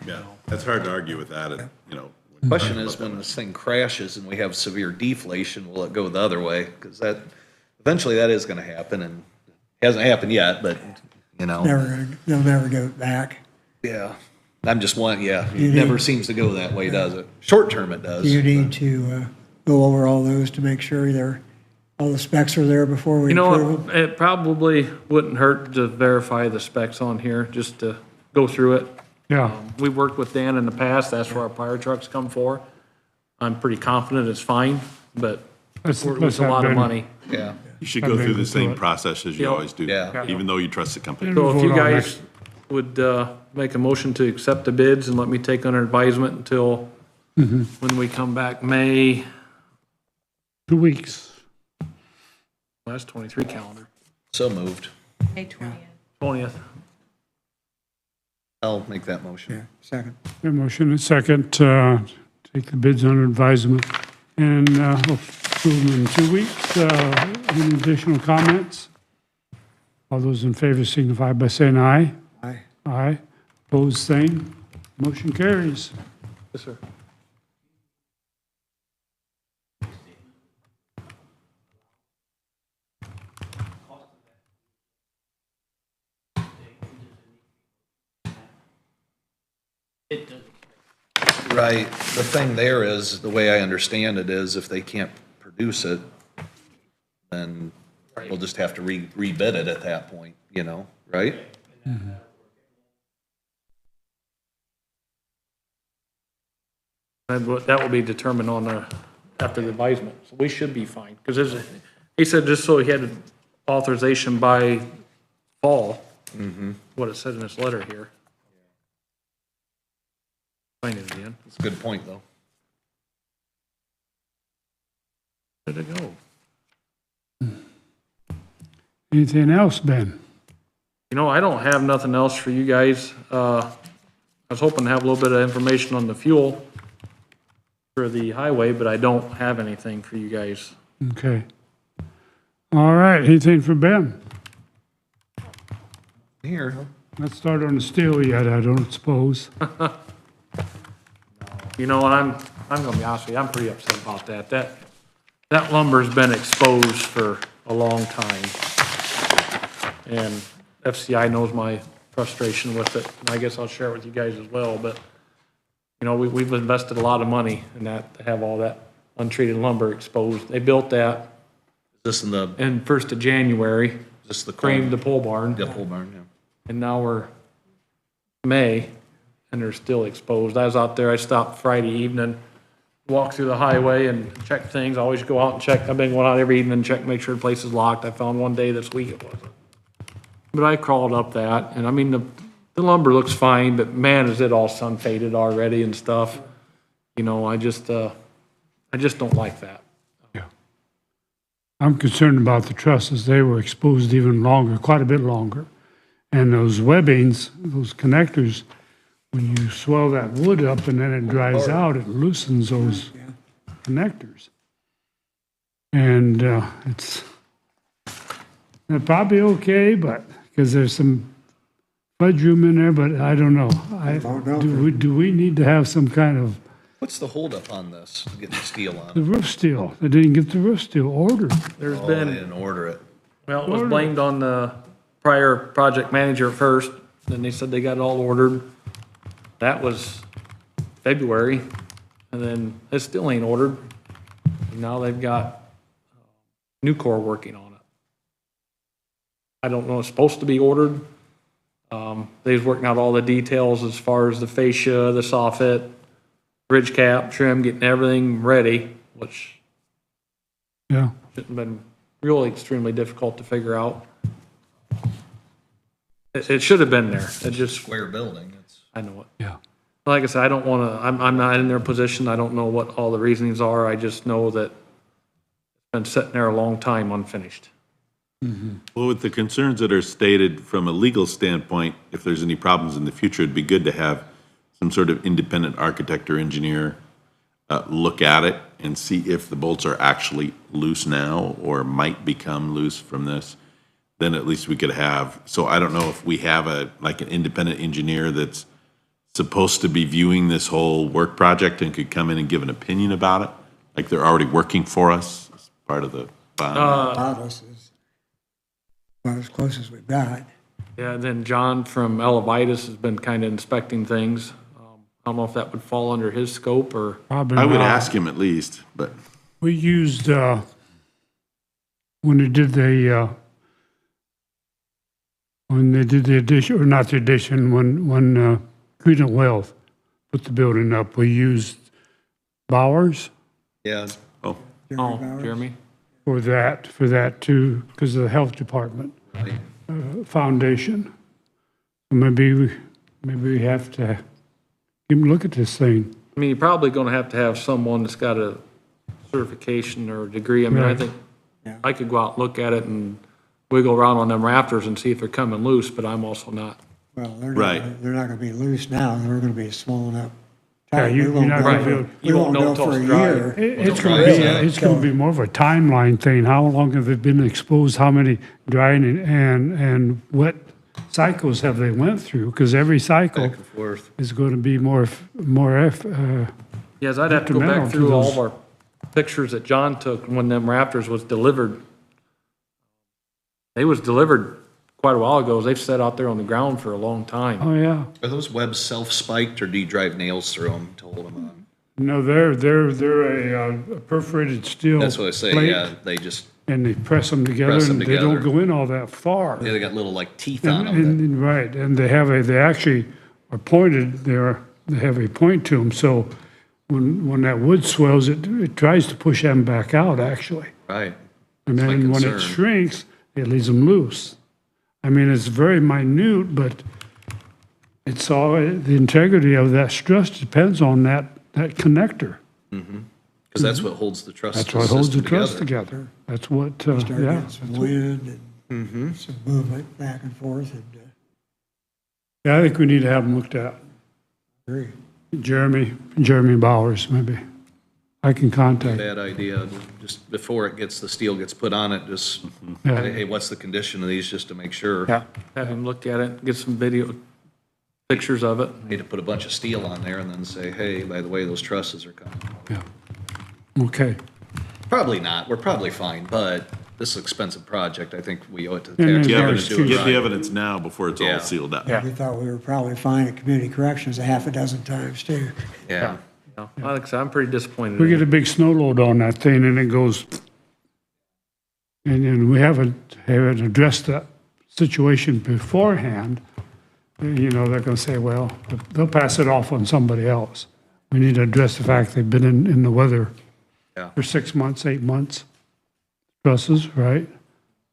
Yeah, that's hard to argue with that, you know. question is when this thing crashes and we have severe deflation, will it go the other way? Because that, eventually that is gonna happen and it hasn't happened yet, but, you know. They'll never go back. Yeah. I'm just one, yeah, You it never need- seems to go that way, does it? Short term it does. Do you need to go over all those to make sure all the specs are there before we You approve know, them? it probably wouldn't hurt to verify the specs on here, just to go through it. Yeah, We worked with Dan in the past, that's where our fire trucks come for. I'm pretty confident it's fine, but Let's it's a have lot of Ben- money. Yeah. You should go through the same it. process as you Yep. always do. Yeah. Even though you trust the company. So if you Vote on guys would make a motion to accept the bids and let me take under advisement until when we come back, May, 2 weeks. that's 23 calendar, So moved. May 20th. 20th. I'll make that Yeah, motion. second. A motion and second, take the bids under advisement and approve them in 2 weeks. Any additional comments? All those in favor signify by saying aye. Aye. Aye. Opposed, same. Motion carries. Yes, sir. Right. The thing there is, the way I understand it is if they can't produce it, then we'll just have to rebid it at that point, you know, right? That will be determined on after the advisement, so we should be fine. Because he said just so he had authorization by fall, what it said in this letter here. Find it again. It's a good point, though. Where did it go? Anything else, Ben? You know, I don't have nothing else for you guys. I was hoping to have a little bit of information on the fuel for the highway, but I don't have anything for you guys. Okay. All right, anything for Ben? Here, Let's start on the steel yet, I don't suppose. You know, and I'm gonna be honest with you, I'm pretty upset about that. That lumber's been exposed for a long time. And FCI knows my frustration with it, and I guess I'll share it with you guys as well, but, you know, we've invested a lot of money in that, to have all that untreated lumber exposed. They built that this in the, in 1st of January, this the framed the pole barn, Yeah, pole barn, yeah. and now we're May, and they're still exposed. I was out there, I stopped Friday evening, walked through the highway and checked things. I always go out and check. I've been going out every evening and check, make sure the place is locked. I found one day this week it wasn't. But I crawled up that, and I mean, the lumber looks fine, but man, is it all sun faded already and stuff. You know, I just don't like that. Yeah. I'm concerned about the trusses. They were exposed even longer, quite a bit longer. And those webbings, those connectors, when you swell that wood up and then it dries out, it loosens those connectors. And they're probably okay, but, because there's some fudge room in there, but I don't know. Do we need to have some kind of, What's the holdup on this, getting the steel the on it? roof steel? They didn't get the roof steel ordered. There's Oh, they been, didn't order it. well, it was blamed on the prior project manager first, then they said they got it all ordered. That was February, and then it still ain't ordered. Now they've got Nucor working on it. I don't know, it's supposed to be ordered. They was working out all the details as far as the fascia, the soffit, bridge cap, trim, getting everything ready, which Yeah. shouldn't have been really extremely difficult to figure out. It should have been there. It just, Square building, it's. I know it. Yeah. Like I said, I don't want to, I'm not in their position. I don't know what all the reasonings are. I just know that it's been sitting there a long time unfinished. Well, with the concerns that are stated from a legal standpoint, if there's any problems in the future, it'd be good to have some sort of independent architect or engineer look at it and see if the bolts are actually loose now or might become loose from this. Then at least we could have, so I don't know if we have like an independent engineer that's supposed to be viewing this whole work project and could come in and give an opinion about it, like they're already working for us as part of the bond. Otis is about as close as we've got. Yeah, and then John from Elevitus has been kind of inspecting things. I don't know if that would fall under his scope or, Probably I would not. ask him at least, but We used, when they did the addition, or not the addition, when Credent Wealth put the building up, we used Bowers Yeah, oh, Jeremy? for that too, because of the health department foundation. Maybe we have to give them a look at this thing. I mean, you're probably going to have someone that's got a certification or a degree. I mean, I Right. think Yeah. I could go out and look at it and wiggle around on them rafters and see if they're coming loose, but I'm also not. Well, Right. they're not gonna be loose now, they're gonna be swollen up. Yeah, tight. you're We won't not know gonna for- be able- We you won't won't know know till for a it's dry. year. It's gonna be more of a timeline thing. How long have they been exposed? How many drying and wet cycles have they went through? Because every cycle back and forth. is going to be more, Yes, I'd have to go Detrimental back to through all those- of our pictures that John took when them rafters was delivered. They was delivered quite a while ago. They've sat out there on the ground for a long time. oh, yeah. Are those webs self-spiked or do you drive nails through them to hold them on? No, they're a perforated steel That's what I say, plate, yeah, they just, and they press them together, Press 'em and they don't together. go in all that far. they got little like teeth on And, them. right, and they actually are pointed, they have a point to them, so when that wood swells, it tries to push them back out, actually. Right. And That's my then when it concern. shrinks, it leaves them loose. I mean, it's very minute, but it's all, the integrity of that stress depends on that connector. Because that's what holds the truss That's what holds the system truss together. together. That's what, Start yeah. getting some wind and some movement back and forth and, Yeah, I think we need to have them looked at. agree. Jeremy Bowers, maybe. I can contact. Bad idea, just before the steel gets put on it, just, Yeah. hey, what's the condition of these, just to make sure. Yeah. Have him look at it, get some video, pictures of it. Need to put a bunch of steel on there and then say, hey, by the way, those trusses are coming. Yeah. Okay. Probably not, we're probably fine, but this is an expensive project, I think we owe it to the And then taxpayers there's to do it get the right. evidence now before it's all Yeah. sealed up. Yeah. We thought we were probably fine at community corrections a half a dozen times too. Yeah, No, like I said, I'm pretty disappointed. We in get it. a big snow load on that thing and it goes, and we haven't addressed that situation beforehand. You know, they're gonna say, well, they'll pass it off on somebody else. We need to address the fact they've been in the weather Yeah. for 6 months, 8 months. Trusses, right?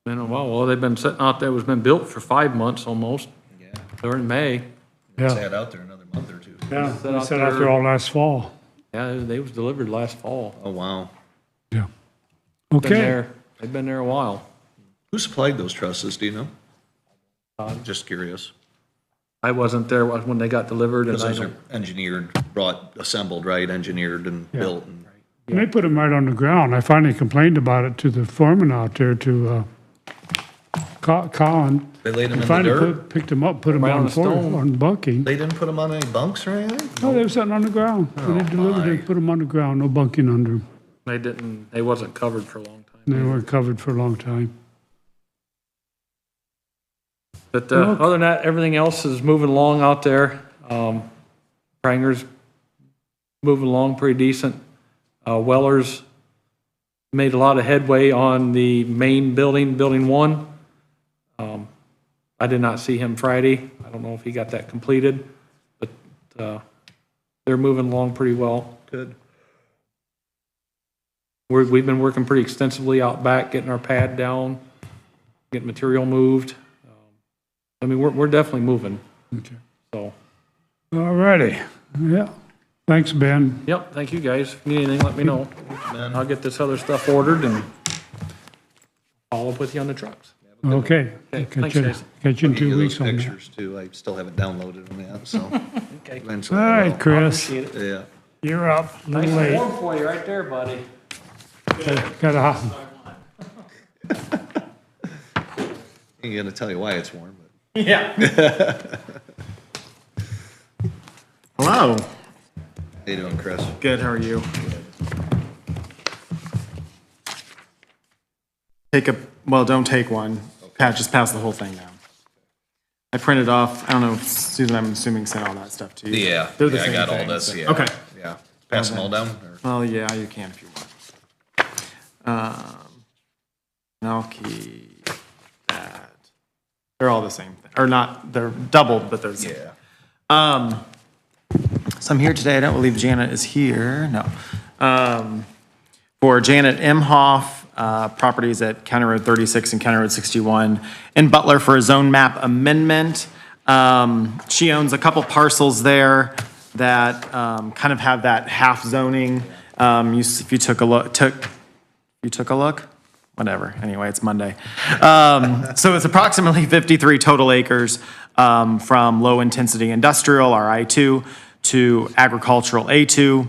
Been a while. Well, they've been sitting out there, it was been built for 5 months almost. yeah, They're in May. Yeah. sat out there another month or two. Yeah, Sit we out sat out there there. all last fall. Yeah, they was delivered last fall. Oh, wow. Yeah. Been Okay. there, they've been there a while. Who supplied those trusses, do you know? Just curious. I wasn't there when they got delivered and Because I those are don't, engineered, assembled, right, engineered and built and. And they put them right on the ground. I finally complained about it to the foreman out there, to Colin. They laid them in the Finally dirt? picked them up, put them Right on on the stone. on bunking. They didn't put them on any bunks or anything? No, they were sitting on the ground. When they delivered, they my. put them on the ground, no bunking under them. they didn't, they wasn't covered for a long time. They weren't covered for a long time. But other than that, everything else is moving along out there. Pranger's moving along pretty decent. Weller's made a lot of headway on the main building, Building 1. I did not see him Friday. I don't know if he got that completed, but they're moving along pretty well. Good. We've been working pretty extensively out back, getting our pad down, getting material moved. I mean, we're definitely moving, Okay. so. All righty. Yeah. Thanks, Ben. Yep, thank you, guys. If you need anything, let me know. I'll get this other stuff ordered and follow up with you on the trucks. Okay. Okay, Catch thanks, you- guys. Catch you in Give you 2 those weeks on that. pictures too. I still haven't downloaded them yet, so. Okay. Eventually All I right, will. Chris, Appreciate it. Yeah. you're up. A Nice little and late. warm for you right there, buddy. Got a, Ain't gonna tell you why it's warm, but. Yeah. Hello. How you doing, Chris? Good. How are you? Don't take one. Pat, just pass the whole thing down. I printed off, I don't know, if Susan, I'm assuming sent all that stuff to you. Yeah, They're the yeah, I same got all thing, this, so- yeah. Okay. Yeah. Pass them all down, or? Well, yeah, you can if you want. And I'll keep that. They're all the same thing, or not, they're doubled, but they're the same. Yeah. So I'm here today, I don't believe Janet is here, no. For Janet Imhoff, properties at County Road 36 and County Road 61 in Butler for a zone map amendment. She owns a couple parcels there that kind of have that half zoning. If you took a look? Whatever, anyway, it's Monday. So it's approximately 53 total acres from low-intensity industrial, or I2, to agricultural, A2.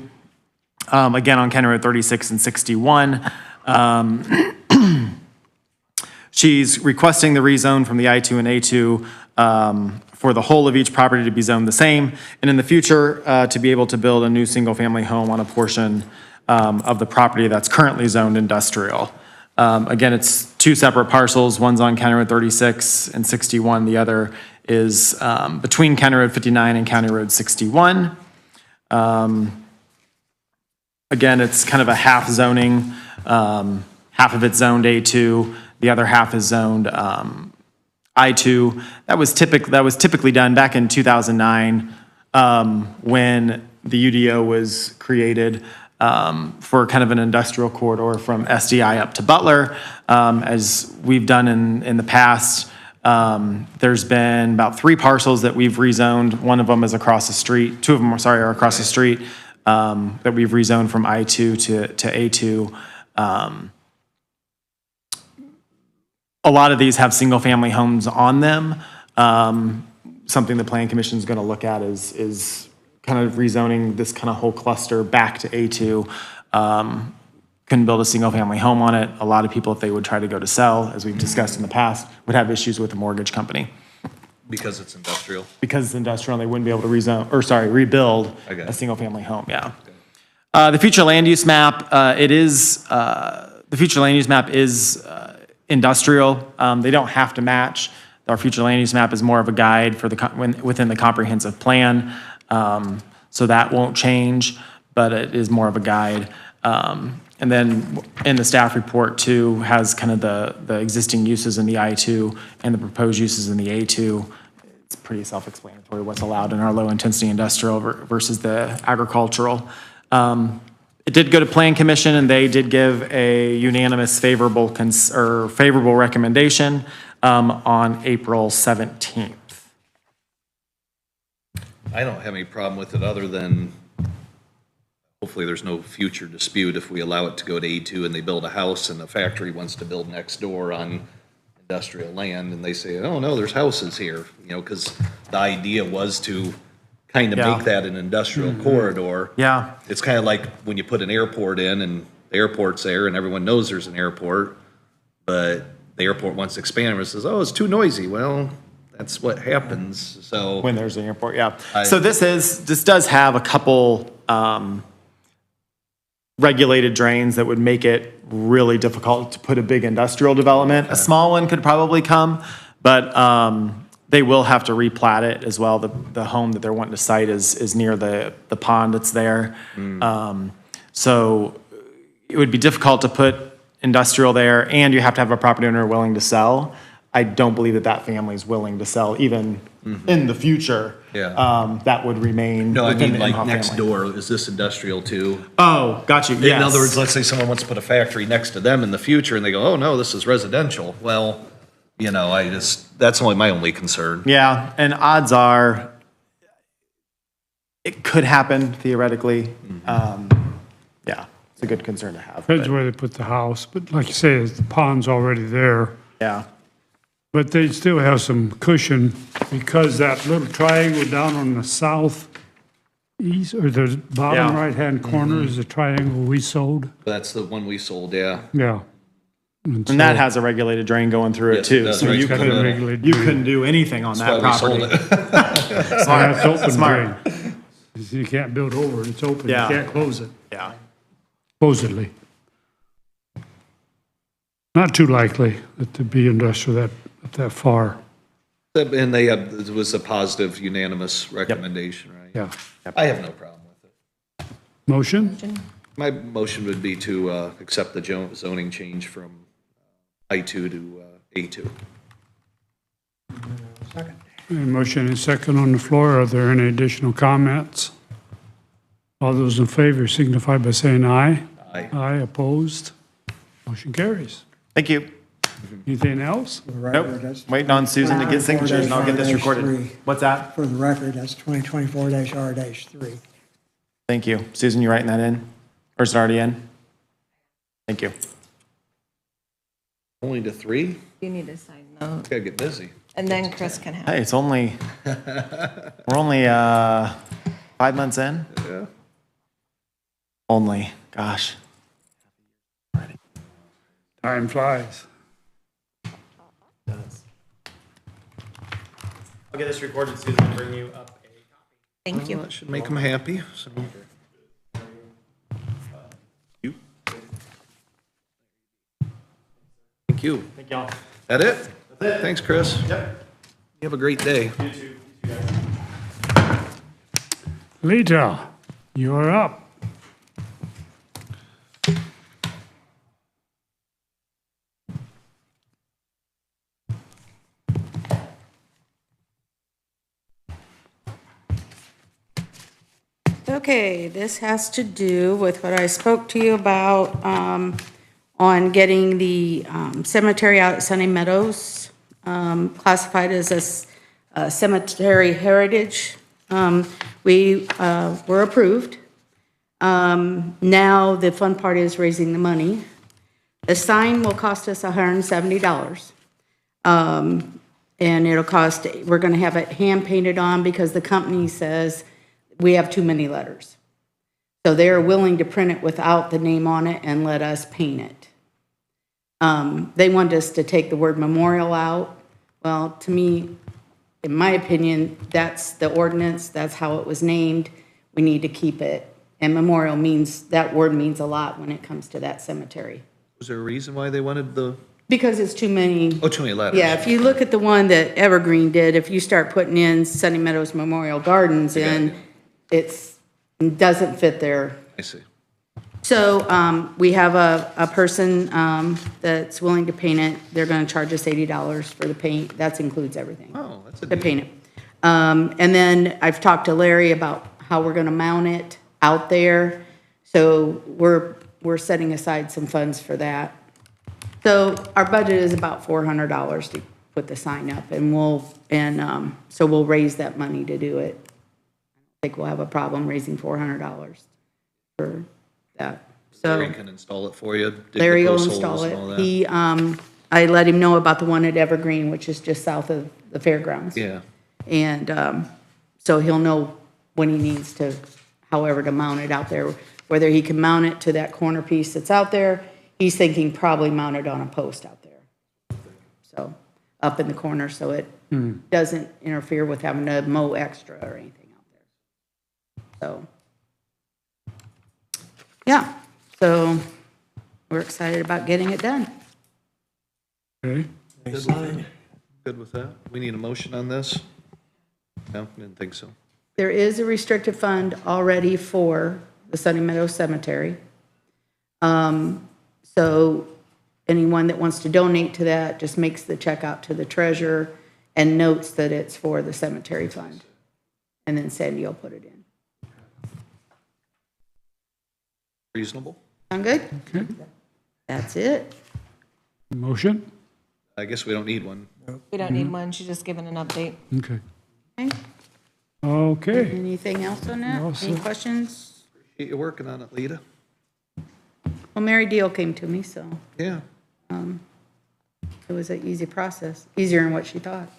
Again, on County Road 36 and 61. She's requesting the rezone from the I2 and A2 for the whole of each property to be zoned the same, and in the future, to be able to build a new single-family home on a portion of the property that's currently zoned industrial. Again, it's two separate parcels. One's on County Road 36 and 61. The other is between County Road 59 and County Road 61. Again, it's kind of a half zoning. Half of it's zoned A2, the other half is zoned I2. That was typically done back in 2009 when the UDO was created for kind of an industrial corridor from SDI up to Butler. As we've done in the past, there's been about 3 parcels that we've rezoned. One of them is across the street. 2 of them, are across the street that we've rezoned from I2 to A2. A lot of these have single-family homes on them. Something the Plan Commission is going to look at is kind of rezoning this kind of whole cluster back to A2. Couldn't build a single-family home on it. A lot of people, if they would try to go to sell, as we've discussed in the past, would have issues with the mortgage company. Because it's industrial? Because it's industrial, they wouldn't be able to rebuild a single-family home, yeah. The future land use map, the future land use map is industrial. They don't have to match. Our future land use map is more of a guide for within the comprehensive plan. So that won't change, but it is more of a guide. And then in the staff report too, has kind of the existing uses in the I2 and the proposed uses in the A2. It's pretty self-explanatory what's allowed in our low-intensity industrial versus the agricultural. It did go to Plan Commission, and they did give a unanimous favorable recommendation on April 17th. I don't have any problem with it other than hopefully there's no future dispute if we allow it to go to A2 and they build a house and the factory wants to build next door on industrial land and they say, oh no, there's houses here, because the idea was to kind of make that an industrial corridor. Yeah. It's kind of like when you put an airport in and the airport's there and everyone knows there's an airport, but the airport wants to expand and says, oh, it's too noisy. Well, that's what happens. So When there's an airport, yeah. So this does have a couple regulated drains that would make it really difficult to put a big industrial development. A small one could probably come, but they will have to replat it as well. The home that they're wanting to site is near the pond that's there. So it would be difficult to put industrial there, and you have to have a property owner willing to sell. I don't believe that family is willing to sell even in the future. Yeah. That would remain. No, I within mean the like Imhoff next family. door, is this industrial too? Oh, got you, yes. In other words, let's say someone wants to put a factory next to them in the future and they go, oh no, this is residential. Well, You know, that's only my only concern. Yeah, and odds are, it could happen theoretically. Yeah, it's a good concern to have. Depends but- where they put the house, but like you say, the pond's already there. Yeah, But they still have some cushion because that little triangle down on the southeast or the bottom Yeah. right-hand corner is the triangle we sold. That's the one we sold, yeah. Yeah. and that has a regulated drain going through it Yes, it too. does, So right you through the couldn't, middle. you couldn't do anything on that That's why we property. sold it. That's open Smart. drain. You can't build over it, it's open, you Yeah. can't close it, Yeah. supposedly. Not too likely that to be industrial that far, And it was a positive unanimous recommendation, right? yeah. I have no problem with it. Motion? My motion would be to accept the zoning change from I2 to A2. Second. A motion and second on the floor. Are there any additional comments? All those in favor signify by saying aye. Aye. Aye, opposed. Motion carries. Thank you. Anything else? For the record, that's Waiting on Susan to get signatures and I'll get this recorded. 24-3. What's that? For the record, that's 2024-R-3. Thank you. Susan, you writing that in? Or is it already in? Thank you. Only to 3? You need to sign those. Gotta get busy. And then Chris can have. Hey, it's only, we're only 5 months in? Yeah. Only, gosh. Time flies. I'll get this recorded, Susan, and bring you up a copy. Thank you. That should make them happy, so. You? Thank you. Thank y'all. That it? That's it. Thanks, Chris. Yep. You have a great day. You too. You guys. Lita, you're up. Okay, this has to do with what I spoke to you about on getting the cemetery out at Sunny Meadows classified as a cemetery heritage. We were approved. Now, the fun part is raising the money. The sign will cost us $170. And it'll cost, we're gonna have it hand painted on because the company says we have too many letters. So they're willing to print it without the name on it and let us paint it. They want us to take the word memorial out. Well, to me, in my opinion, that's the ordinance, that's how it was named. We need to keep it. And memorial means, that word means a lot when it comes to that cemetery. Was there a reason why they wanted the, Because it's too many. too many letters? Yeah, if you look at the one that Evergreen did, if you start putting in Sunny Meadows Memorial Gardens in, it doesn't fit there. I see. So we have a person that's willing to paint it. They're gonna charge us $80 for the paint. That includes everything. Oh, that's a To deal. paint it. And then I've talked to Larry about how we're gonna mount it out there. So we're setting aside some funds for that. So our budget is about $400 to put the sign up, and so we'll raise that money to do it. I think we'll have a problem raising $400 for that. So Larry can install it for you. dig the Larry will post install holes and all it. that. He, I let him know about the one at Evergreen, which is just south of the fairgrounds. Yeah. And so he'll know when he needs to, however, to mount it out there, whether he can mount it to that corner piece that's out there. He's thinking probably mount it on a post out there. So, up in the corner, so it doesn't interfere with having to mow extra or anything out there. So, yeah, so we're excited about getting it done. Okay, Good with that? We need a motion on this? No, didn't think so. There is a restricted fund already for the Sunny Meadow Cemetery. So anyone that wants to donate to that just makes the check out to the treasurer and notes that it's for the cemetery fund. And then Sandy will put it in. Reasonable? Sound good? okay. That's it. Motion? I guess we don't need one. We don't need one, she's just giving an update. Okay. Okay. Okay. Anything else on that? No, Any sir. questions? You're working on it, Lita. Well, Mary Deal came to me, so Yeah. it was an easy process, easier than what she thought.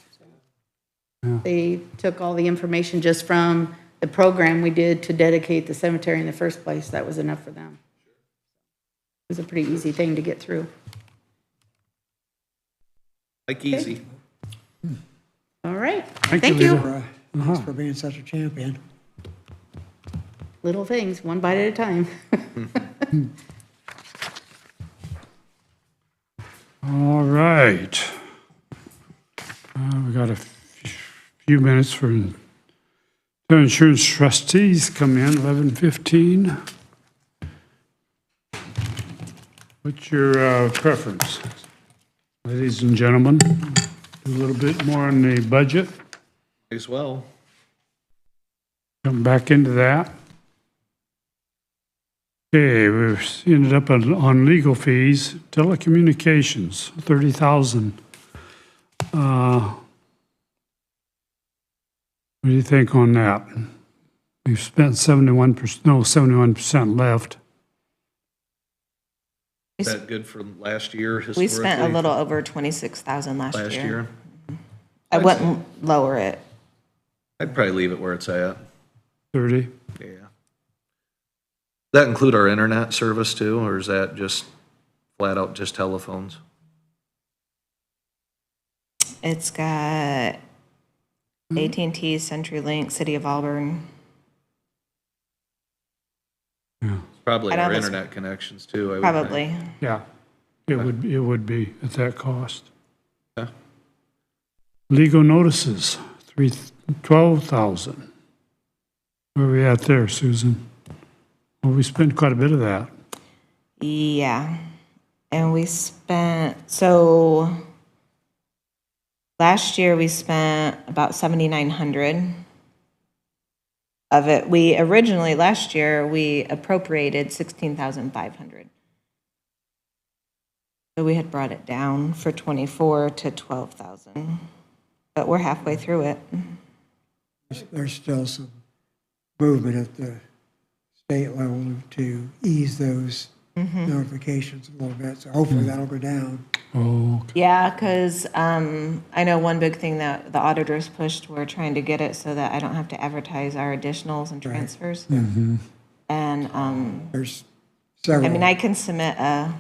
Yeah. They took all the information just from the program we did to dedicate the cemetery in the first place. That was enough for them. It was a pretty easy thing to get through. Like easy. All right. Thank Thank you, you. Lisa. Thanks for being such a champion. Little things, one bite at a time. All right. We got a few minutes for the insurance trustees come in, 11:15. What's your preference? Ladies and gentlemen, do a little bit more on the budget, As well. come back into that. Okay, we've ended up on legal fees, telecommunications, 30,000. What do you think on that? We've spent 71% left. Is that good for last year historically? We spent a little over 26,000 last Last year? I wouldn't lower it. I'd probably leave it where it's at. 30? Yeah. That include our internet service too, or is that just flat out just telephones? It's got AT&T, CenturyLink, City of Auburn. Probably I know our that's- internet connections too, I would think. Probably. Yeah, it would be at that cost. Yeah. Legal notices, 12,000. Where are we at there, Susan? Well, we spent quite a bit of that. Yeah. And we spent, so last year we spent about 7,900 of it. We originally, last year, we appropriated 16,500. So we had brought it down for 24 to 12,000, but we're halfway through it. There's still some movement at the state level to ease those notifications a little bit, so hopefully that'll go down. Oh, okay. Yeah, because I know one big thing that the auditors pushed, we're trying to get it so that I don't have to advertise our additionals and transfers. And, There's I several. mean, I can submit a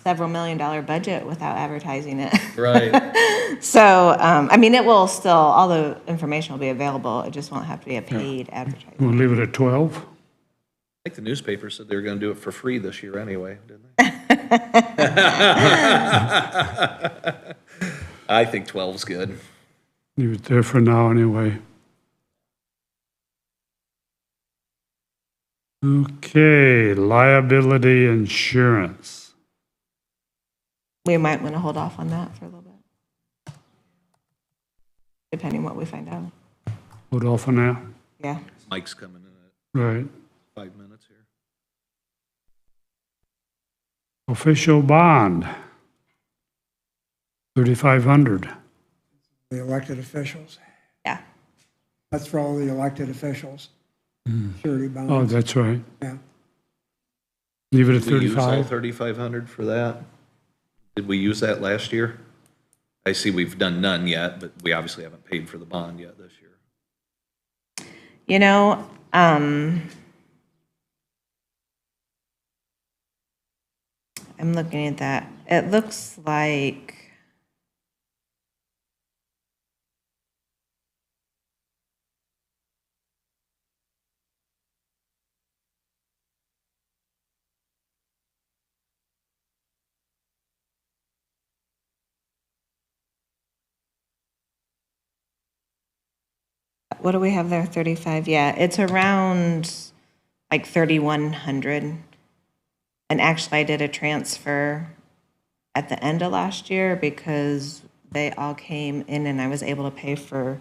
several $1,000,000 budget without advertising it. Right. So, I mean, it will still, all the information will be available, it just won't have to be a paid advertising. We'll leave it at 12? I think the newspaper said they were gonna do it for free this year anyway, didn't they? I think 12's good. Leave it there for now, anyway. Okay, liability insurance. We might want to hold off on that for a little bit. Depending what we find out. Hold off on that? Yeah. Mike's coming in at Right. 5 minutes here. Official bond, 3,500. The elected officials. Yeah. That's for all the elected officials. Surety bonds. Oh, that's right. Yeah. Leave it at Did we use all 35? 3,500 for that? Did we use that last year? I see we've done none yet, but we obviously haven't paid for the bond yet this year. You know, I'm looking at that. It looks like what do we have there? 35? Yeah, it's around like 3,100. And actually, I did a transfer at the end of last year because they all came in and I was able to pay for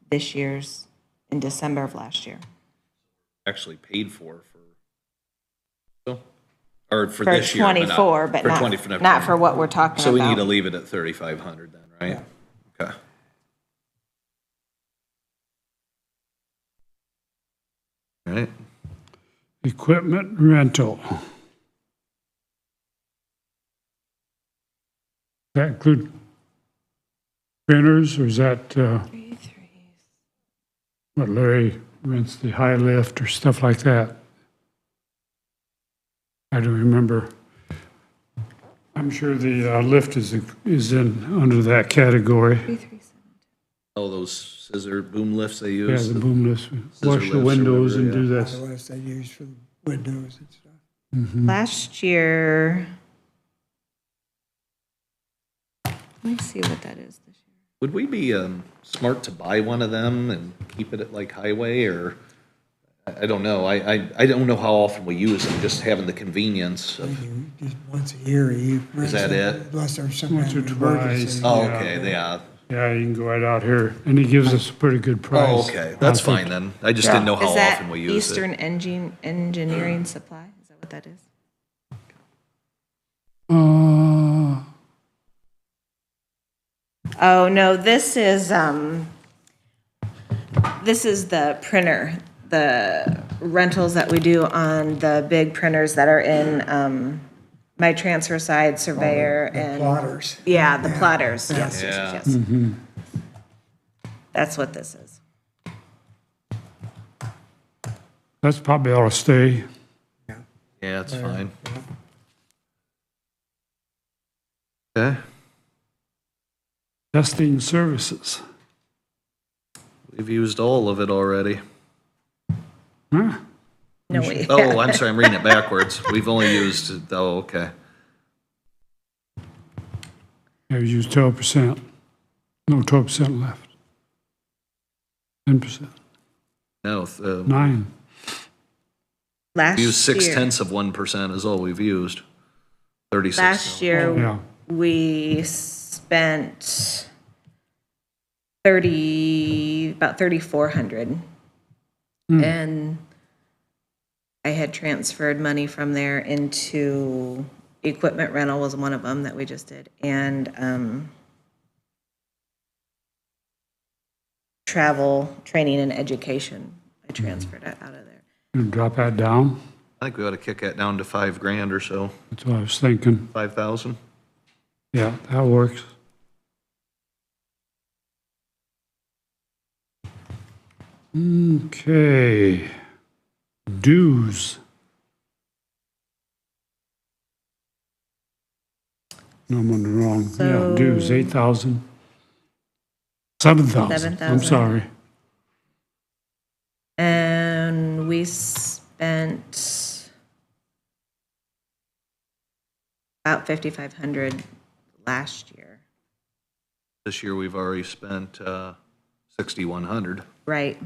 this year's in December of last year. Actually paid for. So, Or for for this year, but not. 24, but for not, 20 for next not year. for what we're talking So we need to about. leave it at 3,500 then, right? Okay. All right. Equipment rental. That include printers, or is that, what Larry rents, the high lift or stuff like that? I don't remember. I'm sure the lift is in, under that category. Oh, those scissor boom lifts they Yeah, use? the boom lifts, Scissor wash the lifts or windows and whatever, do yeah. that. Otherwise, they use for the windows and stuff. Last year, let me see what that is this year. Would we be smart to buy one of them and keep it at like highway, or, I don't know. I don't know how often we use them, just having the convenience of, Just once a year, you. Is that it? Unless there's some Once kind or of twice. emergency. oh, okay, yeah. Yeah, you can go right out here, and he gives us a pretty good price. Oh, okay, that's I think. fine then. I just didn't know how Is that often we use it. Eastern Engineering Supply? Is that what that is? Oh, no, this is the printer, the rentals that we do on the big printers that are in, my transfer side surveyor The and. plotters. Yeah, the plotters, yes, Yeah. yes, yes. That's what this is. That's probably ought to stay. Yeah, it's fine. Okay, Testing services. we've used all of it already. Huh? No, wait. Oh, I'm sorry, I'm reading it backwards. We've only used, oh, okay. Yeah, we used 12%. No, 12% left. 10%. No, 9. Last we used year, 0.6% is all we've used. 36. last year, Yeah. we spent about 3,400. And I had transferred money from there into equipment rental was one of them that we just did. And travel, training, and education, I transferred it out of there. You drop that down? I think we ought to kick that down to $5,000 or so, That's what I was thinking. 5,000. Yeah, that works. Okay. Dues. No, I'm on the wrong. Yeah, dues, 8,000. 7,000. 7,000. I'm sorry. And we spent about 5,500 last year. This year, we've already spent 6,100. Right.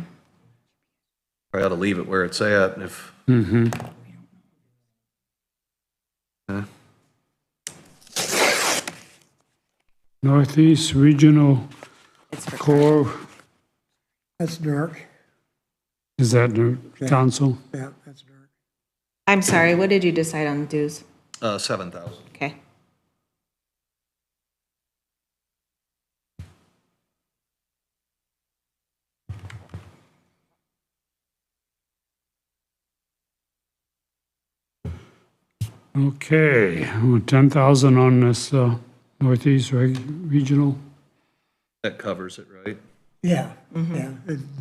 Probably ought to leave it where it's at if. Okay. Northeast Regional It's for Core, That's dark. is that the council? Yeah, that's dark. I'm sorry, what did you decide on dues? 7,000. Okay. Okay, 10,000 on this Northeast Regional. That covers it, right? Yeah, yeah.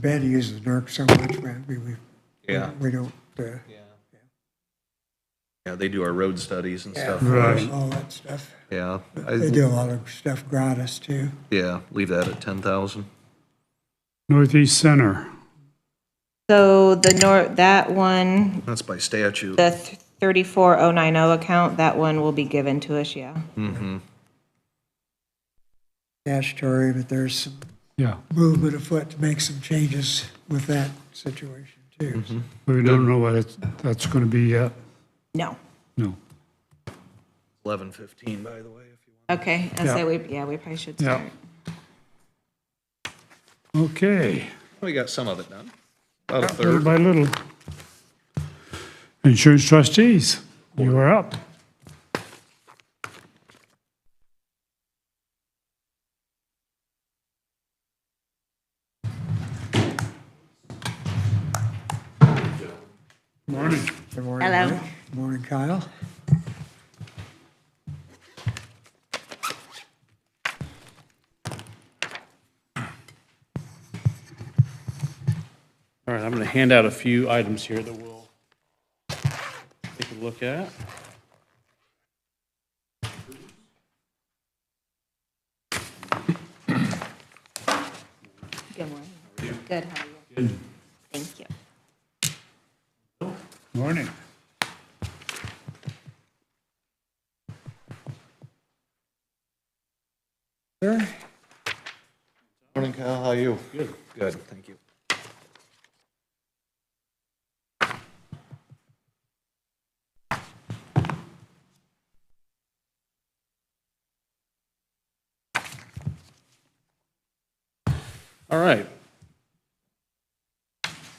Ben uses dark so much, man. Yeah. We don't, Yeah, they do our road studies and stuff. Right. all that stuff. Yeah. They do a lot of stuff gratis too. Yeah, leave that at 10,000. Northeast Center, So that one, That's by statute. the 34090 account, that one will be given to us, yeah. Mm-hmm. Statutory, but there's some yeah. movement afoot to make some changes with that situation too. We don't know what that's going to be yet. No. No. 11:15, by the way, if you want. Okay, I Yeah. say we probably should Yeah. start. Okay. We got some of it done. About a Little third. by little. Insurance trustees. You are up. Morning. Good morning, Hello. Mike. Good morning, Kyle. All right, I'm going to hand out a few items here that we'll take a look at. Good morning. Good, how are you? Good. Thank you. Morning. Sir? Morning, Kyle, how are you? Good. Good, thank you. All right.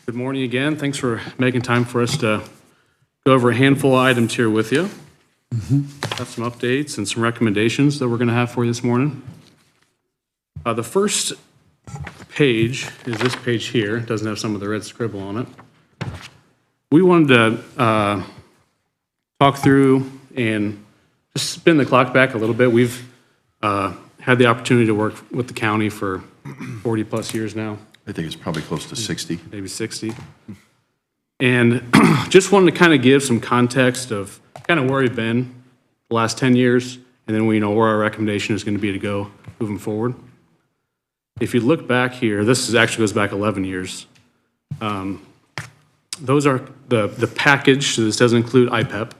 Good morning again. Thanks for making time for us to go over a handful of items here with you. Got some updates and some recommendations that we're going to have for you this morning. The first page is this page here. It doesn't have some of the red scribble on it. We wanted to talk through and just spin the clock back a little bit. We've had the opportunity to work with the county for 40-plus years now. I think it's probably close to 60. Maybe 60. And just wanted to kind of give some context of kind of where we've been the last 10 years, and then we know where our recommendation is going to be to go moving forward. If you look back here, this actually goes back 11 years. Those are the package, so this doesn't include IPEP,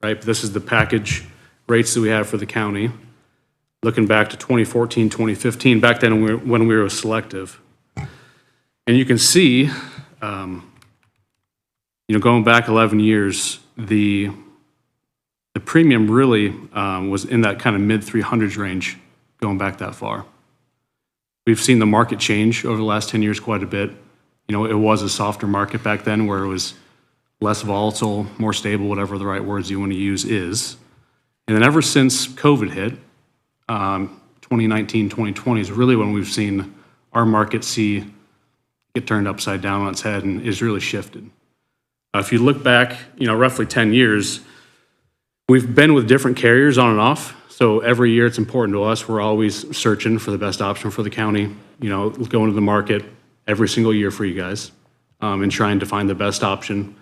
right? But this is the package rates that we have for the county. Looking back to 2014, 2015, back then when we were selective. And you can see, going back 11 years, the premium really was in that kind of mid-300s range going back that far. We've seen the market change over the last 10 years quite a bit. It was a softer market back then where it was less volatile, more stable, whatever the right words you want to use is. And then ever since COVID hit, 2019, 2020 is really when we've seen our market get turned upside down on its head and is really shifted. If you look back, roughly 10 years, we've been with different carriers on and off. So every year it's important to us. We're always searching for the best option for the county, going to the market every single year for you guys and trying to find the best option,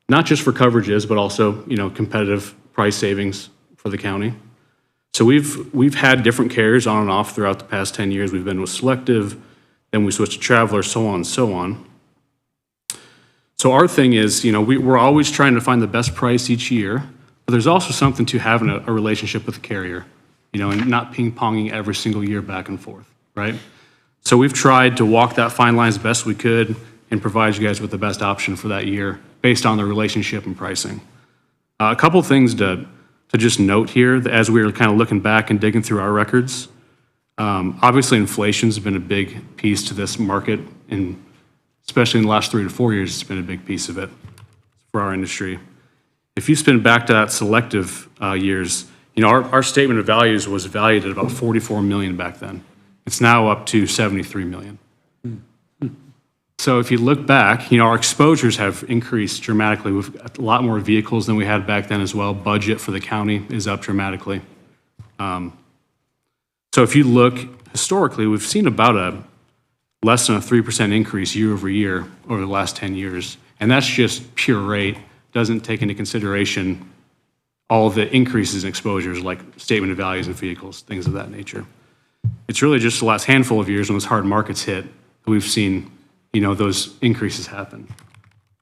not just for coverages, but also, competitive price savings for the county. So we've had different carriers on and off throughout the past 10 years. We've been with Selective, then we switched to Traveler, so on and so on. So our thing is, we're always trying to find the best price each year, but there's also something to having a relationship with the carrier, and not ping-ponging every single year back and forth, right? So we've tried to walk that fine line as best we could and provide you guys with the best option for that year based on the relationship and pricing. A couple things to just note here that as we were kind of looking back and digging through our records. Obviously, inflation's been a big piece to this market, and especially in the last 3 to 4 years, it's been a big piece of it for our industry. If you spin back to that Selective years, our statement of values was valued at about $44 million back then. It's now up to $73 million. So if you look back, our exposures have increased dramatically. We've got a lot more vehicles than we had back then as well. Budget for the county is up dramatically. So if you look historically, we've seen about a less than a 3% increase year over year over the last 10 years. And that's just pure rate, doesn't take into consideration all of the increases in exposures like statement of values of vehicles, things of that nature. It's really just the last handful of years when those hard markets hit that we've seen, those increases happen.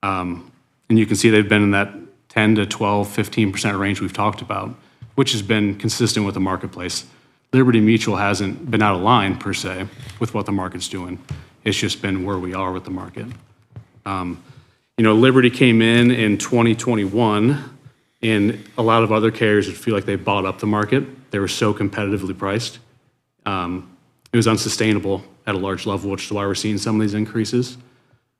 And you can see they've been in that 10 to 12, 15% range we've talked about, which has been consistent with the marketplace. Liberty Mutual hasn't been out of line per se with what the market's doing. It's just been where we are with the market. Liberty came in 2021, and a lot of other carriers would feel like they bought up the market. They were so competitively priced. It was unsustainable at a large level, which is why we're seeing some of these increases.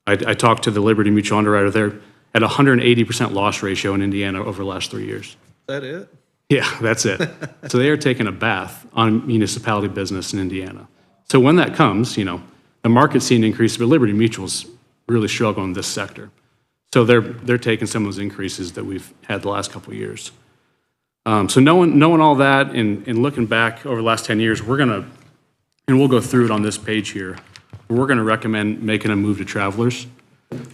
I talked to the Liberty Mutual underwriter there, at 180% loss ratio in Indiana over the last 3 years. Is that it? Yeah, that's it. So they are taking a bath on municipality business in Indiana. So when that comes, you know, the market's seeing an increase, but Liberty Mutual's really struggling in this sector. So they're taking some of those increases that we've had the last couple of years. So knowing all that and looking back over the last 10 years, we're gonna, and we'll go through it on this page here, we're gonna recommend making a move to Travelers,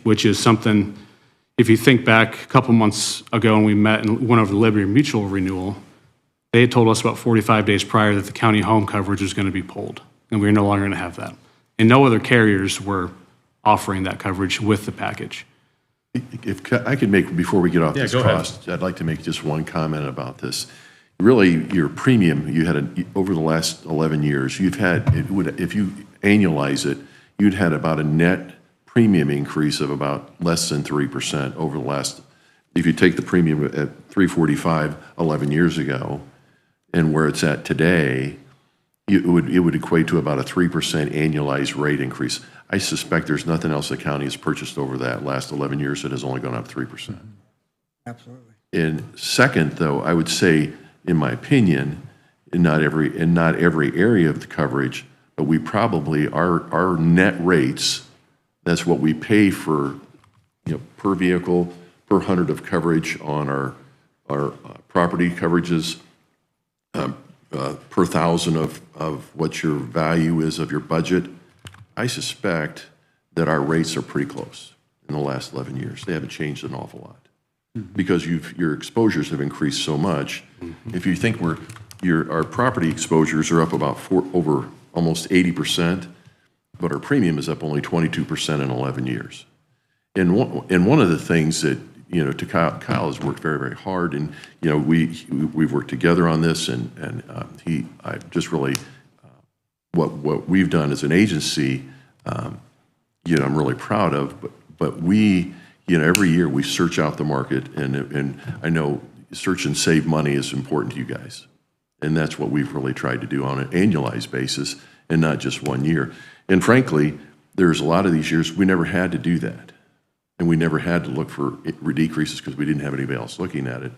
which is something, if you think back a couple months ago when we met and went over the Liberty Mutual renewal, they had told us about 45 days prior that the county home coverage was gonna be pulled, and we're no longer gonna have that. And no other carriers were offering that coverage with the package. If I could make, before we get off this cost, I'd like to make just one comment about this. Really, your premium, you had, over the last 11 years, you've had, if you annualize it, you'd had about a net premium increase of about less than 3% over the last, if you take the premium at 345 11 years ago and where it's at today, it would equate to about a 3% annualized rate increase. I suspect there's nothing else the county has purchased over that last 11 years that has only gone up 3%. Absolutely. And second, though, I would say, in my opinion, in not every area of the coverage, but we probably, our net rates, that's what we pay for, you know, per vehicle, per hundred of coverage on our property coverages, per thousand of what your value is of your budget. I suspect that our rates are pretty close in the last 11 years. They haven't changed an awful lot because your exposures have increased so much. If you think our property exposures are up about over almost 80%, but our premium is up only 22% in 11 years. And one of the things that, you know, Kyle has worked very, very hard, and, you know, we've worked together on this, and I just really, what we've done as an agency, you know, I'm really proud of, but we, you know, every year we search out the market, and I know search and save money is important to you guys. And that's what we've really tried to do on an annualized basis and not just 1 year. And frankly, there's a lot of these years we never had to do that. And we never had to look for decreases because we didn't have anybody else looking at it.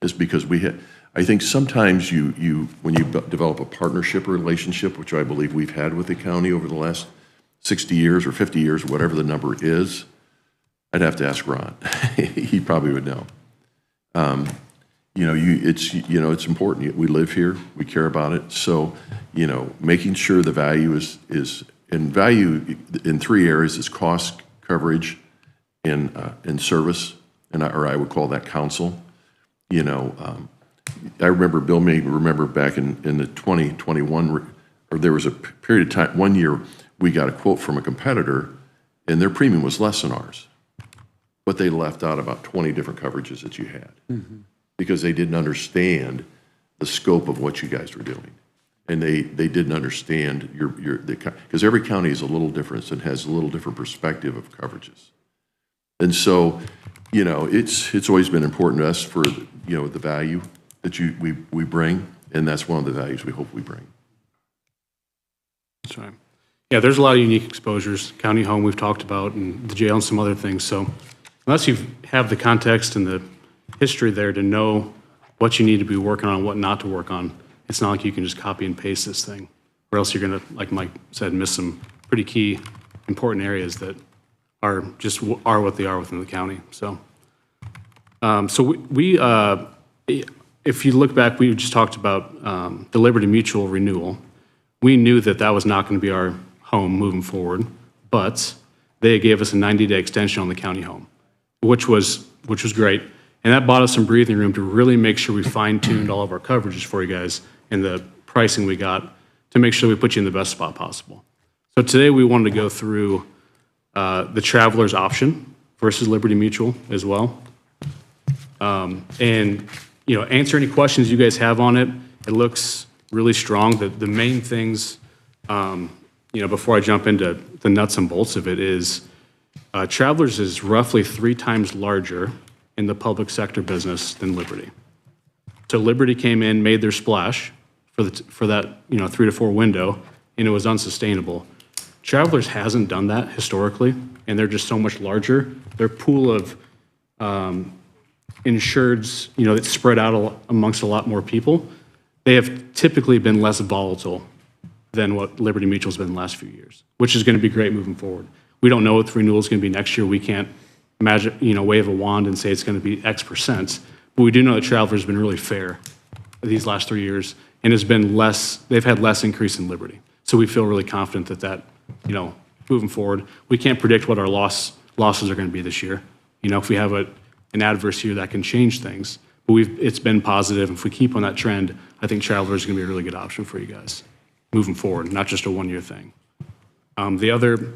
It's because we had, I think sometimes when you develop a partnership or relationship, which I believe we've had with the county over the last 60 years or 50 years, whatever the number is, I'd have to ask Ron. He probably would know. You know, it's important. We live here. We care about it. So, you know, making sure the value is in value in three areas is cost, coverage, and service, or I would call that counsel. You know, I remember, Bill may remember back in the 2021, or there was a period of time, 1 year, we got a quote from a competitor, and their premium was less than ours. But they left out about 20 different coverages that you had because they didn't understand the scope of what you guys were doing. And they didn't understand because every county is a little different and has a little different perspective of coverages. And so, you know, it's always been important to us for, you know, the value that we bring, and that's one of the values we hope we bring. That's right. Yeah, there's a lot of unique exposures. County home we've talked about, and the jail and some other things. So unless you have the context and the history there to know what you need to be working on, what not to work on, it's not like you can just copy and paste this thing, or else you're going to, like Mike said, miss some pretty key important areas that are what they are within the county. So, if you look back, we just talked about the Liberty Mutual renewal. We knew that was not going to be our home moving forward, but they gave us a 90-day extension on the county home, which was great. And that bought us some breathing room to really make sure we fine-tuned all of our coverages for you guys and the pricing we got to make sure we put you in the best spot possible. So today we wanted to go through the Travelers option versus Liberty Mutual as well. And, you know, answer any questions you guys have on it. It looks really strong. The main things, you know, before I jump into the nuts and bolts of it is Travelers is roughly 3 times larger in the public sector business than Liberty. So Liberty came in, made their splash for that, you know, 3 to 4 window, and it was unsustainable. Travelers hasn't done that historically, and they're just so much larger. Their pool of insureds, that's spread out amongst a lot more people, they have typically been less volatile than what Liberty Mutual's been the last few years, which is going to be great moving forward. We don't know what the renewal is going to be next year. We can't imagine, wave a wand and say it's going to be X percent, but we do know that Travelers been really fair these last 3 years and has been they've had less increase in Liberty. So we feel really confident that, moving forward, we can't predict what our losses are going to be this year. If we have an adverse year, that can change things. But it's been positive. If we keep on that trend, I think Travelers is going to be a really good option for you guys moving forward, not just a one-year thing. The other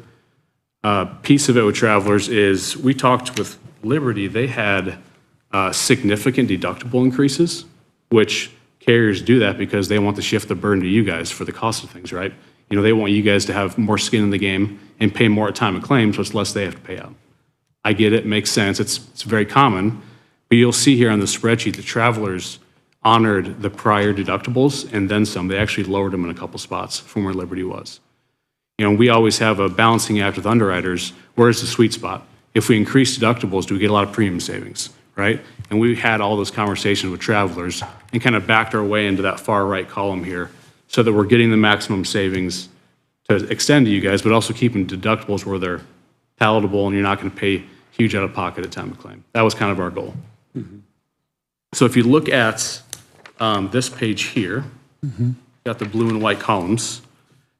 piece of it with Travelers is we talked with Liberty. They had significant deductible increases, which carriers do that because they want to shift the burden to you guys for the cost of things, right? They want you guys to have more skin in the game and pay more at time of claim, so it's less they have to pay out. I get it, makes sense. It's very common, but you'll see here on the spreadsheet, the Travelers honored the prior deductibles and then some. They actually lowered them in a couple spots from where Liberty was. We always have a balancing act with underwriters. Where's the sweet spot? If we increase deductibles, do we get a lot of premium savings, right? And we had all those conversations with Travelers and kind of backed our way into that far right column here so that we're getting the maximum savings to extend to you guys, but also keeping deductibles where they're palatable and you're not going to pay huge out of pocket at time of claim. That was kind of our goal. So if you look at this page here, got the blue and white columns.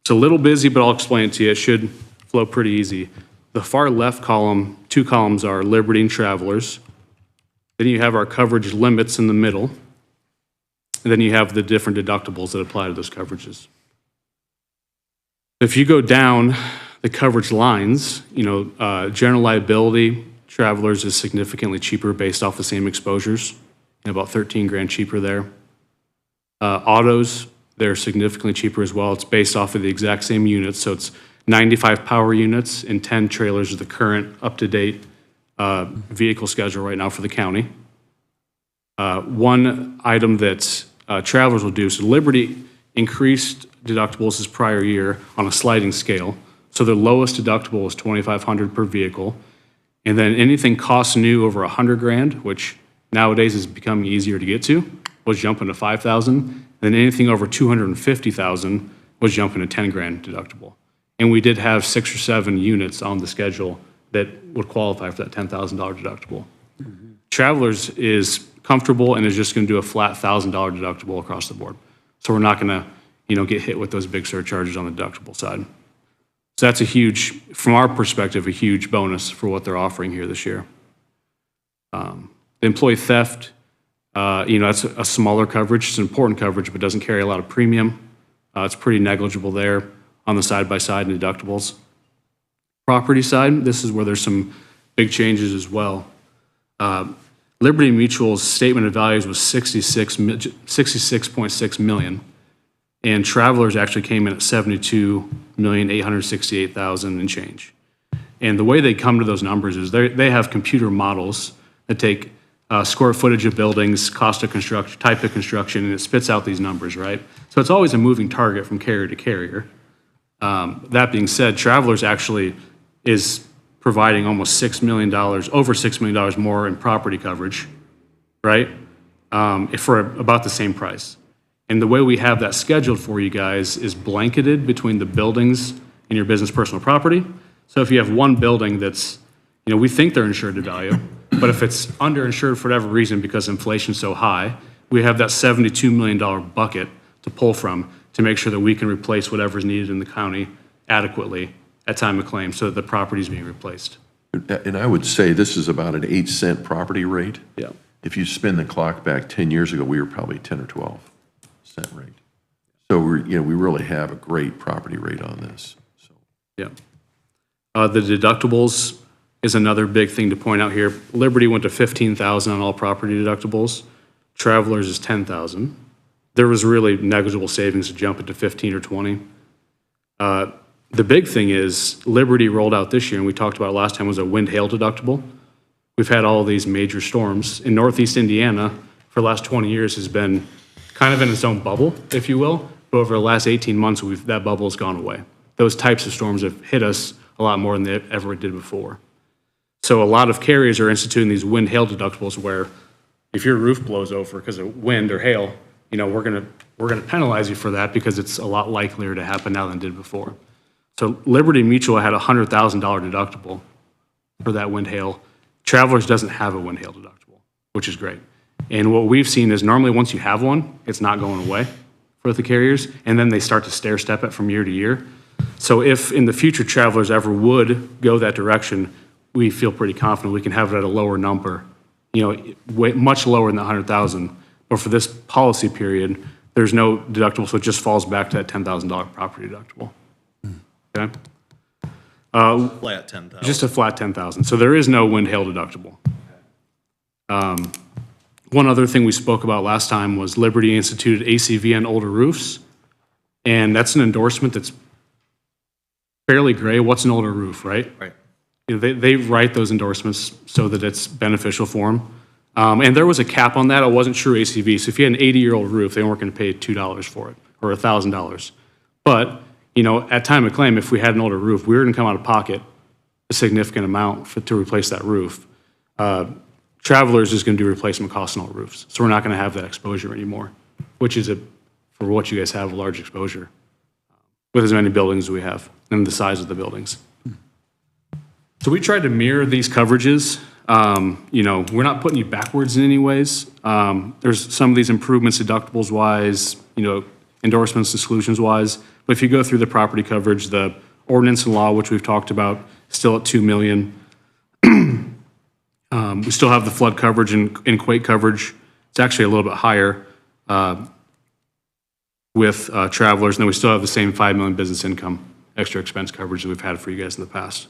It's a little busy, but I'll explain it to you. It should flow pretty easy. The far left column, 2 columns are Liberty and Travelers. Then you have our coverage limits in the middle. And then you have the different deductibles that apply to those coverages. If you go down the coverage lines, general liability, Travelers is significantly cheaper based off the same exposures, about 13 grand cheaper there. Autos, they're significantly cheaper as well. It's based off of the exact same units, so it's 95 power units and 10 trailers is the current up-to-date vehicle schedule right now for the county. One item that Travelers will do, so Liberty increased deductibles this prior year on a sliding scale. So the lowest deductible is $2,500 per vehicle. And then anything cost new over 100 grand, which nowadays is becoming easier to get to, was jumping to 5,000. Then anything over 250,000 was jumping to 10 grand deductible. And we did have 6 or 7 units on the schedule that would qualify for that $10,000 deductible. Travelers is comfortable and is just going to do a flat $1,000 deductible across the board. So we're not going to, get hit with those big surcharges on the deductible side. So that's from our perspective, a huge bonus for what they're offering here this year. The employee theft, that's a smaller coverage. It's an important coverage, but doesn't carry a lot of premium. It's pretty negligible there on the side-by-side and deductibles. Property side, this is where there's some big changes as well. Liberty Mutual's statement of values was $66.6 million, and Travelers actually came in at $72,868,000 and change. And the way they come to those numbers is they have computer models that take square footage of buildings, cost of construction, type of construction, and it spits out these numbers, right? So it's always a moving target from carrier to carrier. That being said, Travelers actually is providing almost $6 million, over $6 million more in property coverage, right? For about the same price. And the way we have that scheduled for you guys is blanketed between the buildings and your business personal property. So if you have one building that's, we think they're insured to value, but if it's underinsured for whatever reason because inflation's so high, we have that $72 million bucket to pull from to make sure that we can replace whatever's needed in the county adequately at time of claim so that the property is being replaced. And I would say this is about an 8-cent property rate. Yeah. If you spin the clock back 10 years ago, we were probably 10 or 12-cent rate. So we really have a great property rate on this. So. Yeah. The deductibles is another big thing to point out here. Liberty went to $15,000 on all property deductibles. Travelers is $10,000. There was really negligible savings to jump it to 15 or 20. The big thing is Liberty rolled out this year, and we talked about it last time, was a wind hail deductible. We've had all these major storms. In Northeast Indiana, for the last 20 years, has been kind of in its own bubble, if you will. But over the last 18 months, that bubble has gone away. Those types of storms have hit us a lot more than they ever did before. So a lot of carriers are instituting these wind hail deductibles where if your roof blows over because of wind or hail, we're gonna penalize you for that because it's a lot likelier to happen now than it did before. So Liberty Mutual had a $100,000 deductible for that wind hail. Travelers doesn't have a wind hail deductible, which is great. And what we've seen is normally once you have one, it's not going away for the carriers, and then they start to stair step it from year to year. So if in the future travelers ever would go that direction, we feel pretty confident we can have it at a lower number, much lower than the 100,000. But for this policy period, there's no deductible, so it just falls back to that $10,000 property deductible. Okay? Flat 10,000. Just a flat 10,000. So there is no wind hail deductible. One other thing we spoke about last time was Liberty instituted ACV on older roofs, and that's an endorsement that's fairly gray. What's an older roof, right? Right. They write those endorsements so that it's beneficial for them. And there was a cap on that. It wasn't true ACV. So if you had an 80-year-old roof, they weren't going to pay $2 for it or $1,000. But, at time of claim, if we had an older roof, we were going to come out of pocket a significant amount to replace that roof. Travelers is going to do replacement costs on all roofs. So we're not going to have that exposure anymore, which is, for what you guys have, a large exposure with as many buildings as we have and the size of the buildings. So we tried to mirror these coverages. We're not putting you backwards in any ways. There's some of these improvements deductibles wise, endorsements, exclusions wise. But if you go through the property coverage, the ordinance and law, which we've talked about, still at $2 million. We still have the flood coverage and quake coverage. It's actually a little bit higher with travelers. And then we still have the same $5 million business income extra expense coverage that we've had for you guys in the past.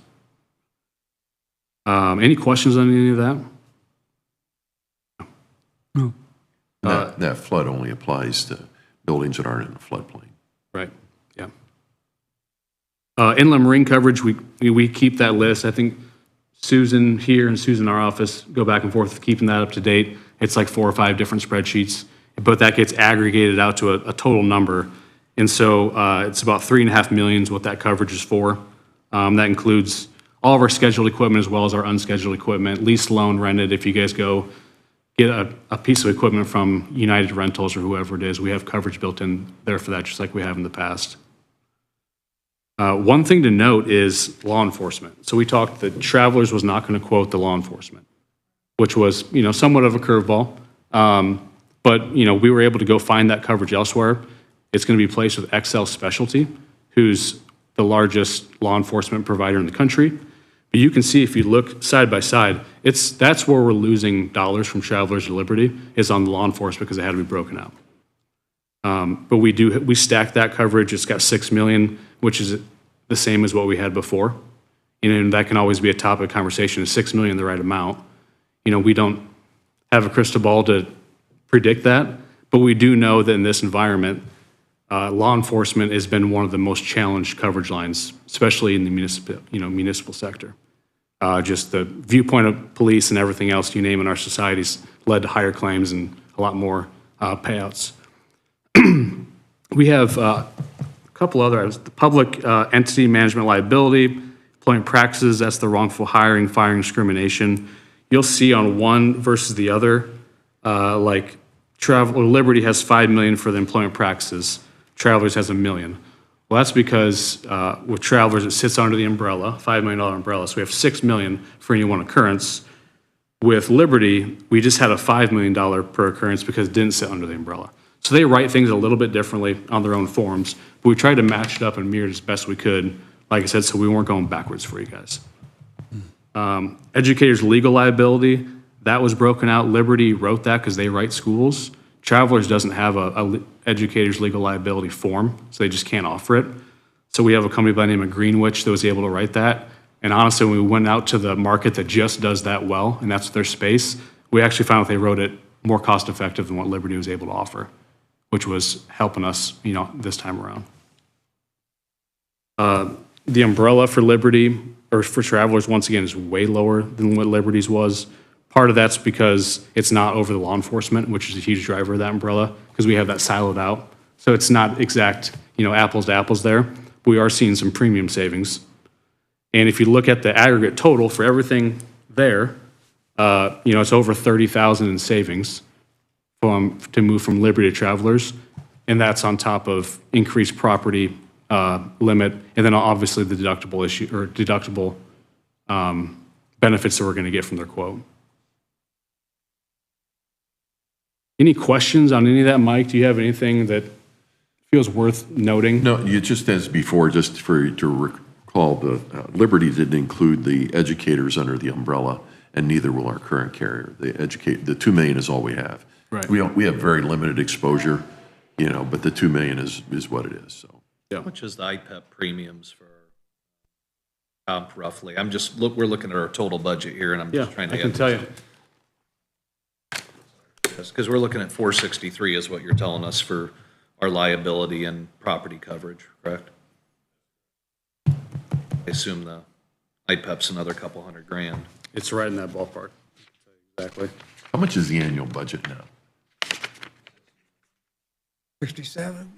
Any questions on any of that? No. That flood only applies to buildings that aren't in the floodplain. Right, yeah. Inland marine coverage, we keep that list. I think Susan here and Susan in our office go back and forth keeping that up to date. It's like 4 or 5 different spreadsheets, but that gets aggregated out to a total number. And so it's about $3.5 million is what that coverage is for. That includes all of our scheduled equipment as well as our unscheduled equipment, leased, loan, rented. If you guys go get a piece of equipment from United Rentals or whoever it is, we have coverage built in there for that, just like we have in the past. One thing to note is law enforcement. So we talked that Travelers was not going to quote the law enforcement, which was, somewhat of a curveball. But, we were able to go find that coverage elsewhere. It's going to be placed with XL Specialty, who's the largest law enforcement provider in the country. But you can see if you look side by side, that's where we're losing dollars from Travelers to Liberty is on the law enforcement because it had to be broken out. But we stacked that coverage. It's got $6 million, which is the same as what we had before. And that can always be a topic of conversation. Is $6 million the right amount? We don't have a crystal ball to predict that, but we do know that in this environment, law enforcement has been one of the most challenged coverage lines, especially in the municipal sector. Just the viewpoint of police and everything else you name in our societies led to higher claims and a lot more payouts. We have a couple other items. The public entity management liability, employment practices, that's the wrongful hiring, firing, discrimination. You'll see on one versus the other, like Liberty has $5 million for the employment practices. Travelers has $1 million. Well, that's because with Travelers, it sits under the umbrella, $5 million umbrella. So we have $6 million for any one occurrence. With Liberty, we just had a $5 million per occurrence because it didn't sit under the umbrella. So they write things a little bit differently on their own forms, but we tried to match it up and mirror it as best we could, like I said, so we weren't going backwards for you guys. Educators' legal liability, that was broken out. Liberty wrote that because they write schools. Travelers doesn't have a educator's legal liability form, so they just can't offer it. So we have a company by the name of Greenwich that was able to write that. And honestly, when we went out to the market that just does that well, and that's their space, we actually found that they wrote it more cost effective than what Liberty was able to offer, which was helping us, this time around. The umbrella for Liberty, or for Travelers, once again, is way lower than what Liberty's was. Part of that's because it's not over the law enforcement, which is a huge driver of that umbrella, because we have that siloed out. So it's not exact, apples to apples there. We are seeing some premium savings. And if you look at the aggregate total for everything there, it's over 30,000 in savings to move from Liberty to Travelers. And that's on top of increased property limit, and then obviously the deductible issue, or deductible benefits that we're going to get from their quote. Any questions on any of that, Mike? Do you have anything that feels worth noting? No, you just as before, just for you to recall, the Liberty didn't include the educators under the umbrella, and neither will our current carrier. The $2 million is all we have. Right. We have very limited exposure, but the $2 million is what it is. So. How much is the IPEP premiums for comp roughly? We're looking at our total budget here, and I'm just trying to. I can tell you. Because we're looking at 463 is what you're telling us for our liability and property coverage, correct? I assume the IPEP's another couple $100,000. It's right in that ballpark. Exactly. How much is the annual budget now? 67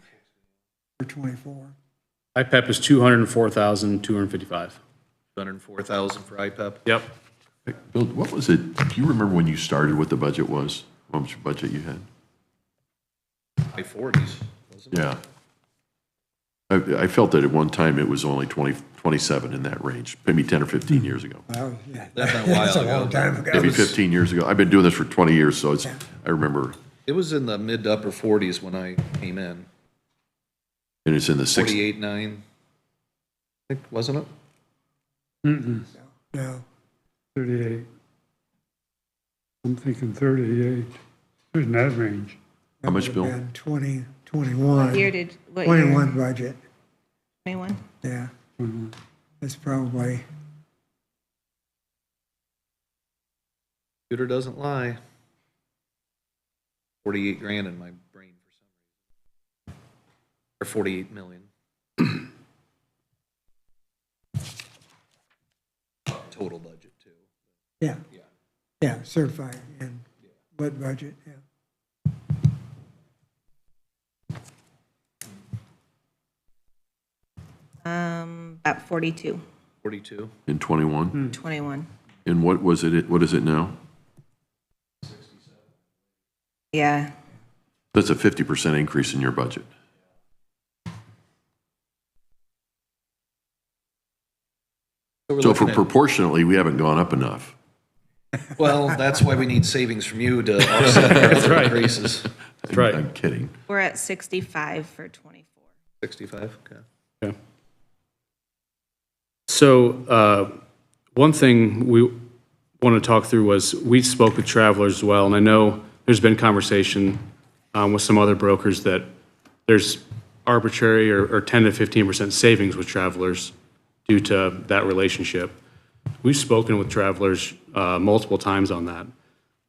or 24? IPEP is 204,255. 204,000 for IPEP? Yep. Hey, Bill, what was it? Do you remember when you started what the budget was? How much budget you had? High 40s, wasn't it? Yeah. I felt that at one time it was only 27 in that range, maybe 10 or 15 years ago. Well, yeah. That's a while That's a ago. long time ago. Maybe 15 years ago. I've been doing this for 20 years, so I remember. It was in the mid to upper 40s when I came in. And it's in the 60s. 48.9, I think, wasn't it? No. 38. I'm thinking 38. There's in that range. How much, Bill? 20, 21. What year did, what 21 year? budget, 21? yeah. That's probably, Computer doesn't lie. 48 grand in my brain for some reason. Or 48 million. Total budget too. yeah. Yeah, certified and what budget, yeah. About 42, 42. In 21? 21. And what was it? What is it now? Yeah. That's a 50% increase in your budget. So for proportionately, we haven't gone up enough. Well, that's why we need savings from you to offset our other increases. That's right. I'm kidding. We're at 65 for 24. 65, okay. Okay. So, one thing we want to talk through was, we spoke with Travelers as well, and I know there's been conversation with some other brokers that there's arbitrary or 10 to 15% savings with Travelers due to that relationship. We've spoken with Travelers multiple times on that.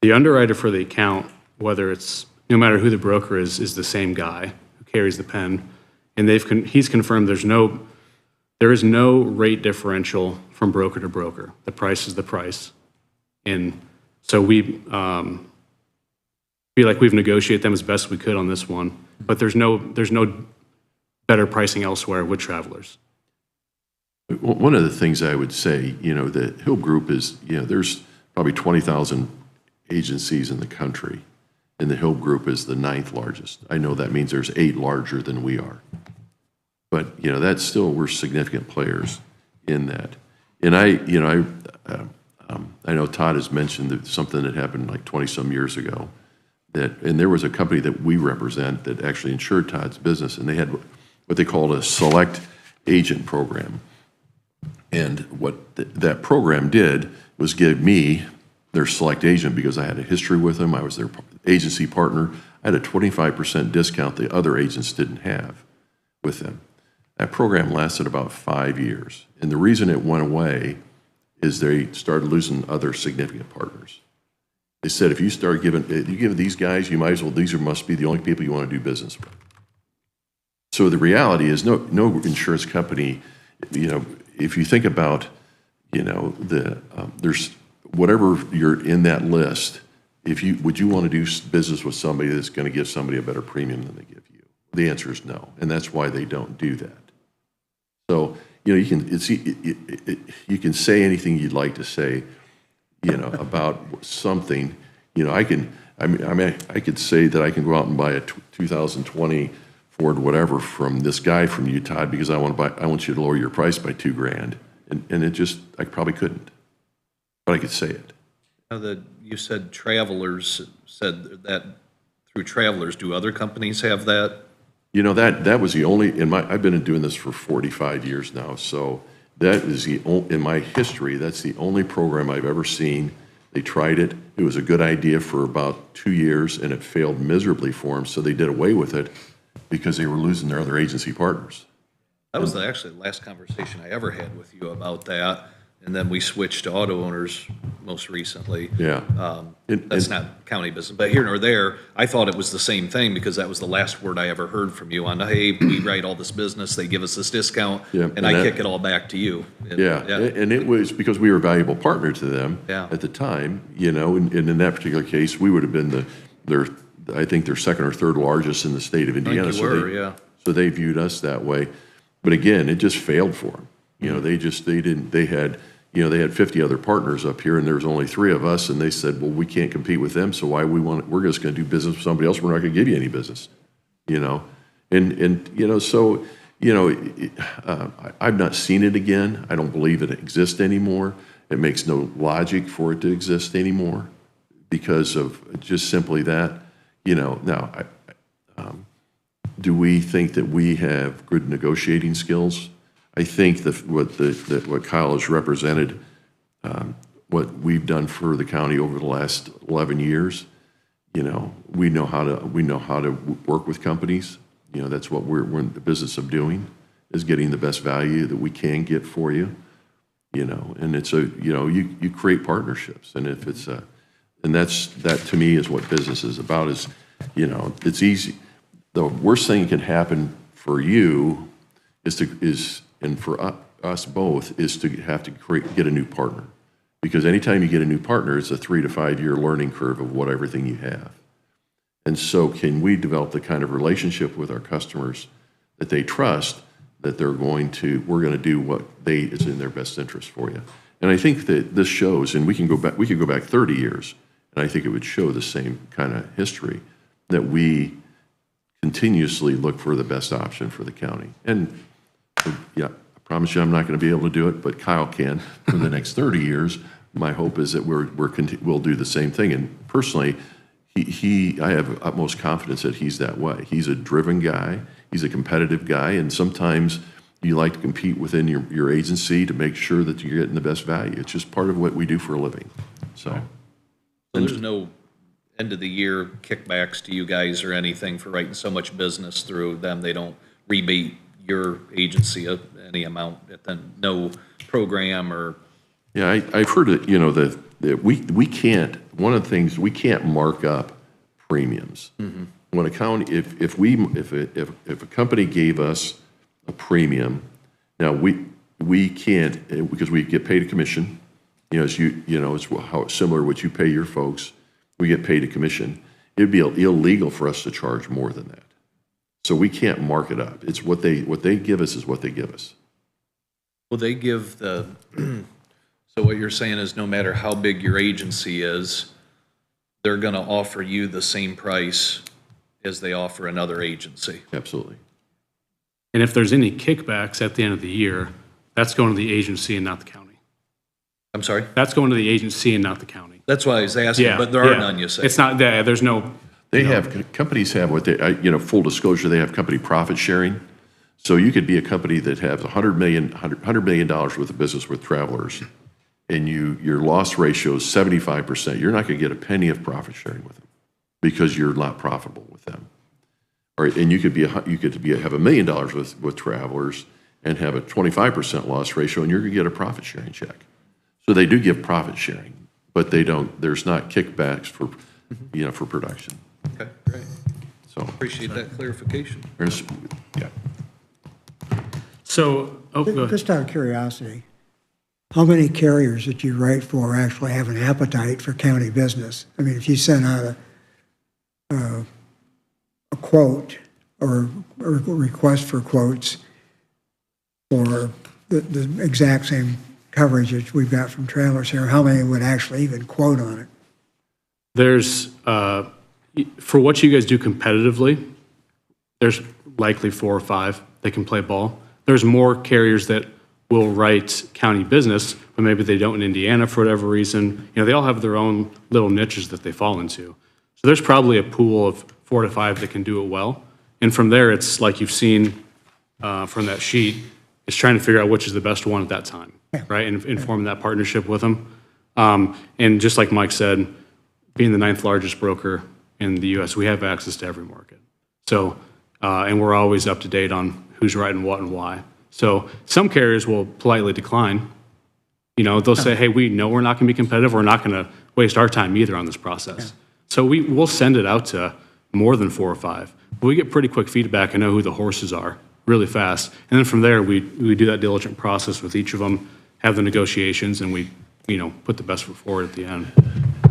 The underwriter for the account, whether it's, no matter who the broker is the same guy who carries the pen, and he's confirmed there is no rate differential from broker to broker. The price is the price. And so we feel like we've negotiated them as best we could on this one, but there's no better pricing elsewhere with Travelers. One of the things I would say, the Hill Group is, there's probably 20,000 agencies in the country, and the Hill Group is the 9th largest. I know that means there's 8 larger than we are. But, that's still, we're significant players in that. And I know Todd has mentioned that something that happened like 20-some years ago, and there was a company that we represent that actually insured Todd's business, and they had what they called a select agent program. And what that program did was give me their select agent, because I had a history with them, I was their agency partner, I had a 25% discount the other agents didn't have with them. That program lasted about 5 years. And the reason it went away is they started losing other significant partners. They said, if you start you give these guys, you might as well, must be the only people you want to do business with. So the reality is no insurance company, if you think about, there's whatever you're in that list, would you want to do business with somebody that's going to give somebody a better premium than they give you? The answer is no, and that's why they don't do that. So, you can say anything you'd like to say. about something, I could say that I can go out and buy a 2020 Ford whatever from this guy from Utah because I want you to lower your price by $2,000. And it just, I probably couldn't, but I could say it. Now you said Travelers said that through Travelers. Do other companies have that? That was the only, I've been doing this for 45 years now, so that is in my history, that's the only program I've ever seen. They tried it. It was a good idea for about 2 years, and it failed miserably for them, so they did away with it because they were losing their other agency partners. That was actually the last conversation I ever had with you about that. And then we switched to auto owners most recently. Yeah. That's not county business, but here nor there, I thought it was the same thing because that was the last word I ever heard from you on, hey, we write all this business, they give us this discount, Yeah, and I kick it all back to you. And it was because we were a valuable partner to them at the time, and in that particular case, we would have been I think their second or third largest in the state of Indiana. So they viewed us that way. But again, it just failed for them. They had 50 other partners up here and there was only 3 of us and they said, well, we can't compete with them. So we're just going to do business with somebody else. We're not going to give you any business, I've not seen it again. I don't believe it exists anymore. It makes no logic for it to exist anymore because of just simply that, now, do we think that we have good negotiating skills? I think that what Kyle has represented, what we've done for the county over the last 11 years, we know how to work with companies. That's what we're in the business of doing, is getting the best value that we can get for you. And it's you create partnerships, and if it's and that to me is what business is about. Is it's easy. The worst thing that can happen for you and for us both is to have to get a new partner, because anytime you get a new partner, it's a 3 to 5 year learning curve of everything you have. And so, can we develop the kind of relationship with our customers that they trust that we're going to do what is in their best interest for you? And I think that this shows, and we could go back 30 years, and I think it would show the same kind of history, that we continuously look for the best option for the county. And yeah, I promise you I'm not going to be able to do it, but Kyle can for the next 30 years. My hope is that we'll do the same thing. And personally, I have utmost confidence that he's that way. He's a driven guy. He's a competitive guy. And sometimes you like to compete within your agency to make sure that you're getting the best value. It's just part of what we do for a living. So there's no end of the year kickbacks to you guys or anything for writing so much business through them. They don't rebate your agency of any amount, then no program or. Yeah, I've heard it, that we can't, one of the things, we can't mark up premiums. Mm-hmm. When a county, if a company gave us a premium, now we can't, because we get paid a commission, it's how similar to what you pay your folks, we get paid a commission. It'd be illegal for us to charge more than that. So we can't mark it up. It's what they give us is what they give us. Well, they give so what you're saying is no matter how big your agency is, they're going to offer you the same price as they offer another agency. Absolutely. And if there's any kickbacks at the end of the year, that's going to the agency and not the county. I'm sorry? That's going to the agency and not the county. That's why I was asking, but there are none, you say. It's not, there's no. Companies have what they, full disclosure, they have company profit sharing. So you could be a company that has $100 million worth of business with Travelers, and your loss ratio is 75%. You're not going to get a penny of profit sharing with them because you're not profitable with them. All right, and you could have $1 million with Travelers and have a 25% loss ratio, and you're going to get a profit sharing check. So they do give profit sharing, but there's not kickbacks for production. Okay, great. So appreciate that clarification. Yeah. So, go ahead. Just out of curiosity, how many carriers that you write for actually have an appetite for county business? I mean, if you send out a quote or a request for quotes for the exact same coverage that we've got from trailers here, how many would actually even quote on it? There's, for what you guys do competitively, there's likely 4 or 5 that can play ball. There's more carriers that will write county business, but maybe they don't in Indiana for whatever reason. You know, they all have their own little niches that they fall into. So there's probably a pool of 4 to 5 that can do it well. And from there, it's like you've seen from that sheet, it's trying to figure out which is the best one at that time, right? And forming that partnership with them. And just like Mike said, being the 9th largest broker in the US, we have access to every market. So, and we're always up to date on who's writing what and why. So some carriers will politely decline. You know, they'll say, hey, we know we're not going to be competitive. We're not going to waste our time either on this process. So we'll send it out to more than 4 or 5. But we get pretty quick feedback and know who the horses are really fast. And then from there, we do that diligent process with each of them, have the negotiations, and we, you know, put the best foot forward at the end.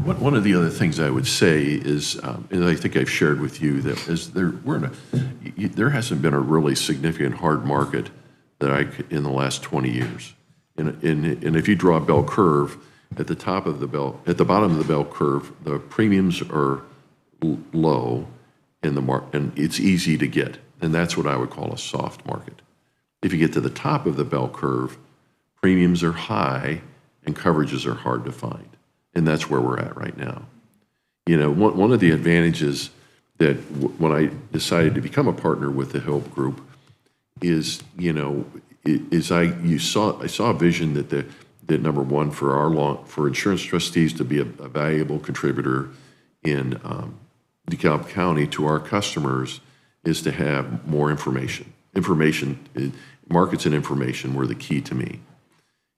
One of the other things I would say is, and I think I've shared with you, that is there hasn't been a really significant hard market that in the last 20 years. And if you draw a bell curve, at the bottom of the bell curve, the premiums are low and it's easy to get. And that's what I would call a soft market. If you get to the top of the bell curve, premiums are high and coverages are hard to find. And that's where we're at right now. You know, one of the advantages that when I decided to become a partner with the DeKalb Group is, you know, I saw a vision that number one, for insurance trustees to be a valuable contributor in DeKalb County to our customers is to have more information. Markets and information were the key to me.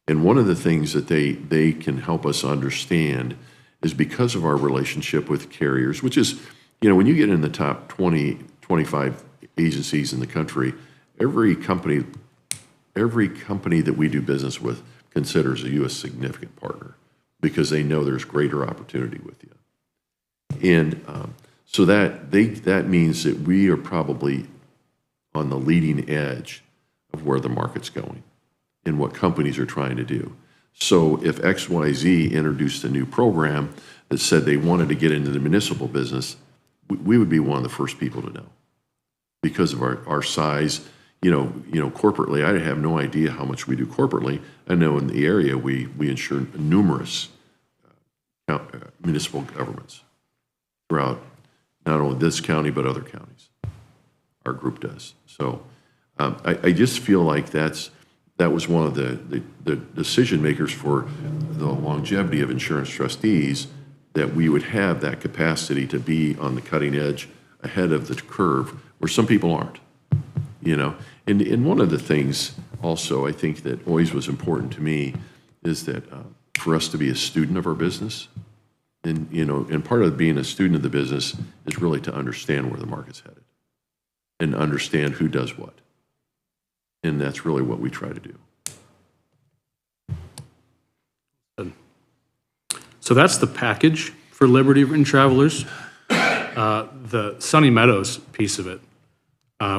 And one of the things that they can help us understand is because of our relationship with carriers, which is, you know, when you get in the top 20, 25 agencies in the country, every company that we do business with considers you a significant partner because they know there's greater opportunity with you. And so that means that we are probably on the leading edge of where the market's going and what companies are trying to do. So if XYZ introduced a new program that said they wanted to get into the municipal business, we would be one of the first people to know because of our size. You know, corporately, I have no idea how much we do corporately. I know in the area we insure numerous municipal governments throughout not only this county but other counties. Our group does. So I just feel like that was one of the decision makers for the longevity of insurance trustees, that we would have that capacity to be on the cutting edge ahead of the curve where some people aren't, you know. And one of the things also I think that always was important to me is that for us to be a student of our business, and, you know, and part of being a student of the business is really to understand where the market's headed and understand who does what. And that's really what we try to do. So that's the package for Liberty and Travelers. The Sunny Meadows piece of it,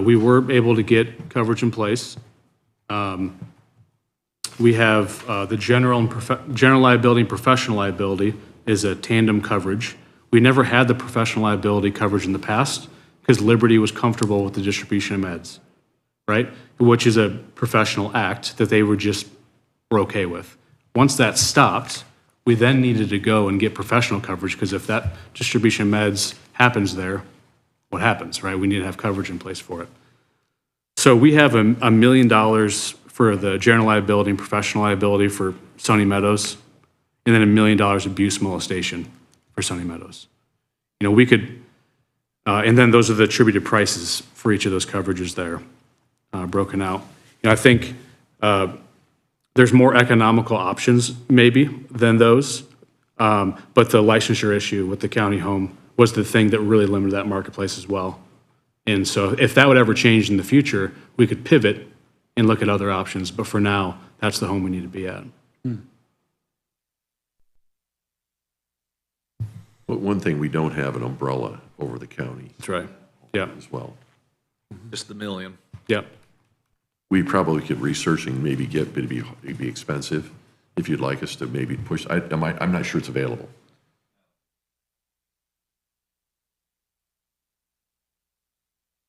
we were able to get coverage in place. We have the general liability and professional liability is a tandem coverage. We never had the professional liability coverage in the past because Liberty was comfortable with the distribution of meds, right? Which is a professional act that they were okay with. Once that stopped, we then needed to go and get professional coverage because if that distribution of meds happens there, what happens, right? We need to have coverage in place for it. So we have $1 million for the general liability and professional liability for Sunny Meadows, and then $1 million abuse molestation for Sunny Meadows. You know, we could, and then those are the attributed prices for each of those coverages there, broken out. You know, I think there's more economical options maybe than those, but the licensure issue with the county home was the thing that really limited that marketplace as well. And so if that would ever change in the future, we could pivot and look at other options, but for now, that's the home we need to be at. But one thing, we don't have an umbrella over the county. That's right. Yeah. As well. Just the million. Yeah. We probably could research and maybe get, but it'd be expensive. if you'd like us to maybe push, I'm not sure it's available.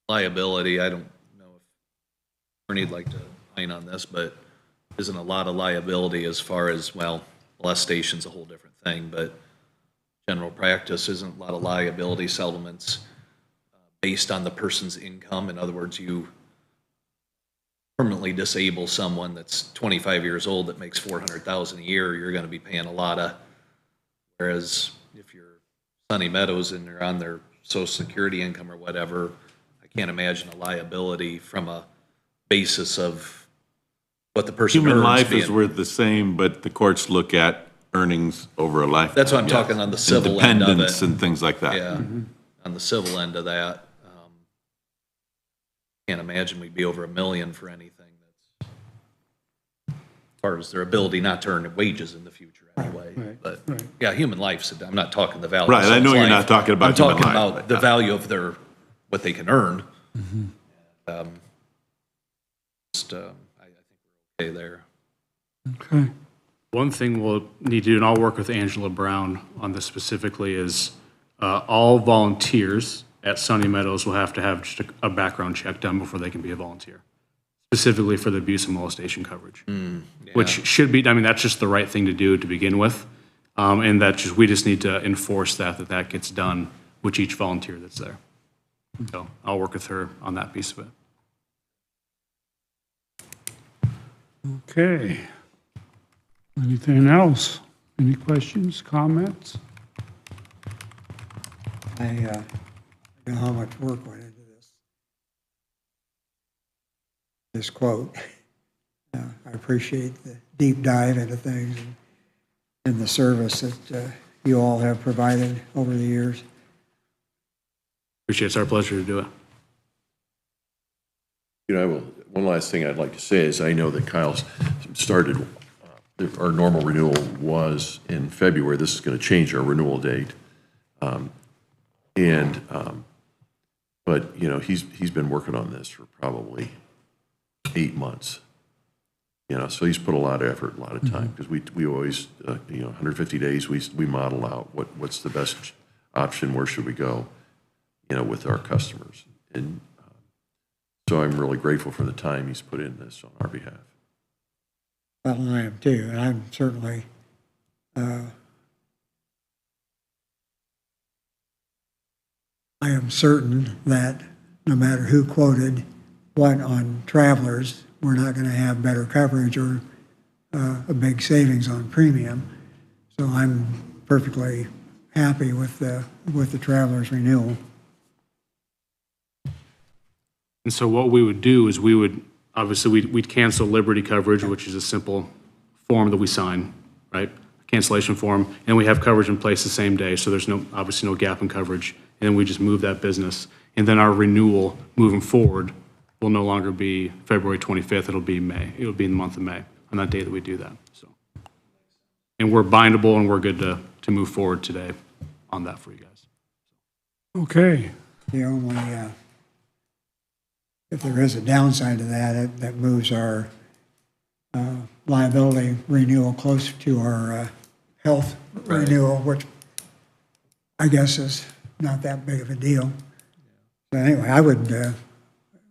Liability, I don't know if attorney'd like to opine on this, but isn't a lot of liability as far as, well, molestation's a whole different thing, but general practice isn't a lot of liability settlements based on the person's income. In other words, you permanently disable someone that's 25 years old that makes $400,000 a year, you're going to be paying a lot of, whereas if you're Sunny Meadows and you're on their Social Security income or whatever, I can't imagine a liability from a basis of what the person earns. Human life is being- worth the same, but the courts look at earnings over a lifetime. That's what I'm yes. talking on the civil end of it. Dependents and things like that. Yeah, on the civil end of that. Can't imagine we'd be over $1 million for anything that's, as far as their ability not to earn wages in the future anyway. But, yeah, human life, I'm not talking the value of Right, I know someone's you're life. not talking about I'm human talking life, about but the yeah. value of what they can earn. I think we're okay there. Okay. One thing we'll need to do, and I'll work with Angela Brown on this specifically, is all volunteers at Sunny Meadows will have to have just a background check done before they can be a volunteer, specifically for the abuse and molestation coverage, which should be, I mean, that's just the right thing to do to begin with. And we just need to enforce that gets done with each volunteer that's there. So I'll work with her on that piece of it. Okay. Anything else? Any questions, comments? I know how much work went into this quote. I appreciate the deep dive into things and the service that you all have provided over the years. Appreciate it. It's our pleasure to do it. You know, one last thing I'd like to say is I know that Kyle's started, our normal renewal was in February. This is going to change our renewal date. But, you know, he's been working on this for probably 8 months. You know, so he's put a lot of effort, a lot of time, because we always, 150 days, we model out what's the best option, where should we go, you know, with our customers. And so I'm really grateful for the time he's put in this on our behalf. Well, I am too, and I'm certainly I am certain that no matter who quoted what on Travelers, we're not going to have better coverage or a big savings on premium. So I'm perfectly happy with the Travelers renewal. And so what we would do is obviously we'd cancel Liberty coverage, which is a simple form that we sign, right? Cancellation form, and we have coverage in place the same day, so there's obviously no gap in coverage, and then we just move that business. And then our renewal moving forward will no longer be February 25th, it'll be May. It'll be in the month of May, on that day that we do that, so. And we're bindable and we're good to move forward today on that for you guys. Okay. The only, if there is a downside to that, that moves our liability renewal closer to our health renewal, which I guess is not that big of a deal. So anyway, I would,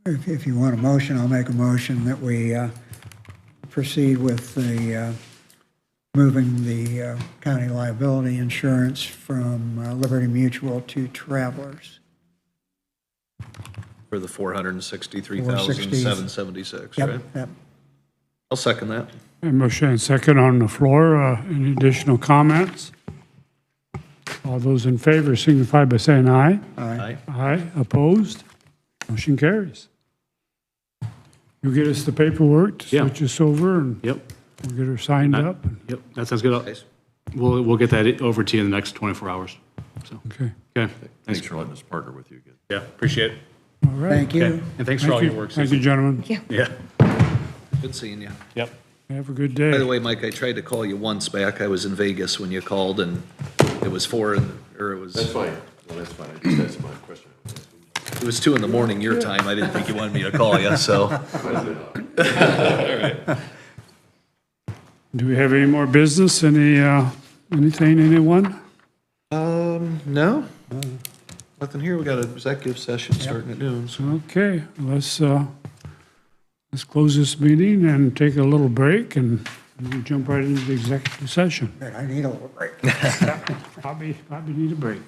if you want a motion, I'll make a motion that we proceed with the moving the county liability insurance from Liberty Mutual to Travelers. For the 463,776, right? Yep. I'll second that. A motion and second on the floor. Any additional comments? All those in favor signify by saying aye. Aye. Aye. Opposed? Motion carries. You'll get us the paperwork to Yeah. switch us over and Yep, we'll get her signed up. yep, that sounds good. We'll get that over to you in the next 24 hours, so. Okay. Okay, Thanks for letting us partner with you again. yeah, appreciate it. All right. Thank you. Okay, and thanks for all Thank your you. work, Thank you, Susan. gentlemen. Yeah, Good seeing you. yep. Have a good By day. the way, Mike, I tried to call you once back. I was in Vegas when you called, and it was That's fine. Well, that's fine. That's my question. It was 2 in the morning your time. I didn't think you wanted me to call you, so. All right. Do we have any more business? Anything, anyone? No, nothing here. We got an executive session starting at noon, so. Okay, let's close this meeting and take a little break and jump right into the executive session. I need a little break. Probably need a break.